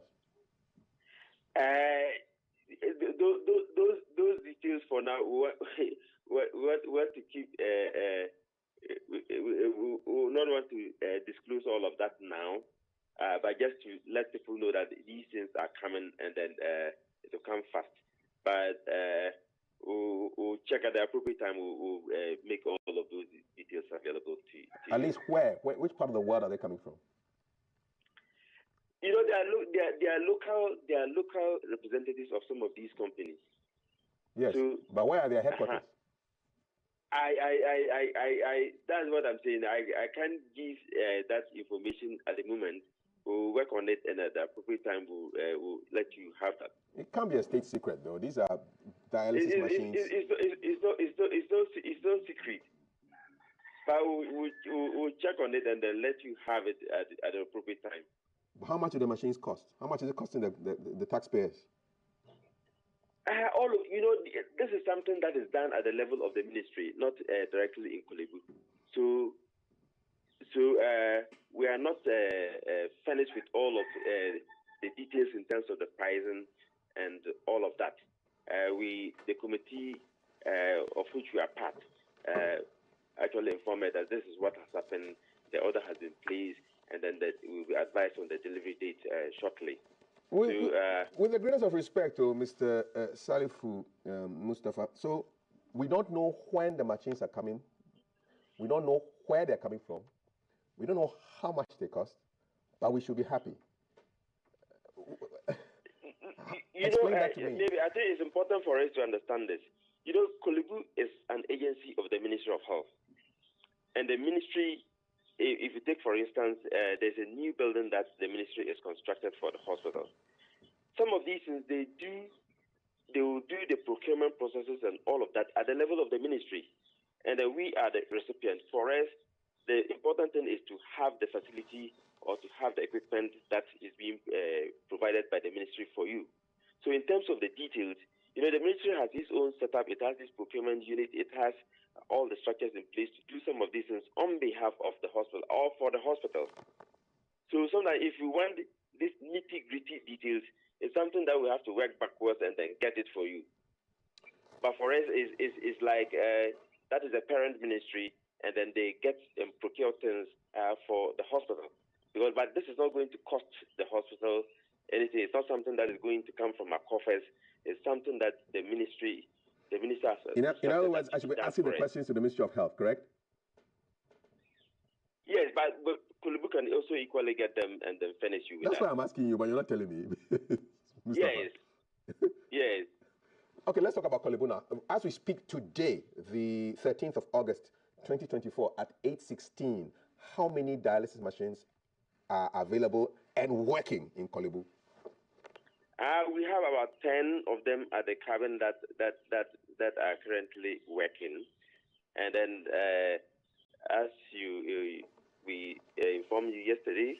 Those details for now, we want to keep. We will not want to disclose all of that now, but just to let people know that these things are coming, and then it will come fast. But we'll check at the appropriate time. We'll make all of those details available to you. At least where? Which part of the world are they coming from? You know, they are local representatives of some of these companies. Yes, so, but where are their headquarters? That's what I'm saying. I can't give that information at the moment. We'll work on it, and at the appropriate time, we'll let you have that. It can't be a state secret, though. These are dialysis machines. It's no secret. But we'll check on it and then let you have it at the appropriate time. How much do the machines cost? How much is it costing the taxpayers? This is something that is done at the level of the ministry, not directly in Kolebu. So we are not finished with all of the details in terms of the pricing and all of that. The committee of which we are part actually informed me that this is what has happened. The order has been placed, and then that we will be advised on the delivery date shortly. With the greatest of respect to Mr. Salifu Mustafa, so we don't know when the machines are coming. We don't know where they're coming from. We don't know how much they cost, but we should be happy. Explain that to me. Maybe I think it's important for us to understand this. Kolebu is an agency of the Ministry of Health. And the ministry, if you take, for instance, there's a new building that the ministry is constructed for the hospital. Some of these things, they will do the procurement processes and all of that at the level of the ministry. And then we are the recipient. For us, the important thing is to have the facility or to have the equipment that is being provided by the ministry for you. So in terms of the details, the ministry has its own setup. It has its procurement unit. It has all the structures in place to do some of these things on behalf of the hospital or for the hospital. So sometimes if we want these nitty-gritty details, it's something that we have to work backwards and then get it for you. But for us, it's like that is a parent ministry, and then they get and procure things for the hospital. But this is not going to cost the hospital anything. It's not something that is going to come from our coffers. It's something that the minister has. In other words, I should be asking the questions to the Ministry of Health, correct? Yes, but Kulubu can also equally get them and then furnish you with That's that. why I'm asking you, but you're not telling me. Yes. Yes. Okay, let's talk about Kolibu now. As we speak today, the 13th of August, 2024, at 8:16, how many dialysis machines are available and working in Kolibu? We have about 10 of them at the cabin that are currently working, and then as we informed you yesterday,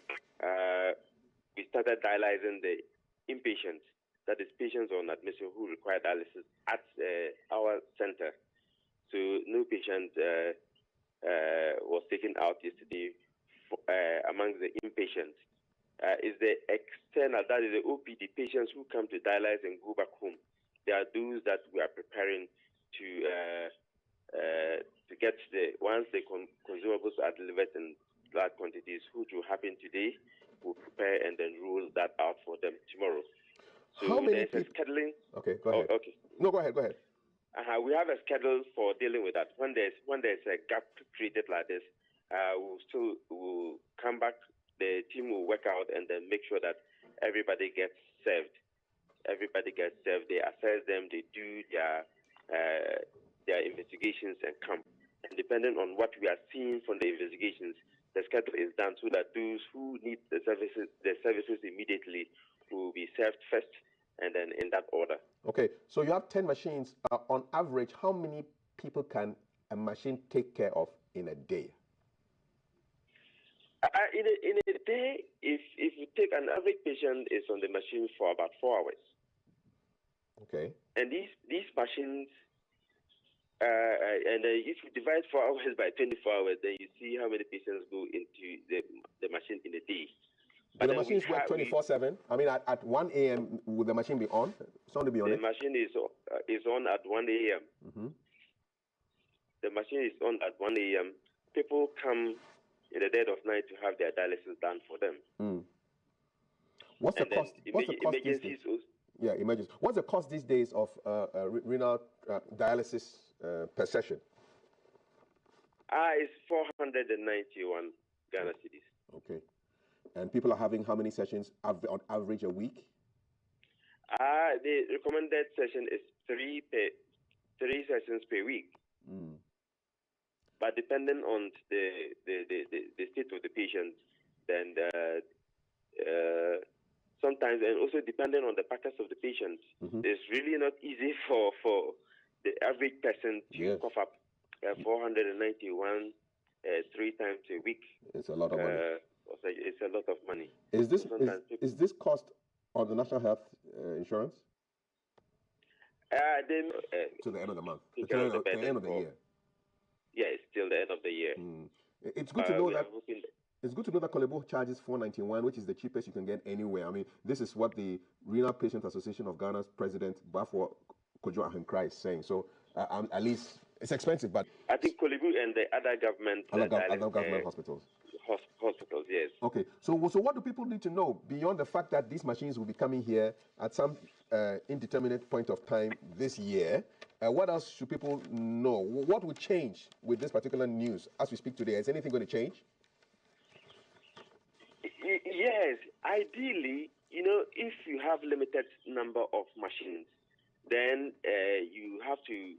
we started dialyzing the inpatients, that is patients on admission who require dialysis at our center. So no patient was taken out yesterday among the inpatients. Is the external, that is the OPD patients who come to dialyze and go back home. They are those that we are preparing to get once the consumables are delivered in large quantities, which will happen today. We'll prepare and then roll that out for them tomorrow. So how many there's a scheduling. Okay, go ahead. Okay. No, go ahead. We have a schedule for dealing with that. When there's a gap created like this, we'll come back. The team will work out and then make sure that everybody gets served. They assess them. They do their investigations and come. And depending on what we are seeing from the investigations, the schedule is done so that those who need the services immediately will be served first, and then in that order. Okay, so you have 10 machines. On average, how many people can a machine take care of in a day? In a day, if you take an average patient is on the machine for about 4 hours. Okay. And these machines, if you divide 4 hours by 24 hours, then you see how many patients go into the machine in a day. Do the machines work 24/7? I mean, at 1 a.m., will the machine be on? Someone to be on the it? machine is on at 1 a.m. Mm-hmm. The machine is on at 1 a.m. People come in the dead of night to have their dialysis done for them. Mm. What's the cost these days? Yeah, emergency. What's the cost these days of renal dialysis per session? It's 491 Ghana cedis. Okay. And people are having how many sessions on average a week? The recommended session is three sessions per week. Mm. But depending on the state of the patient, then sometimes, and also depending on the practice of the patient, it's really not easy for the average person to cough up 491 3 times a week. It's a lot of money. It's a lot of money. Is this cost on the national health insurance? To the end of the month. To the end of the year. Yeah, it's till the end of the year. Mm. It's good to know that. It's good to know that Kolibu charges 491, which is the cheapest you can get anywhere. I mean, this is what the Renal Patient Association of Ghana's president, Bafo Kojo Ahenkra, is saying. So at least it's expensive, but I think Kolibu and the other government hospitals. Hospitals, yes. Okay. So what do people need to know beyond the fact that these machines will be coming here at some indeterminate point of time this year? What else should people know? What will change with this particular news as we speak today? Is anything going to change? Yes. Ideally, if you have limited number of machines, then you have to.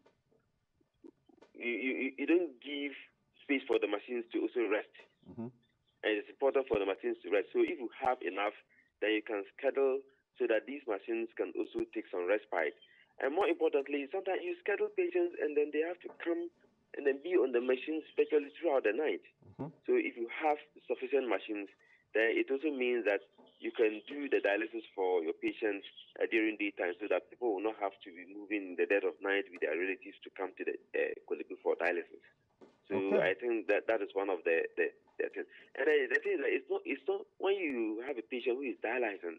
You don't give space for the machines to also rest. Mm-hmm. And it's important for the machines to rest. So if you have enough, then you can schedule so that these machines can also take some respite. And more importantly, sometimes you schedule patients and then they have to come and then be on the machines, especially throughout the night. Mm-hmm. So if you have sufficient machines, then it also means that you can do the dialysis for your patients during daytime so that people will not have to be moving in the dead of night with their relatives to come to the Kolebu for dialysis. So I think that is one of the things. And the thing is that it's not when you have a patient who is dialyzing,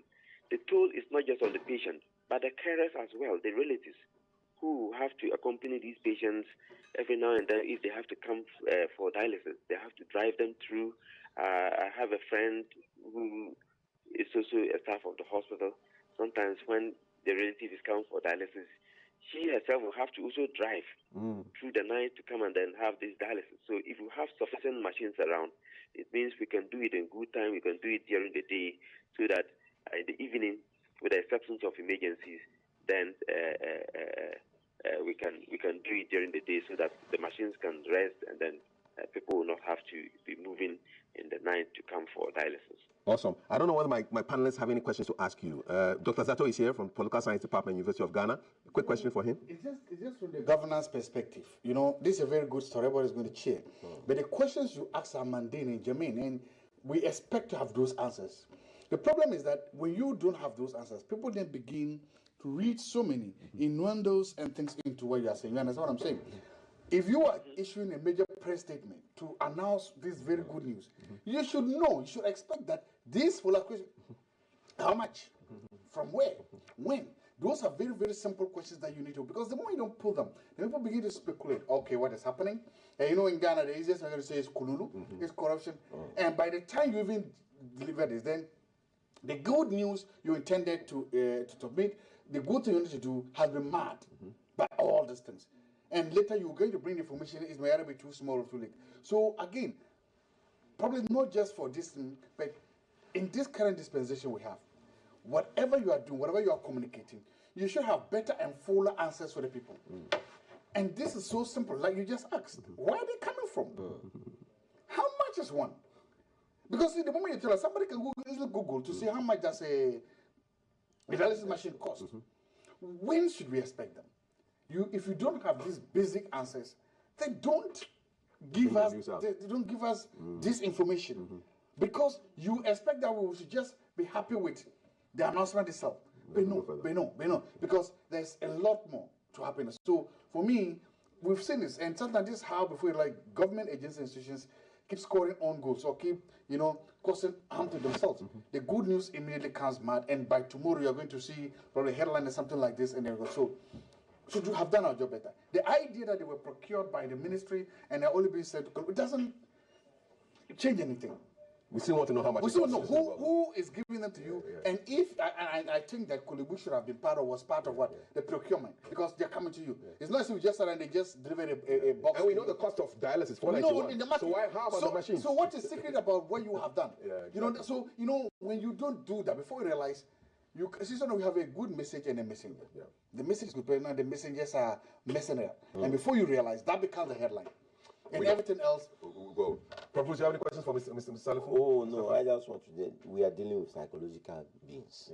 the toll is not just on the patient, but the carers as well, the relatives who have to accompany these patients every now and then. If they have to come for dialysis, they have to drive them through. I have a friend who is also a staff of the hospital. Sometimes when the relative is coming for dialysis, she herself will have to also drive through the night to come and then have this dialysis. So if you have sufficient machines around, it means we can do it in good time, we can do it during the day, so that in the evening, with the exceptions of emergencies, then we can do it during the day so that the machines can rest, and then people will not have to be moving in the night to come for dialysis. Awesome. I don't know whether my panelists have any questions to ask you. Dr. Zato is here from Political Science Department, University of Ghana. A quick question for him. It's just from the governance perspective. You know, this is a very good story. Everybody's going to cheer. But the questions you ask are mundane and germane, and we expect to have those answers. The problem is that when you don't have those answers, people then begin to read so many innuendos and things into what you are saying. You understand what I'm saying? If you are issuing a major press statement to announce this very good news, you should know, you should expect that this will question, how much, from where, when? Those are very, very simple questions that you need to, because the more you don't pull them, then people begin to speculate, okay, what is happening? And you know, in Ghana, the easiest I'm going to say is kululu, is corruption. And by the time you even deliver this, then the good news you intended to submit, the good thing you need to do has been marred by all these things. And later you're going to bring information, it may either be too small or too late. So again, probably not just for this, but in this current dispensation we have, whatever you are doing, whatever you are communicating, you should have better and fuller answers for the people. And this is so simple, like you just asked. Where are they coming from? How much is one? Because the moment you tell us, somebody can easily Google to see how much does a dialysis machine cost. When should we expect them? If you don't have these basic answers, they don't give us this information. Because you expect that we should just be happy with the announcement itself. But no, because there's a lot more to happen. So for me, we've seen this, and sometimes this is how before, like government agencies and institutions keep scoring on goals or keep, causing harm to themselves. The good news immediately comes mad, and by tomorrow you're going to see probably a headline or something like this, and there we go. So should we have done our job better? The idea that they were procured by the ministry and they're only being said, it doesn't change anything. We still want to know how much. We still know who is giving them to you, and if I think that Kolebu should have been was part of what the procurement, because they're coming to you. It's not as if you just and they just deliver a box. And we know the cost of dialysis. In the market. So why? How about the machines? So what is secret about what you have done? Exactly. So when you don't do that, before you realize, we have a good message and a messenger. The message is good, but the messengers are messing it up. And before you realize, that becomes the headline. And everything else will go. Professor, you have any questions for Mr. Salifu? Oh, no, I just want to we are dealing with psychological beings.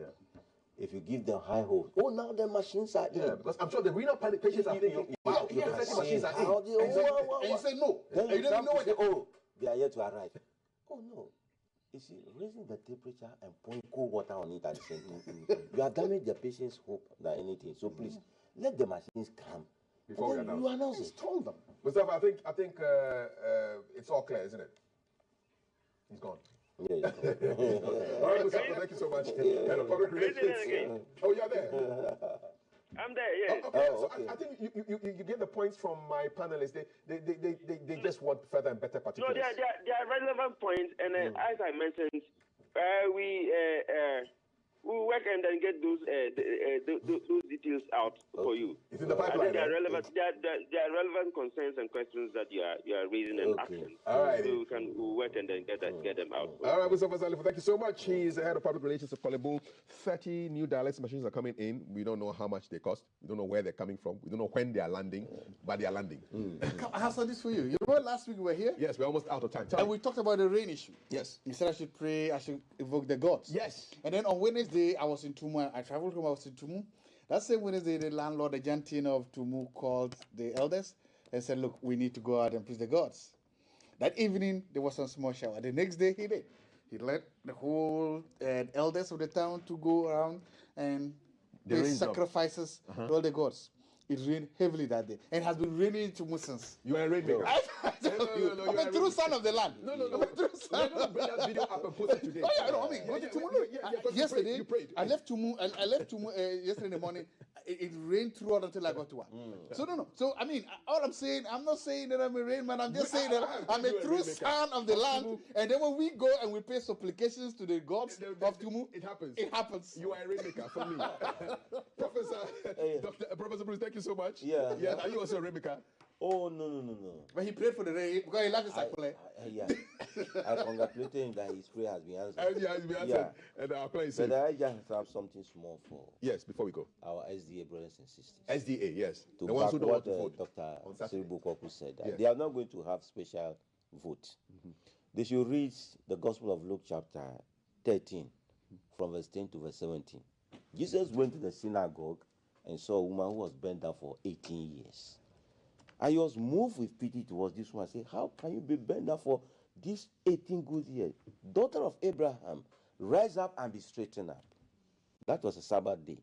If you give them high hopes, now the machines are in. Because I'm sure the renal patients are thinking, wow, the machines are in. And you say no. And you don't know what they are yet to arrive. Oh, no. You see, raising the temperature and pouring cold water on it at the same time, you have damaged the patient's hope than anything. So please, let the machines come. Before we you announce it. Told them. Mustafa, I think it's all clear, isn't it? He's gone. Yeah, he's gone. All right, Mustafa, thank you so much. Head of Public Relations. Oh, you're there. I'm there, yes. Okay, so I think you get the points from my panelists. They just want further and better particulars. No, they are relevant points, and as I mentioned, we work and then get those details out for you. It's in the pipeline. I think they are relevant. They are relevant concerns and questions that you are raising and asking. All right. So we'll work and then get them out. All right, Mustafa Salifu, thank you so much. He's the head of public relations of Kolebu. 30 new dialysis machines are coming in. We don't know how much they cost. We don't know where they're coming from. We don't know when they are landing, but they are landing. I have this for you. You remember last week we were here? Yes, we're almost out of time. And we talked about the rain issue. Yes. You said I should pray, I should evoke the gods. Yes. And then on Wednesday, I was in Tumu. I traveled home, I was in Tumu. That same Wednesday, the landlord, the Jantin of Tumu, called the elders and said, look, we need to go out and please the gods. That evening, there was some small shower. The next day, he did. He led the whole elders of the town to go around and pay sacrifices to all the gods. It rained heavily that day, and has been raining to since. You are a rainmaker. I'm a true son of the land. No. I'm a true son. Bring that video up and post it today. Oh yeah, no, I mean, yesterday you prayed. I left Tumu. I left Tumu yesterday in the morning. It rained throughout until I got to work. So no. So I mean, all I'm saying, I'm not saying that I'm a rain man. I'm just saying that I'm a true son of the land. And then when we go and we pay supplications to the gods of Tumu, it happens. It happens. You are a rainmaker for me, Professor Bruce. Thank you so much. Yeah. Are you also a rainmaker? Oh, no. But he prayed for the rain because he likes the cycle. Yeah. I congratulate him that his prayer has been answered. Yeah, has been answered. And our plan is But I just have something small for before we go. Our SDA brothers and sisters. SDA, yes. To the ones who don't want to vote. vote. Dr. Siribukoku said that Yes. they are not going to have special vote. They should read the Gospel of Luke chapter 13 from verse 10 to verse 17. Jesus went to the synagogue and saw a woman who was bent down for 18 years. I was moved with pity towards this one. I said, how can you be bent down for these 18 good years? Daughter of Abraham, rise up and be straightened up. That was a Sabbath day.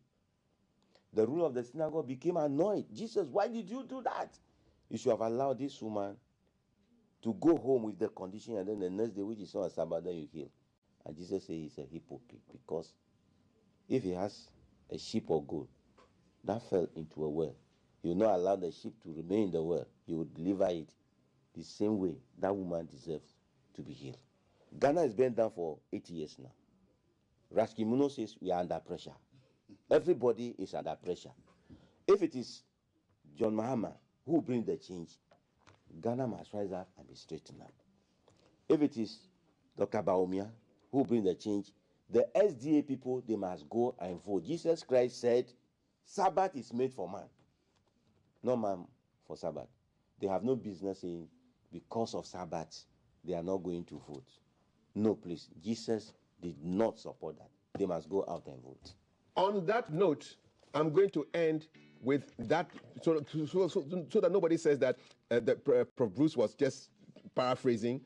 The ruler of the synagogue became annoyed. Jesus, why did you do that? You should have allowed this woman to go home with the condition, and then the next day, which is not a Sabbath, then you heal. And Jesus said he's a hypocrite, because if he has a sheep or goat that fell into a well, he will not allow the sheep to remain in the well. He will deliver it the same way that woman deserves to be healed. Ghana has been down for 8 years now. Raskimuno says we are under pressure. Everybody is under pressure. If it is John Mahama who brings the change, Ghana must rise up and be straightened up. If it is Dr. Baumia who brings the change, the SDA people, they must go and vote. Jesus Christ said, Sabbath is made for man, not man for Sabbath. They have no business saying, because of Sabbath, they are not going to vote. No, please. Jesus did not support that. They must go out and vote. On that note, I'm going to end with that, so that nobody says that Prof. Bruce was just paraphrasing.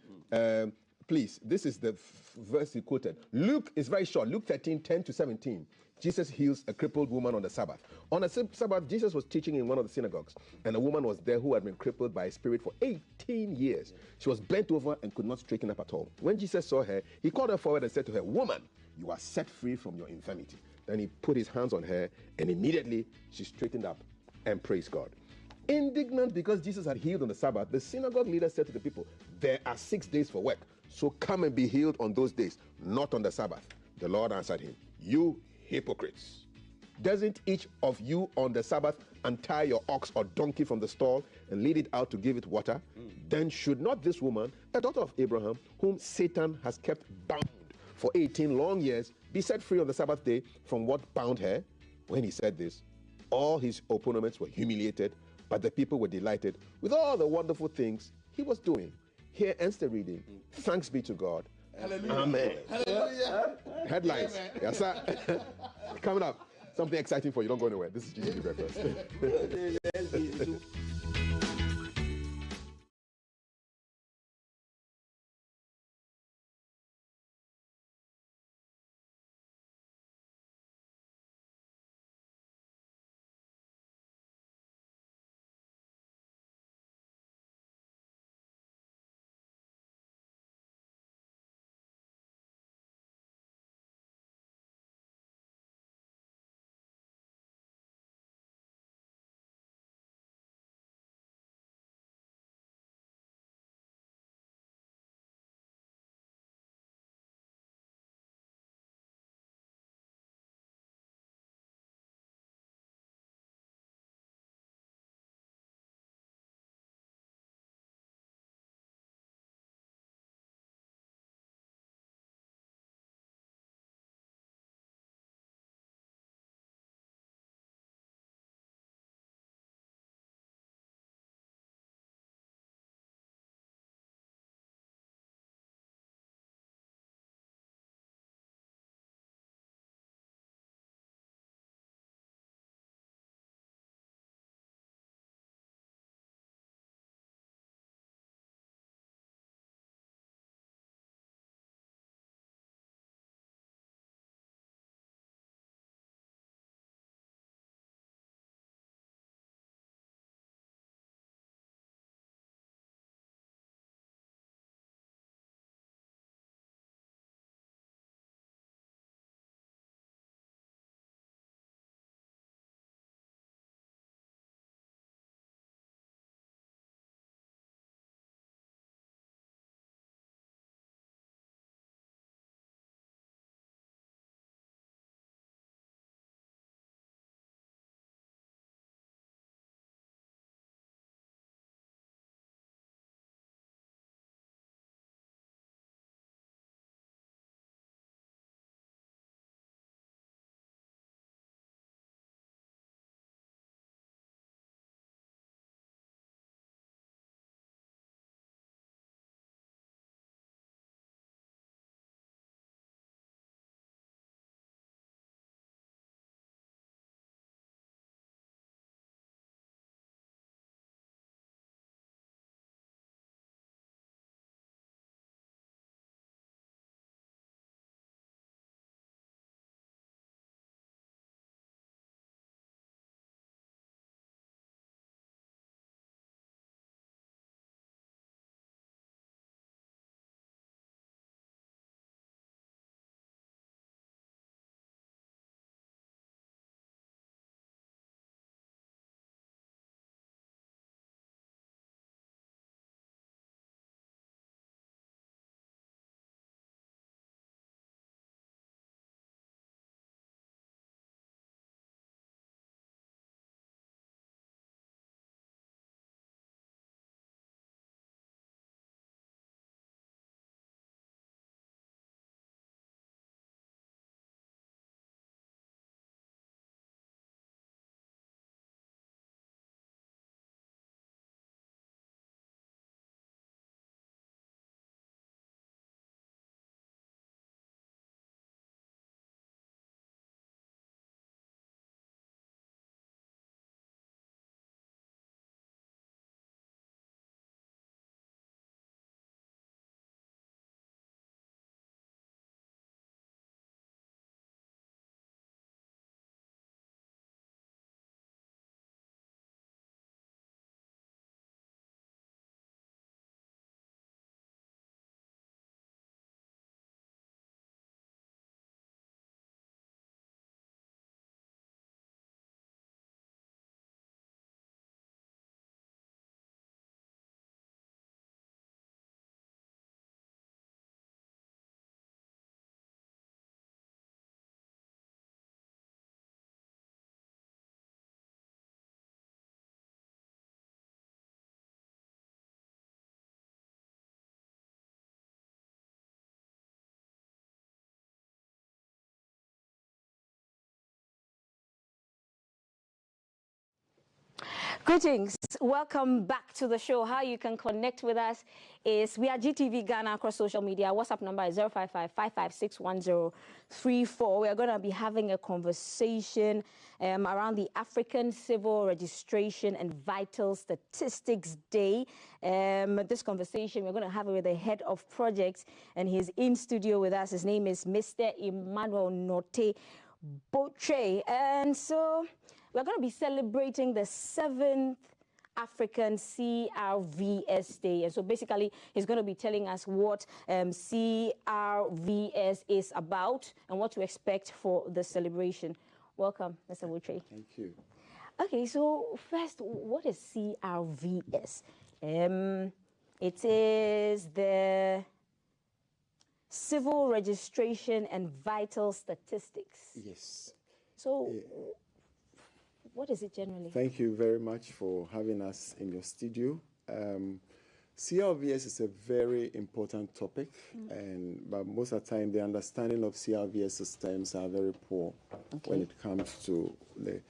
Please, this is the verse he quoted. Luke is very short. Luke 13, 10 to 17. Jesus heals a crippled woman on the Sabbath. On the Sabbath, Jesus was teaching in one of the synagogues, and a woman was there who had been crippled by a spirit for 18 years. She was bent over and could not straighten up at all. When Jesus saw her, he called her forward and said to her, "Woman, you are set free from your infirmity." Then he put his hands on her, and immediately she straightened up and praised God. Indignant because Jesus had healed on the Sabbath, the synagogue leader said to the people, "There are 6 days for work, so come and be healed on those days, not on the Sabbath." The Lord answered him, "You hypocrites! Doesn't each of you on the Sabbath untie your ox or donkey from the stall and lead it out to give it water? Then should not this woman, a daughter of Abraham, whom Satan has kept bound for 18 long years, be set free on the Sabbath day from what bound her?" When he said this, all his opponents were humiliated, but the people were delighted with all the wonderful things he was doing. Here ends the reading. Thanks be to God. Hallelujah. Amen. Hallelujah. Headlines. Amen. Yes, sir. Coming up, something exciting for you. Don't go anywhere. This is GTV Breakfast. Greetings. Welcome back to the show. How you can connect with us is we are GTV Ghana across social media. WhatsApp number is 055-556-1034. We are going to be having a conversation around the African Civil Registration and Vital Statistics Day. This conversation, we're going to have it with the head of projects, and he's in studio with us. His name is Mr. Emmanuel Norte Botre. And so we're going to be celebrating the 7th African CRVS Day. And so basically, he's going to be telling us what CRVS is about and what to expect for the celebration. Welcome, Mr. Botre. Thank you. Okay, so first, what is CRVS? It is the Civil Registration and Vital Statistics. Yes. So, what is it generally? Thank you very much for having us in your studio. CRVS is a very important topic, but most of the time the understanding of CRVS systems are very poor when it comes to the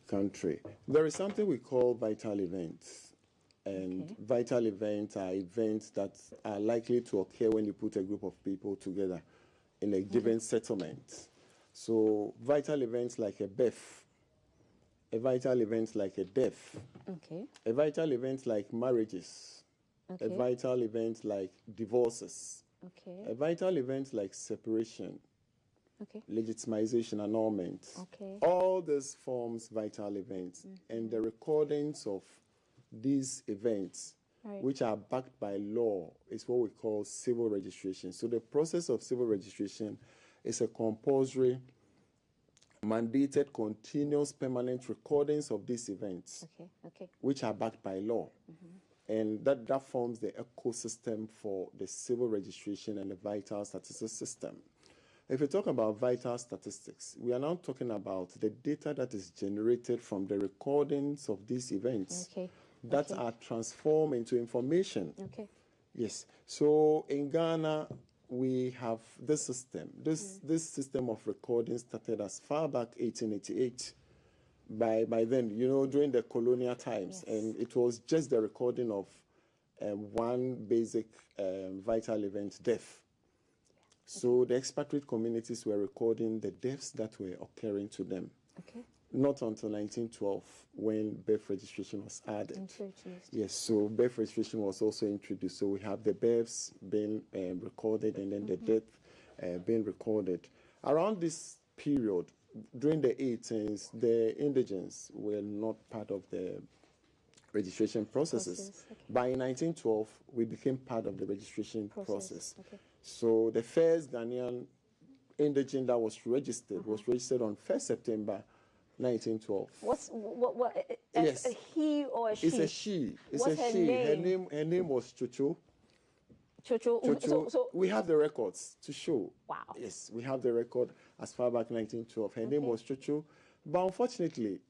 country. There is something we call vital events, and vital events are events that are likely to occur when you put a group of people together in a given settlement. So vital events like a birth, a vital event like a death, a vital event like marriages, a vital event like divorces, a vital event like separation, legitimization, annulment. All these forms vital events, and the recordings of these events, which are backed by law, is what we call civil registration. So the process of civil registration is a compulsory, mandated, continuous, permanent recordings of these events, which are backed by law. And that forms the ecosystem for the civil registration and the vital statistics system. If we talk about vital statistics, we are now talking about the data that is generated from the recordings of these events that are transformed into information. Yes. So in Ghana, we have this system. This system of recording started as far back 1888. By then, you know, during the colonial times, and it was just the recording of one basic vital event, death. So the expatriate communities were recording the deaths that were occurring to them. Not until 1912 when birth registration was added. Yes, so birth registration was also introduced. So we have the births being recorded and then the death being recorded. Around this period, during the 18th, the indigents were not part of the registration processes. By 1912, we became part of the registration process. So the first Ghanaian indigent that was registered on 1st September 1912. Yes. A he or a she? It's a she. It's What's a her she. name? Her name was Chocho. Chocho. So we have the records to show. Wow. Yes, we have the record as far back 1912. Her name was Chocho. But unfortunately,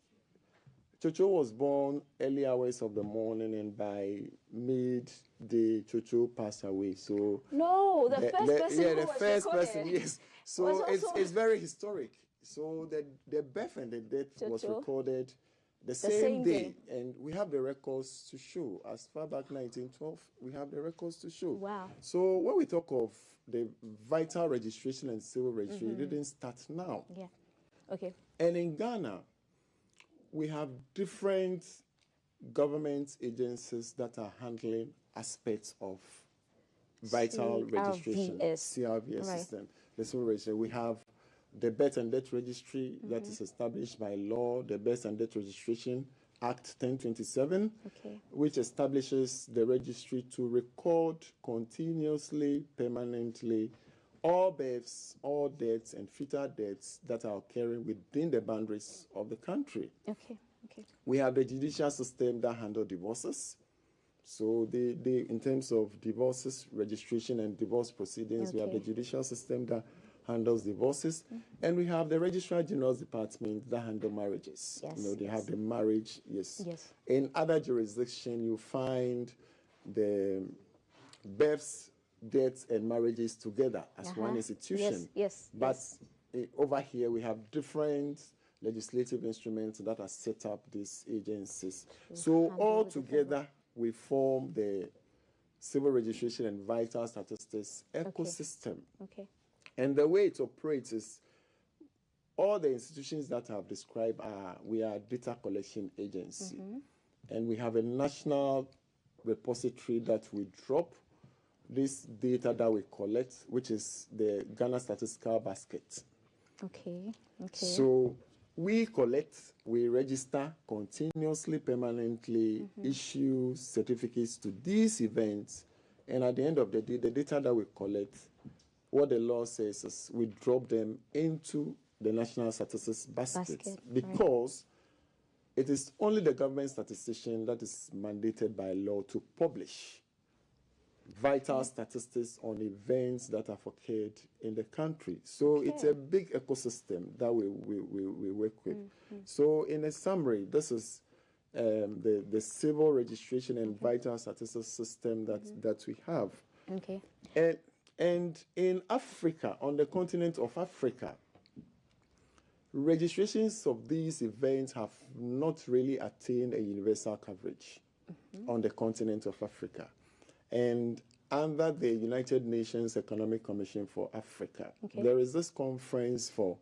Chocho was born early hours of the morning, and by midday, Chocho passed away. So no, the first person. Yeah, the first person. Yes. So it's very historic. So the birth and the death was recorded the same day. And we have the records to show. As far back 1912, we have the records to show. Wow. So when we talk of the vital registration and civil registry, it didn't start now. Yeah. Okay. And in Ghana, we have different government agencies that are handling aspects of vital registration, CRVS system, the civil registry. We have the Birth and Death Registry that is established by law, the Birth and Death Registration Act 1027, which establishes the registry to record continuously, permanently, all births, all deaths, and fetal deaths that are occurring within the boundaries of the country. We have the judicial system that handles divorces. So in terms of divorces, registration, and divorce proceedings, we have the judicial system that handles divorces, and we have the Registrar General's Department that handle marriages. They have the marriage, In other jurisdictions, you find the births, deaths, and marriages together as one institution. But over here, we have different legislative instruments that have set up these agencies. So all together, we form the Civil Registration and Vital Statistics ecosystem. Okay. And the way it operates is all the institutions that I have described we are a data collection agency. And we have a national repository that we drop this data that we collect, which is the Ghana Statistical Basket. Okay. So we collect, we register continuously, permanently, issue certificates to these events, and at the end of the day, the data that we collect, what the law says is we drop them into the National Statistics Basket. Because it is only the government statistician that is mandated by law to publish vital statistics on events that have occurred in the country. So it's a big ecosystem that we work with. So in a summary, this is the civil registration and vital statistics system that we have. Okay. And in Africa, on the continent of Africa, registrations of these events have not really attained a universal coverage on the continent of Africa. And under the United Nations Economic Commission for Africa, there is this conference for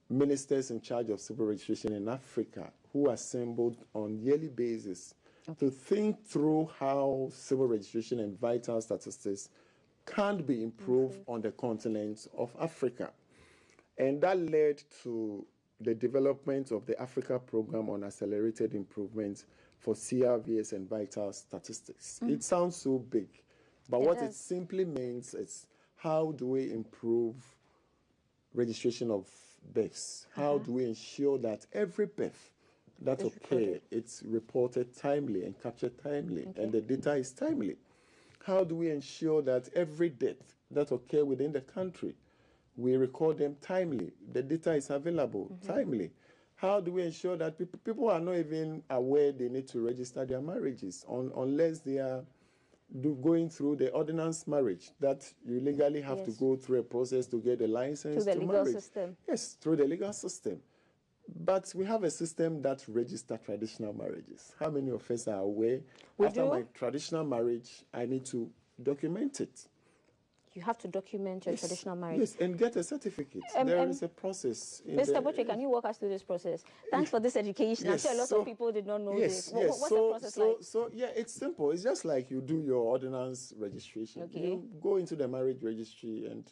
ministers in charge of civil registration in Africa who assembled on yearly basis to think through how civil registration and vital statistics can be improved on the continent of Africa. And that led to the development of the Africa Program on Accelerated Improvement for CRVS and Vital Statistics. It sounds so big, but what it simply means is how do we improve registration of births? How do we ensure that every birth that occurs, it's reported timely and captured timely, and the data is timely? How do we ensure that every death that occurs within the country, we record them timely, the data is available timely? How do we ensure that people are not even aware they need to register their marriages unless they are going through the ordinance marriage, that you legally have to go through a process to get a license to the legal system? Yes, through the legal system. But we have a system that registers traditional marriages. How many of us are aware? After my traditional marriage, I need to document it. You have to document your traditional marriage. Yes, and get a certificate. There is a process. Mr. Boche, can you walk us through this process? Thanks for this education. I'm sure a lot of people did not know this. What's the process like? So, yeah, it's simple. It's just like you do your ordinance registration. You go into the marriage registry and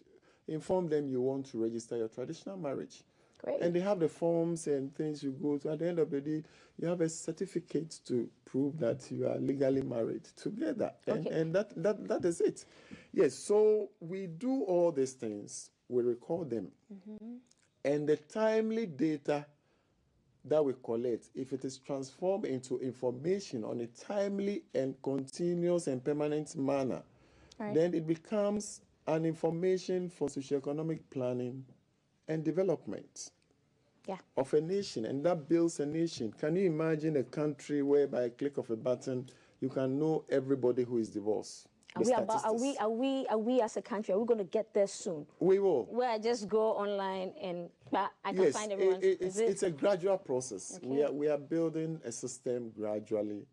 inform them you want to register your traditional marriage. Great. And they have the forms and things you go to. At the end of the day, you have a certificate to prove that you are legally married together. And that is it. Yes, so we do all these things. We record them. And the timely data that we collect, if it is transformed into information on a timely and continuous and permanent manner, then it becomes an information for socioeconomic planning and development of a nation, and that builds a nation. Can you imagine a country where by a click of a button you can know everybody who is divorced? Are we as a country, are we going to get there soon? We will. Where I just go online and I can find everyone. It's a gradual process. We are building a system gradually,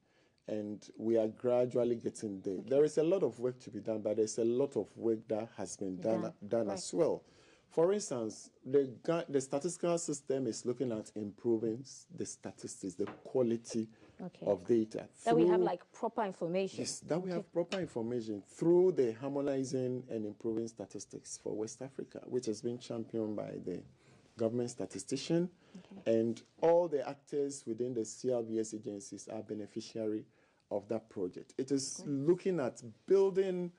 and we are gradually getting there. There is a lot of work to be done, but there's a lot of work that has been done as well. For instance, the statistical system is looking at improving the statistics, the quality of data. That we have like proper information. Yes, that we have proper information through the harmonizing and improving statistics for West Africa, which has been championed by the government statistician. And all the actors within the CRVS agencies are beneficiary of that project. It is looking at building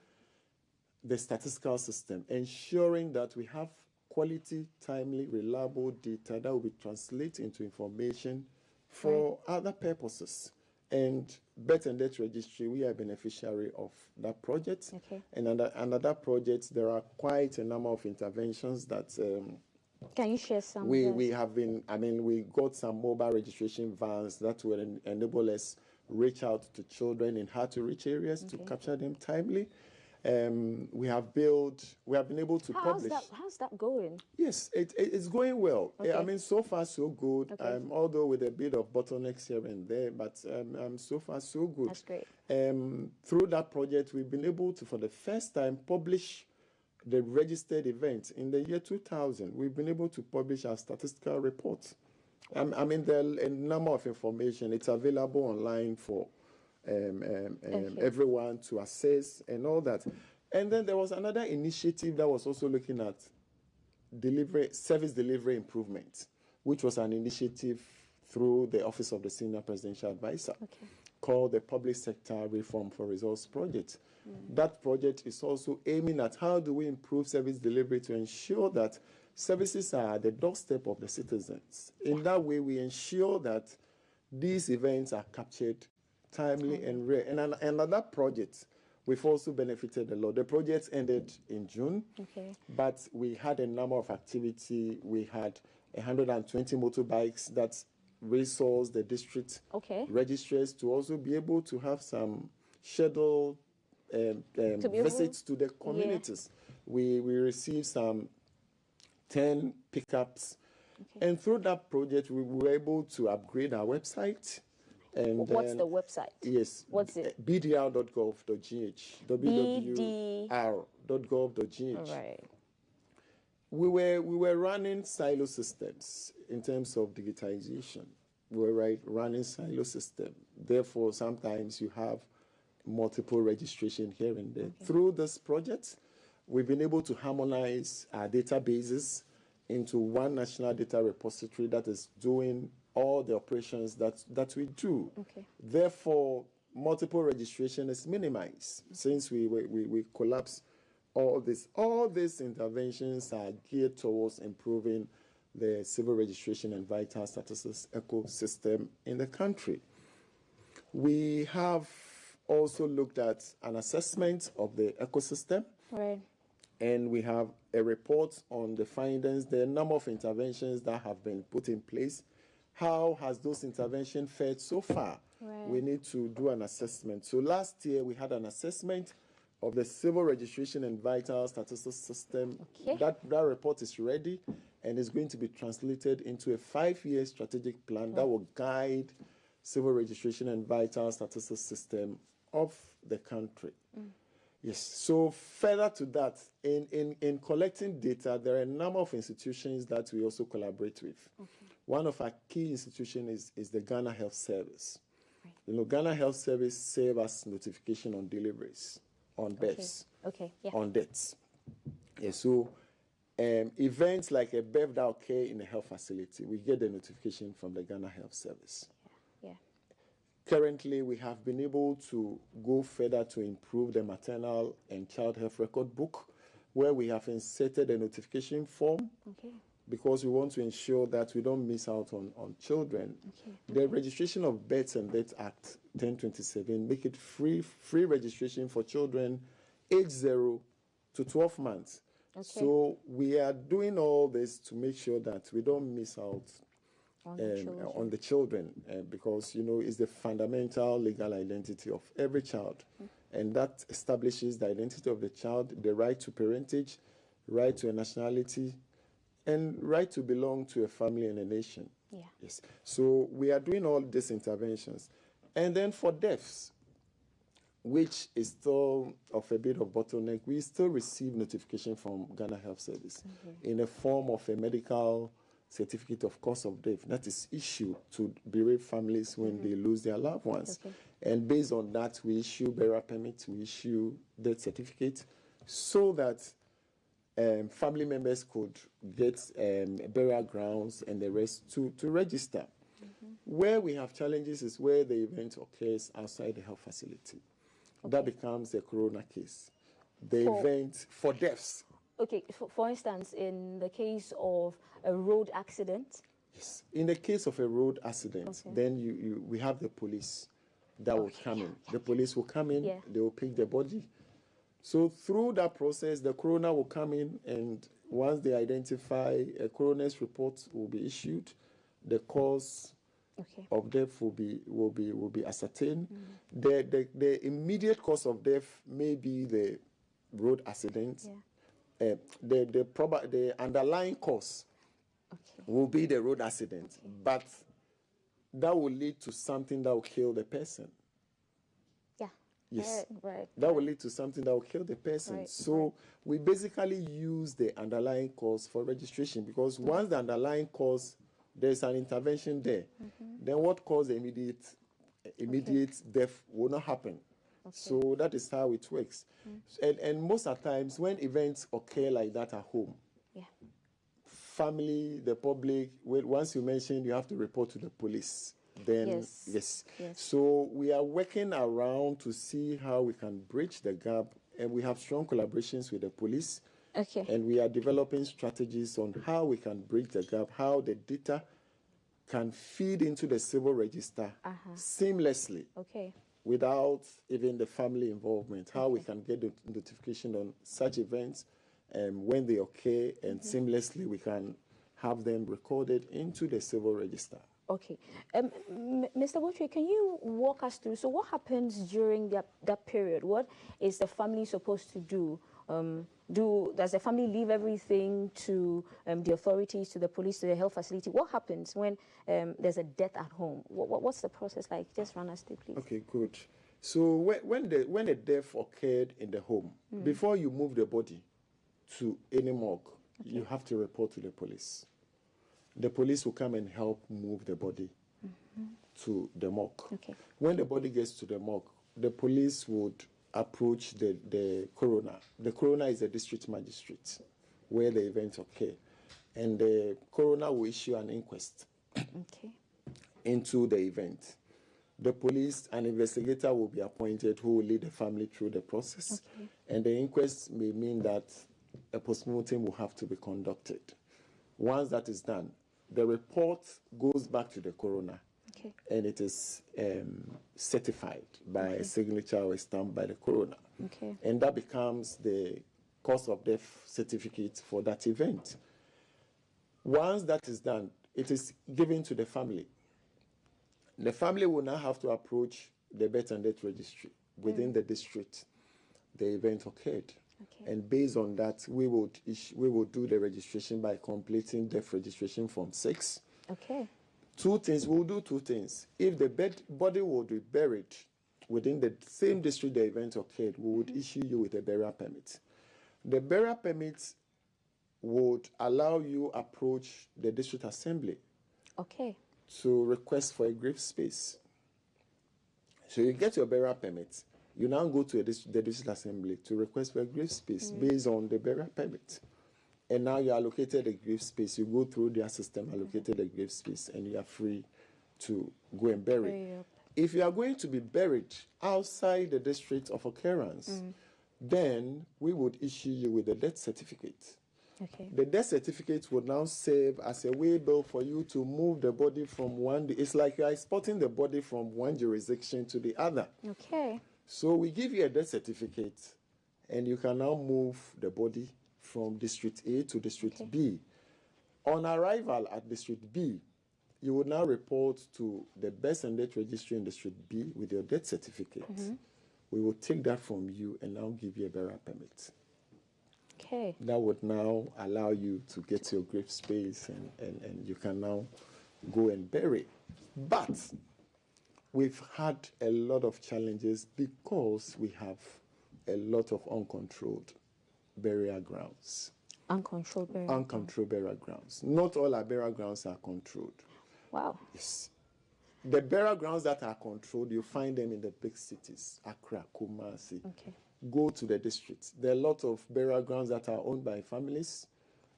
the statistical system, ensuring that we have quality, timely, reliable data that will be translated into information for other purposes. And Birth and Death Registry, we are a beneficiary of that project. And under that project, there are quite a number of interventions that can you share some? We have been, we got some mobile registration vans that will enable us reach out to children in hard to reach areas to capture them timely. We have been able to publish. How's that going? Yes, it's going well. Okay. I mean, so far so good. Okay. Although with a bit of bottlenecks here and there, but so far so good. That's great. Through that project, we've been able to, for the first time, publish the registered events. In the year 2000, we've been able to publish our statistical reports. I mean, there are a number of information. It's available online for everyone to access and all that. And then there was another initiative that was also looking at service delivery improvement, which was an initiative through the Office of the Senior Presidential Advisor called the Public Sector Reform for Results Project. That project is also aiming at how do we improve service delivery to ensure that services are at the doorstep of the citizens. In that way, we ensure that these events are captured timely and rare. And another project, we've also benefited a lot. The project ended in June, but we had a number of activity. We had 120 motorbikes that resourced the district registrars to also be able to have some scheduled visits to the communities. We received some 10 pickups. And through that project, we were able to upgrade our website. And what's the website? Yes. What's it? bdr.gov.gh. www.r.gov.gh. All right. We were running silo systems in terms of digitization. We were running silo system. Therefore, sometimes you have multiple registration here and there. Through this project, we've been able to harmonize our databases into one national data repository that is doing all the operations that we do. Therefore, multiple registration is minimized since we collapse all this. All these interventions are geared towards improving the civil registration and vital statistics ecosystem in the country. We have also looked at an assessment of the ecosystem. And we have a report on the findings, the number of interventions that have been put in place. How has those interventions fared so far? We need to do an assessment. So last year, we had an assessment of the civil registration and vital statistics system. That report is ready and is going to be translated into a 5-year strategic plan that will guide civil registration and vital statistics system of the country. Yes. So further to that, in collecting data, there are a number of institutions that we also collaborate with. One of our key institutions is the Ghana Health Service. You know, Ghana Health Service serves as notification on deliveries, on births, on deaths. Yeah, so events like a birth that occur in a health facility, we get the notification from the Ghana Health Service. Currently, we have been able to go further to improve the maternal and child health record book, where we have inserted a notification form because we want to ensure that we don't miss out on children. The Registration of Births and Deaths Act 1027 make it free registration for children age 0 to 12 months. So we are doing all this to make sure that we don't miss out on the children, because, you know, it's the fundamental legal identity of every child. And that establishes the identity of the child, the right to parentage, right to a nationality, and right to belong to a family and a nation. Yes. So we are doing all these interventions. And then for deaths, which is still of a bit of bottleneck, we still receive notification from Ghana Health Service in the form of a medical certificate of cause of death that is issued to bereaved families when they lose their loved ones. And based on that, we issue burial permits, we issue death certificate, so that family members could get burial grounds and the rest to register. Where we have challenges is where the event occurs outside the health facility. That becomes a corona case. The event for deaths. For instance, in the case of a road accident? Yes. In the case of a road accident, then we have the police that will come in. The police will come in, they will pick the body. So through that process, the coroner will come in, and once they identify, a coroner's report will be issued. The cause of death will be ascertained. The immediate cause of death may be the road accident. The underlying cause will be the road accident, but that will lead to something that will kill the person. Yeah. Yes. Right. That will lead to something that will kill the person. Right. So we basically use the underlying cause for registration, because once the underlying cause, there's an intervention there, then what caused the immediate death will not happen. So that is how it works. And most of the times when events occur like that at home, family, the public, once you mention, you have to report to the police. Then, yes. So we are working around to see how we can bridge the gap, and we have strong collaborations with the police. And we are developing strategies on how we can bridge the gap, how the data can feed into the civil register seamlessly. Without even the family involvement, how we can get the notification on such events when they occur, and seamlessly we can have them recorded into the civil register. Okay. Mr. Botwe, can you walk us through, so what happens during that period? What is the family supposed to do? Does the family leave everything to the authorities, to the police, to the health facility? What happens when there's a death at home? What's the process like? Just run us through, please. Okay, good. So when a death occurred in the home, before you move the body to any morgue, you have to report to the police. The police will come and help move the body to the morgue. When the body gets to the morgue, the police would approach the coroner. The coroner is the district magistrate where the event occurred. And the coroner will issue an inquest into the event. The police, an investigator will be appointed who will lead the family through the process. And the inquest may mean that a postmortem will have to be conducted. Once that is done, the report goes back to the coroner, and it is certified by a signature or a stamp by the coroner. And that becomes the cause of death certificate for that event. Once that is done, it is given to the family. The family will now have to approach the birth and death registry within the district the event occurred. And based on that, we will do the registration by completing death registration form 6. Two things. We'll do two things. If the body will be buried within the same district the event occurred, we would issue you with a burial permit. The burial permit would allow you approach the district assembly to request for a grave space. So you get your burial permit. You now go to the district assembly to request for a grave space based on the burial permit. And now you allocated a grave space. You go through their system, allocated a grave space, and you are free to go and bury. If you are going to be buried outside the district of occurrence, then we would issue you with a death certificate. The death certificate would now serve as a way bill for you to move the body from one. It's like you are exporting the body from one jurisdiction to the other. So we give you a death certificate, and you can now move the body from District A to District B. On arrival at District B, you will now report to the birth and death registry in District B with your death certificate. We will take that from you and now give you a burial permit. That would now allow you to get your grave space, and you can now go and bury. But we've had a lot of challenges because we have a lot of uncontrolled burial grounds. Uncontrolled burial grounds. Not all our burial grounds are controlled. Wow. Yes. The burial grounds that are controlled, you find them in the big cities, Accra, Kumasi. Go to the districts. There are a lot of burial grounds that are owned by families.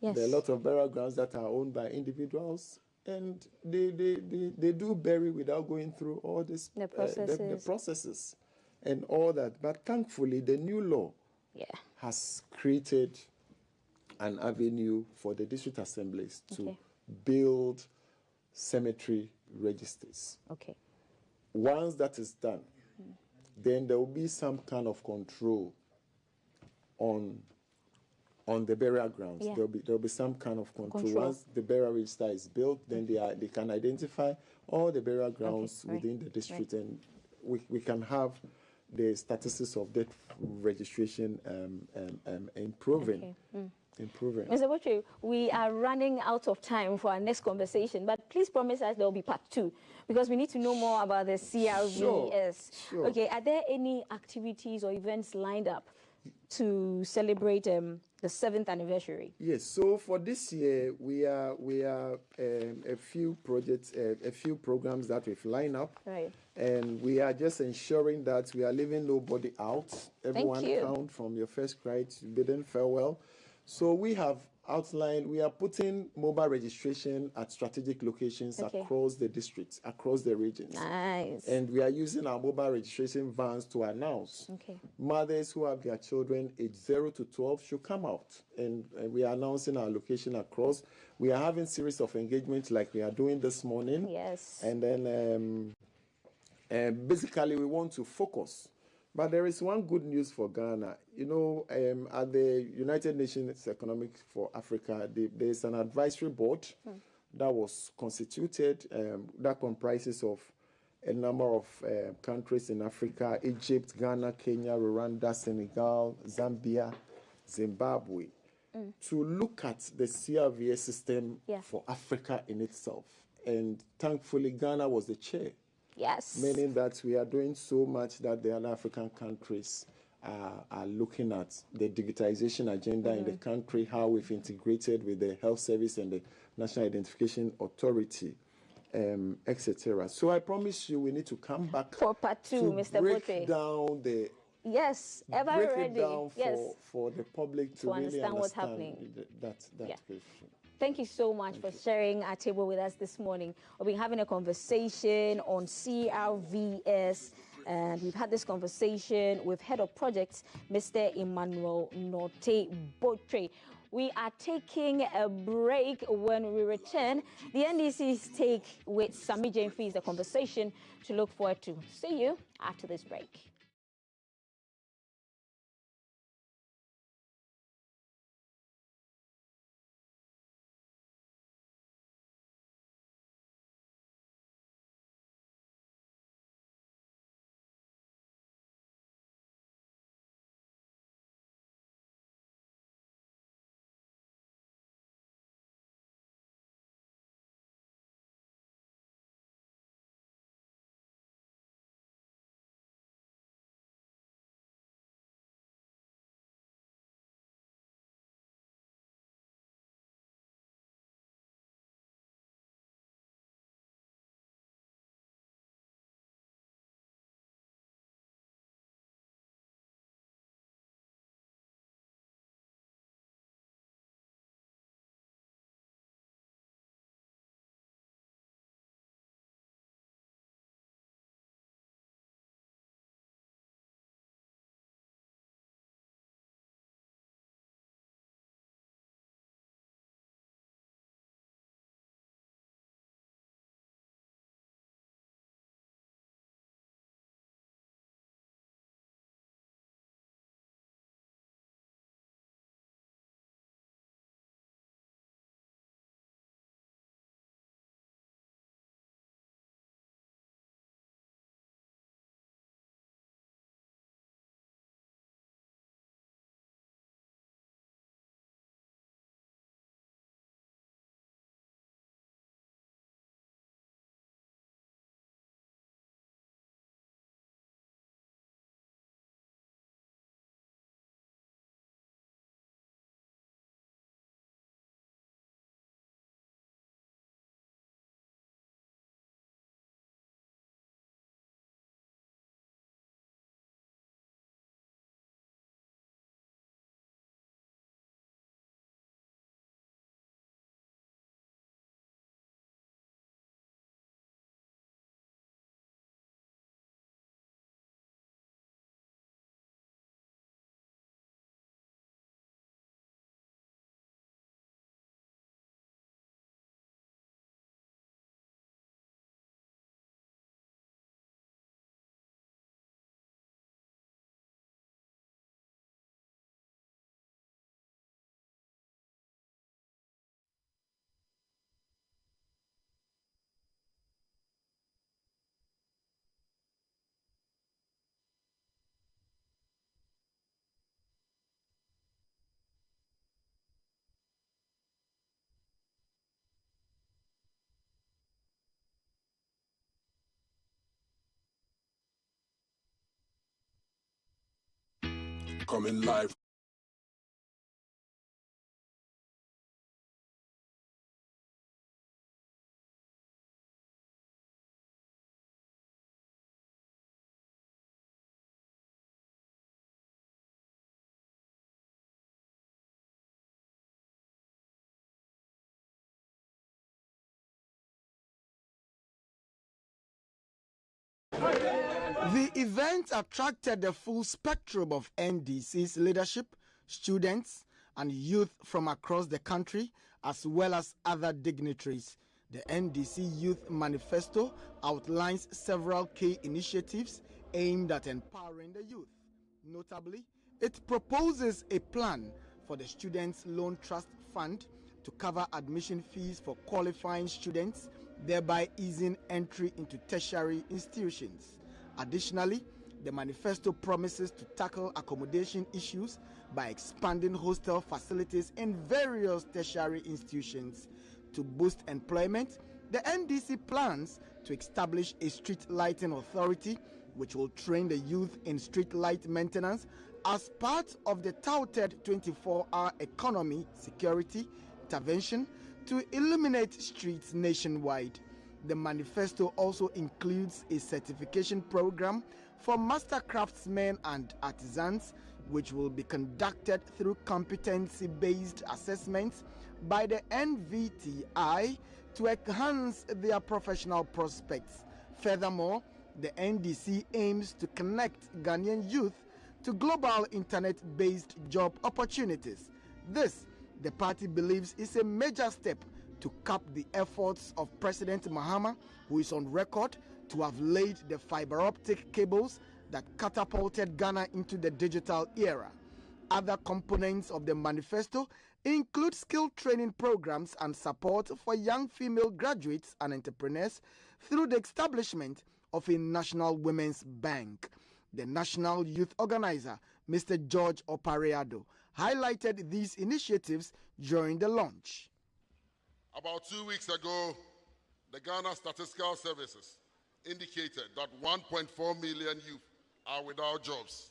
There are a lot of burial grounds that are owned by individuals. And they do bury without going through all this, the processes and all that. But thankfully, the new law has created an avenue for the district assemblies to build cemetery registers. Once that is done, then there will be some kind of control on the burial grounds. There'll be some kind of control. Once the burial register is built, then they can identify all the burial grounds within the district, and we can have the statistics of death registration improving. Okay. Improving. Mr. Botwe, we are running out of time for our next conversation, but please promise us there will be part 2 because we need to know more about the CRVS. Sure. Okay, are there any activities or events lined up to celebrate the 7th anniversary? Yes, so for this year, we are a few projects, a few programs that we've lined up. Right. And we are just ensuring that we are leaving nobody out. Everyone count from your first cry to bidding farewell. So we have outlined, we are putting mobile registration at strategic locations across the districts, across the regions. Nice. And we are using our mobile registration vans to announce. Mothers who have their children aged 0 to 12 should come out. And we are announcing our location across. We are having series of engagements like we are doing this morning. Yes. And then basically we want to focus. But there is one good news for Ghana. You know, at the United Nations Economic for Africa, there's an advisory board that was constituted that comprises of a number of countries in Africa: Egypt, Ghana, Kenya, Rwanda, Senegal, Zambia, Zimbabwe, to look at the CRVS system for Africa in itself. And thankfully, Ghana was the chair. Yes. Meaning that we are doing so much that the other African countries are looking at the digitalization agenda in the country, how we've integrated with the health service and the National Identification Authority, etc. So I promise you we need to come back for part 2, Mr. break down the ever break ready. It down for the public to really understand what's happening. That question. Thank you so much for sharing our table with us this morning. We've been having a conversation on CRVS, and we've had this conversation with Head of Projects, Mr. Emmanuel Norte Botwe. We are taking a break. When we return, the NDC's take with Sami Jainfi is a conversation to look forward to. See you after this break. coming live. The event attracted the full spectrum of NDC's leadership, students, and youth from across the country, as well as other dignitaries. The NDC Youth Manifesto outlines several key initiatives aimed at empowering the youth. Notably, it proposes a plan for the Students' Loan Trust Fund to cover admission fees for qualifying students, thereby easing entry into tertiary institutions. Additionally, the manifesto promises to tackle accommodation issues by expanding hostel facilities in various tertiary institutions. To boost employment, the NDC plans to establish a street lighting authority which will train the youth in street light maintenance as part of the touted 24-hour economy security intervention to illuminate streets nationwide. The manifesto also includes a certification program for master craftsmen and artisans, which will be conducted through competency-based assessments by the NVTI to enhance their professional prospects. Furthermore, the NDC aims to connect Ghanaian youth to global internet-based job opportunities. This, the party believes, is a major step to cap the efforts of President Mahama, who is on record to have laid the fiber optic cables that catapulted Ghana into the digital era. Other components of the manifesto include skill training programs and support for young female graduates and entrepreneurs through the establishment of a National Women's Bank. The National Youth Organizer, Mr. George Opareado, highlighted these initiatives during the launch. About 2 weeks ago, the Ghana Statistical Services indicated that 1.4 million youth are without jobs.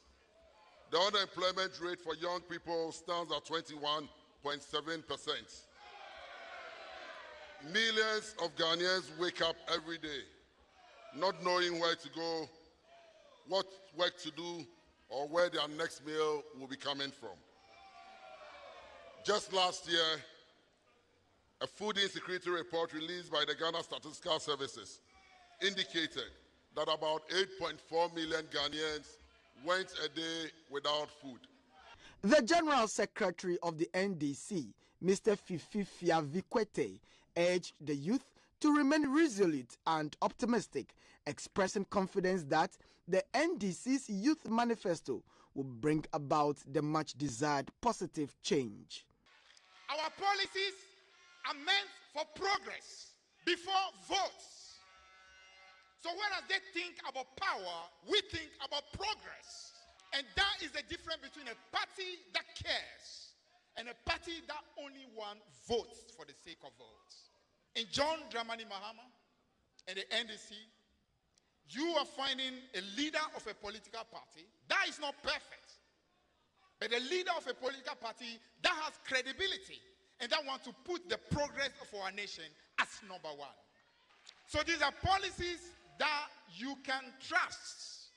The unemployment rate for young people stands at 21.7%. Millions of Ghanaians wake up every day not knowing where to go, what work to do, or where their next meal will be coming from. Just last year, a food insecurity report released by the Ghana Statistical Services indicated that about 8.4 million Ghanaians went a day without food. The General Secretary of the NDC, Mr. Fififia Vikwete, urged the youth to remain resolute and optimistic, expressing confidence that the NDC's Youth Manifesto will bring about the much-desired positive change. Our policies are meant for progress before votes. So whereas they think about power, we think about progress. And that is the difference between a party that cares and a party that only wants votes for the sake of votes. In John Dramani Mahama and the NDC, you are finding a leader of a political party that is not perfect, but a leader of a political party that has credibility and that wants to put the progress of our nation as number one. So these are policies that you can trust,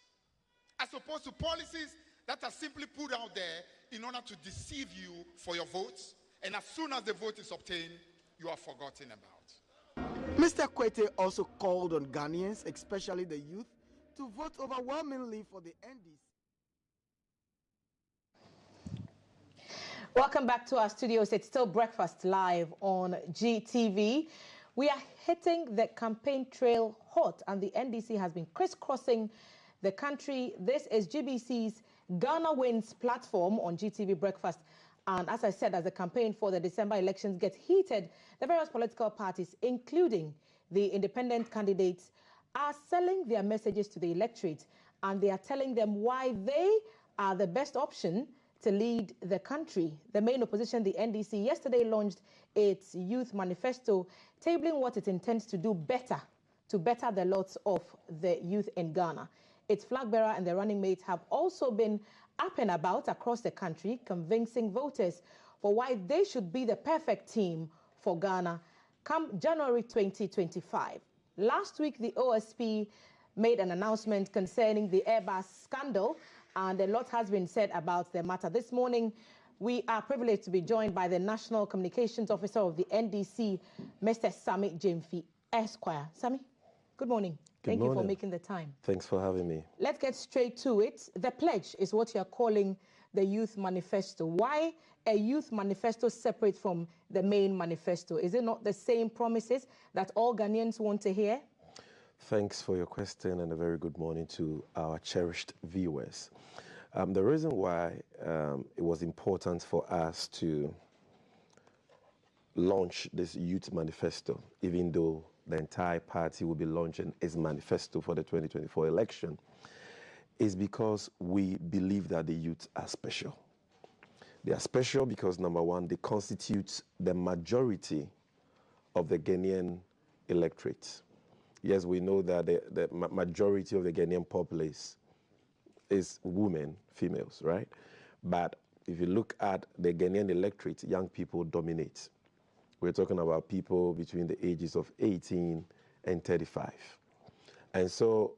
as opposed to policies that are simply put out there in order to deceive you for your votes, and as soon as the vote is obtained, you are forgotten about. Mr. Kwete also called on Ghanaians, especially the youth, to vote overwhelmingly for the NDC. Welcome back to our studios. It's still Breakfast Live on GTV. We are hitting the campaign trail hot, and the NDC has been crisscrossing the country. This is GBC's Ghana Wins platform on GTV Breakfast. And as I said, as the campaign for the December elections gets heated, the various political parties, including the independent candidates, are selling their messages to the electorate, and they are telling them why they are the best option to lead the country. The main opposition, the NDC, yesterday launched its youth manifesto, tabling what it intends to do better to better the lots of the youth in Ghana. Its flag bearer and the running mates have also been up and about across the country, convincing voters for why they should be the perfect team for Ghana come January 2025. Last week, the OSP made an announcement concerning the Airbus scandal, and a lot has been said about the matter. This morning, we are privileged to be joined by the National Communications Officer of the NDC, Mr. Sammy Jemfi Esquire. Sammy, good morning. Thank you for making the time. Thanks for having me. Let's get straight to it. The pledge is what you're calling the Youth Manifesto. Why a Youth Manifesto separate from the main manifesto? Is it not the same promises that all Ghanaians want to hear? Thanks for your question and a very good morning to our cherished viewers. The reason why it was important for us to launch this Youth Manifesto, even though the entire party will be launching its manifesto for the 2024 election, is because we believe that the youth are special. They are special because, number one, they constitute the majority of the Ghanaian electorate. Yes, we know that the majority of the Ghanaian populace is women, females, right? But if you look at the Ghanaian electorate, young people dominate. We're talking about people between the ages of 18 and 35. And so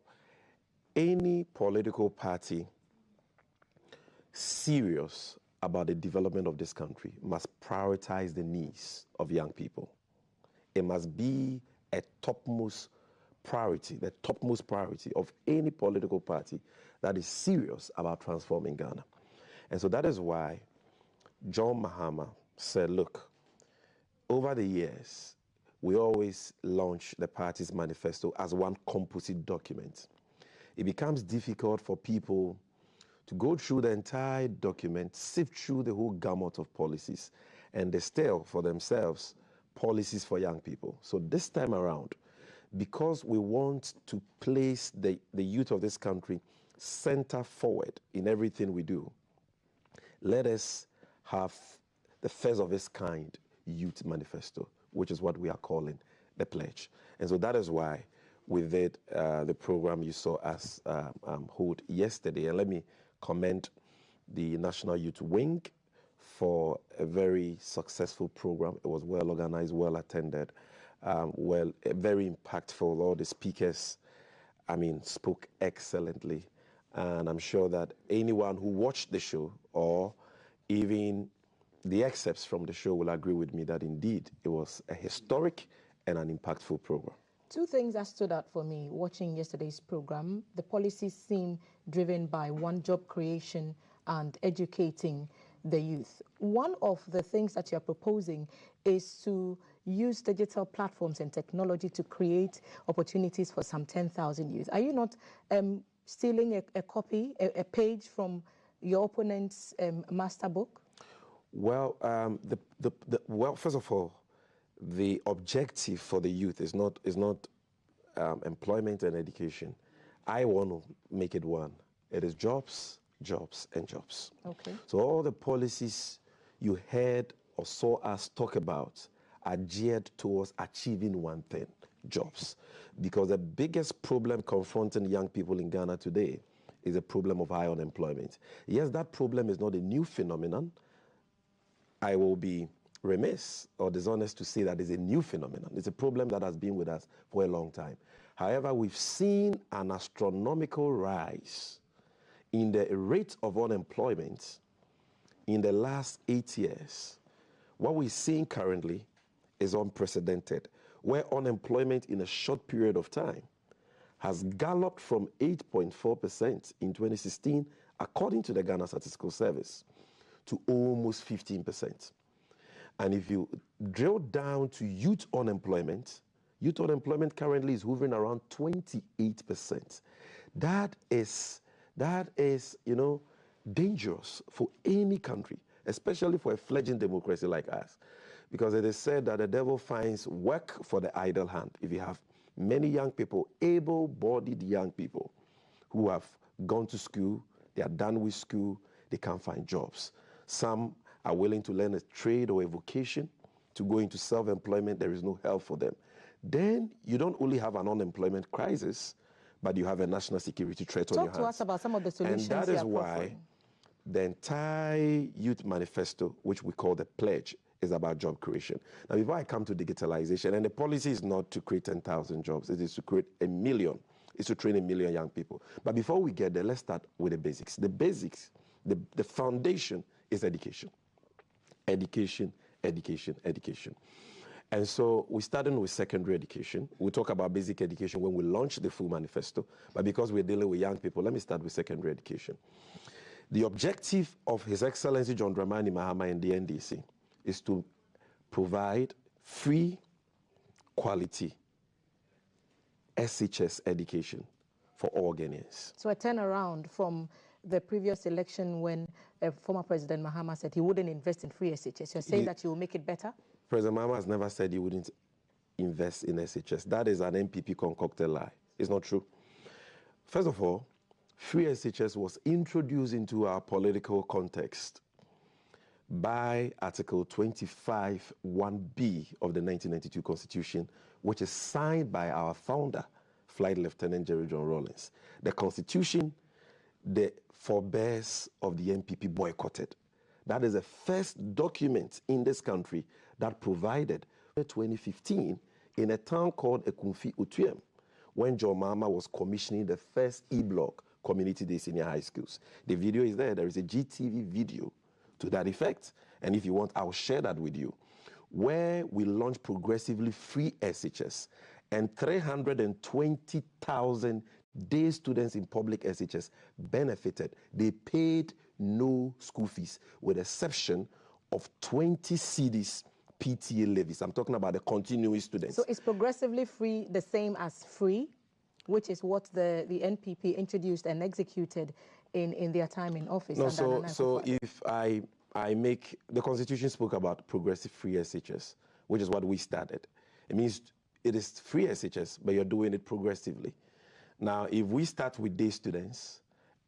any political party serious about the development of this country must prioritize the needs of young people. It must be a topmost priority, the topmost priority of any political party that is serious about transforming Ghana. And so that is why John Mahama said, look, over the years, we always launch the party's manifesto as one composite document. It becomes difficult for people to go through the entire document, sift through the whole gamut of policies, and distill for themselves policies for young people. So this time around, because we want to place the youth of this country center forward in everything we do, let us have the first of its kind Youth Manifesto, which is what we are calling the pledge. And so that is why we did the program you saw us hold yesterday. And let me commend the National Youth Wing for a very successful program. It was well organized, well attended, very impactful. All the speakers, spoke excellently. And I'm sure that anyone who watched the show or even the excerpts from the show will agree with me that indeed it was a historic and an impactful program. Two things that stood out for me watching yesterday's program. The policies seem driven by one, job creation and educating the youth. One of the things that you're proposing is to use digital platforms and technology to create opportunities for some 10,000 youth. Are you not stealing a copy, a page from your opponent's master book? Well, first of all, the objective for the youth is not employment and education. I want to make it one. It is jobs, jobs, and jobs. Okay. So all the policies you heard or saw us talk about are geared towards achieving one thing: jobs. Because the biggest problem confronting young people in Ghana today is a problem of high unemployment. Yes, that problem is not a new phenomenon. I will be remiss or dishonest to say that it's a new phenomenon. It's a problem that has been with us for a long time. However, we've seen an astronomical rise in the rate of unemployment in the last 8 years. What we're seeing currently is unprecedented, where unemployment in a short period of time has galloped from 8.4% in 2016, according to the Ghana Statistical Service, to almost 15%. And if you drill down to youth unemployment currently is hovering around 28%. That is, dangerous for any country, especially for a fledgling democracy like us. Because it is said that the devil finds work for the idle hand. If you have many young people, able-bodied young people, who have gone to school, they are done with school, they can't find jobs. Some are willing to learn a trade or a vocation to go into self-employment. There is no help for them. Then you don't only have an unemployment crisis, but you have a national security threat on your hands. Talk to us about some of the solutions. And that is why the entire youth manifesto, which we call the pledge, is about job creation. Now, before I come to digitalization, and the policy is not to create 10,000 jobs, it is to create 1 million. It's to train 1 million young people. But before we get there, let's start with the basics. The basics, the foundation is education. Education, education, education. And so we started with secondary education. We'll talk about basic education when we launch the full manifesto. But because we're dealing with young people, let me start with secondary education. The objective of His Excellency John Dramani Mahama and the NDC is to provide free, quality SHS education for all Ghanaians. So a turnaround from the previous election when former President Mahama said he wouldn't invest in free SHS. You're saying that you will make it better? President Mahama has never said he wouldn't invest in SHS. That is an MPP concocted lie. It's not true. First of all, free SHS was introduced into our political context by Article 25 1B of the 1992 Constitution, which is signed by our founder, Flight Lieutenant Jerry John Rawlings. The Constitution, the forebears of the MPP boycotted. That is the first document in this country that provided, in 2015, in a town called Ekumfi Utuyem, when John Mahama was commissioning the first e-block community day senior high schools. The video is there. There is a GTV video to that effect. And if you want, I'll share that with you, where we launched progressively free SHS, and 320,000 day students in public SHS benefited. They paid no school fees, with exception of 20 cedis PTA levies. I'm talking about the continuing students. So is progressively free the same as free, which is what the NPP introduced and executed in their time in office? No, so if I make, the Constitution spoke about progressive free SHS, which is what we started. It means it is free SHS, but you're doing it progressively. Now, if we start with day students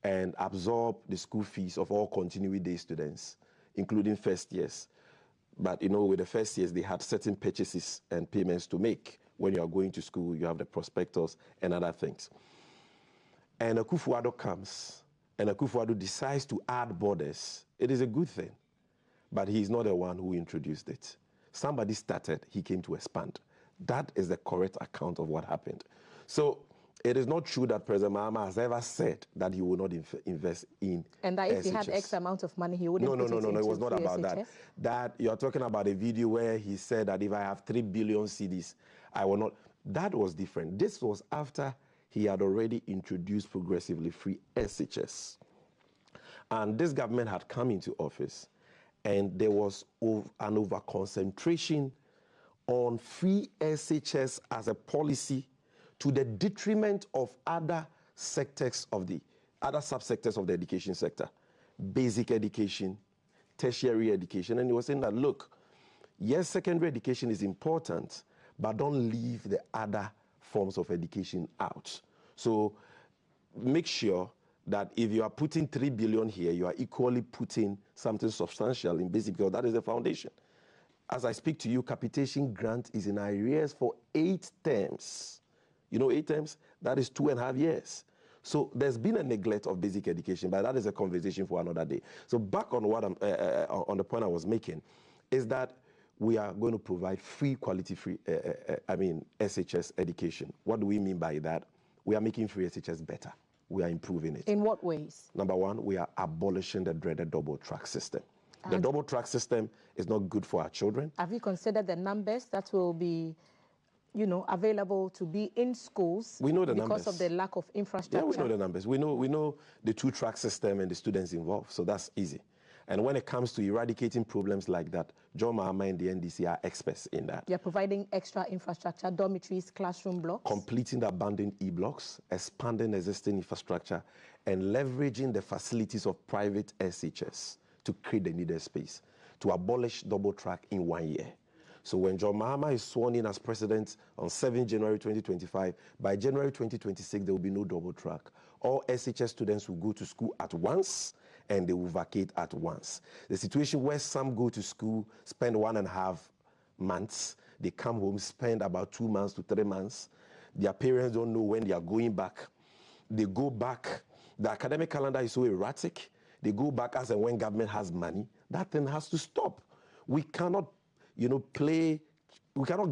and absorb the school fees of all continuing day students, including first years, but with the first years, they had certain purchases and payments to make. When you are going to school, you have the prospectus and other things. And Akufo-Addo comes, and Akufo-Addo decides to add borders. It is a good thing, but he's not the one who introduced it. Somebody started, he came to expand. That is the correct account of what happened. So it is not true that President Mahama has ever said that he will not invest in and that if SHS. he had X amount of money, he wouldn't No, it was not about that. That you're talking about a video where he said that if I have 3 billion cedis, I will not. That was different. This was after he had already introduced progressively free SHS. And this government had come into office, and there was an over-concentration on free SHS as a policy to the detriment of other sectors of the other subsectors of the education sector, basic education, tertiary education. And he was saying that, look, yes, secondary education is important, but don't leave the other forms of education out. So make sure that if you are putting 3 billion here, you are equally putting something substantial in basic, because that is the foundation. As I speak to you, capitation grant is in arrears for 8 terms. 8 terms? That is 2.5 years. So there's been a neglect of basic education, but that is a conversation for another day. So back on what on the point I was making, is that we are going to provide free, quality, SHS education. What do we mean by that? We are making free SHS better. We are improving it. In what ways? Number one, we are abolishing the dreaded double track system. The double track system is not good for our children. Have you considered the numbers that will be, available to be in schools? We know the because numbers. Of the lack of infrastructure. Yeah, we know the numbers. We know the 2-track system and the students involved, so that's easy. And when it comes to eradicating problems like that, John Mahama and the NDC are experts in that. You're providing extra infrastructure, dormitories, classroom blocks? Completing the abandoned e-blocks, expanding existing infrastructure, and leveraging the facilities of private SHS to create the needed space, to abolish double track in 1 year. So when John Mahama is sworn in as president on 7 January 2025, by January 2026, there will be no double track. All SHS students will go to school at once, and they will vacate at once. The situation where some go to school, spend 1.5 months, they come home, spend about 2 months to 3 months. Their parents don't know when they are going back. They go back. The academic calendar is so erratic. They go back as and when government has money. That thing has to stop. We cannot, we cannot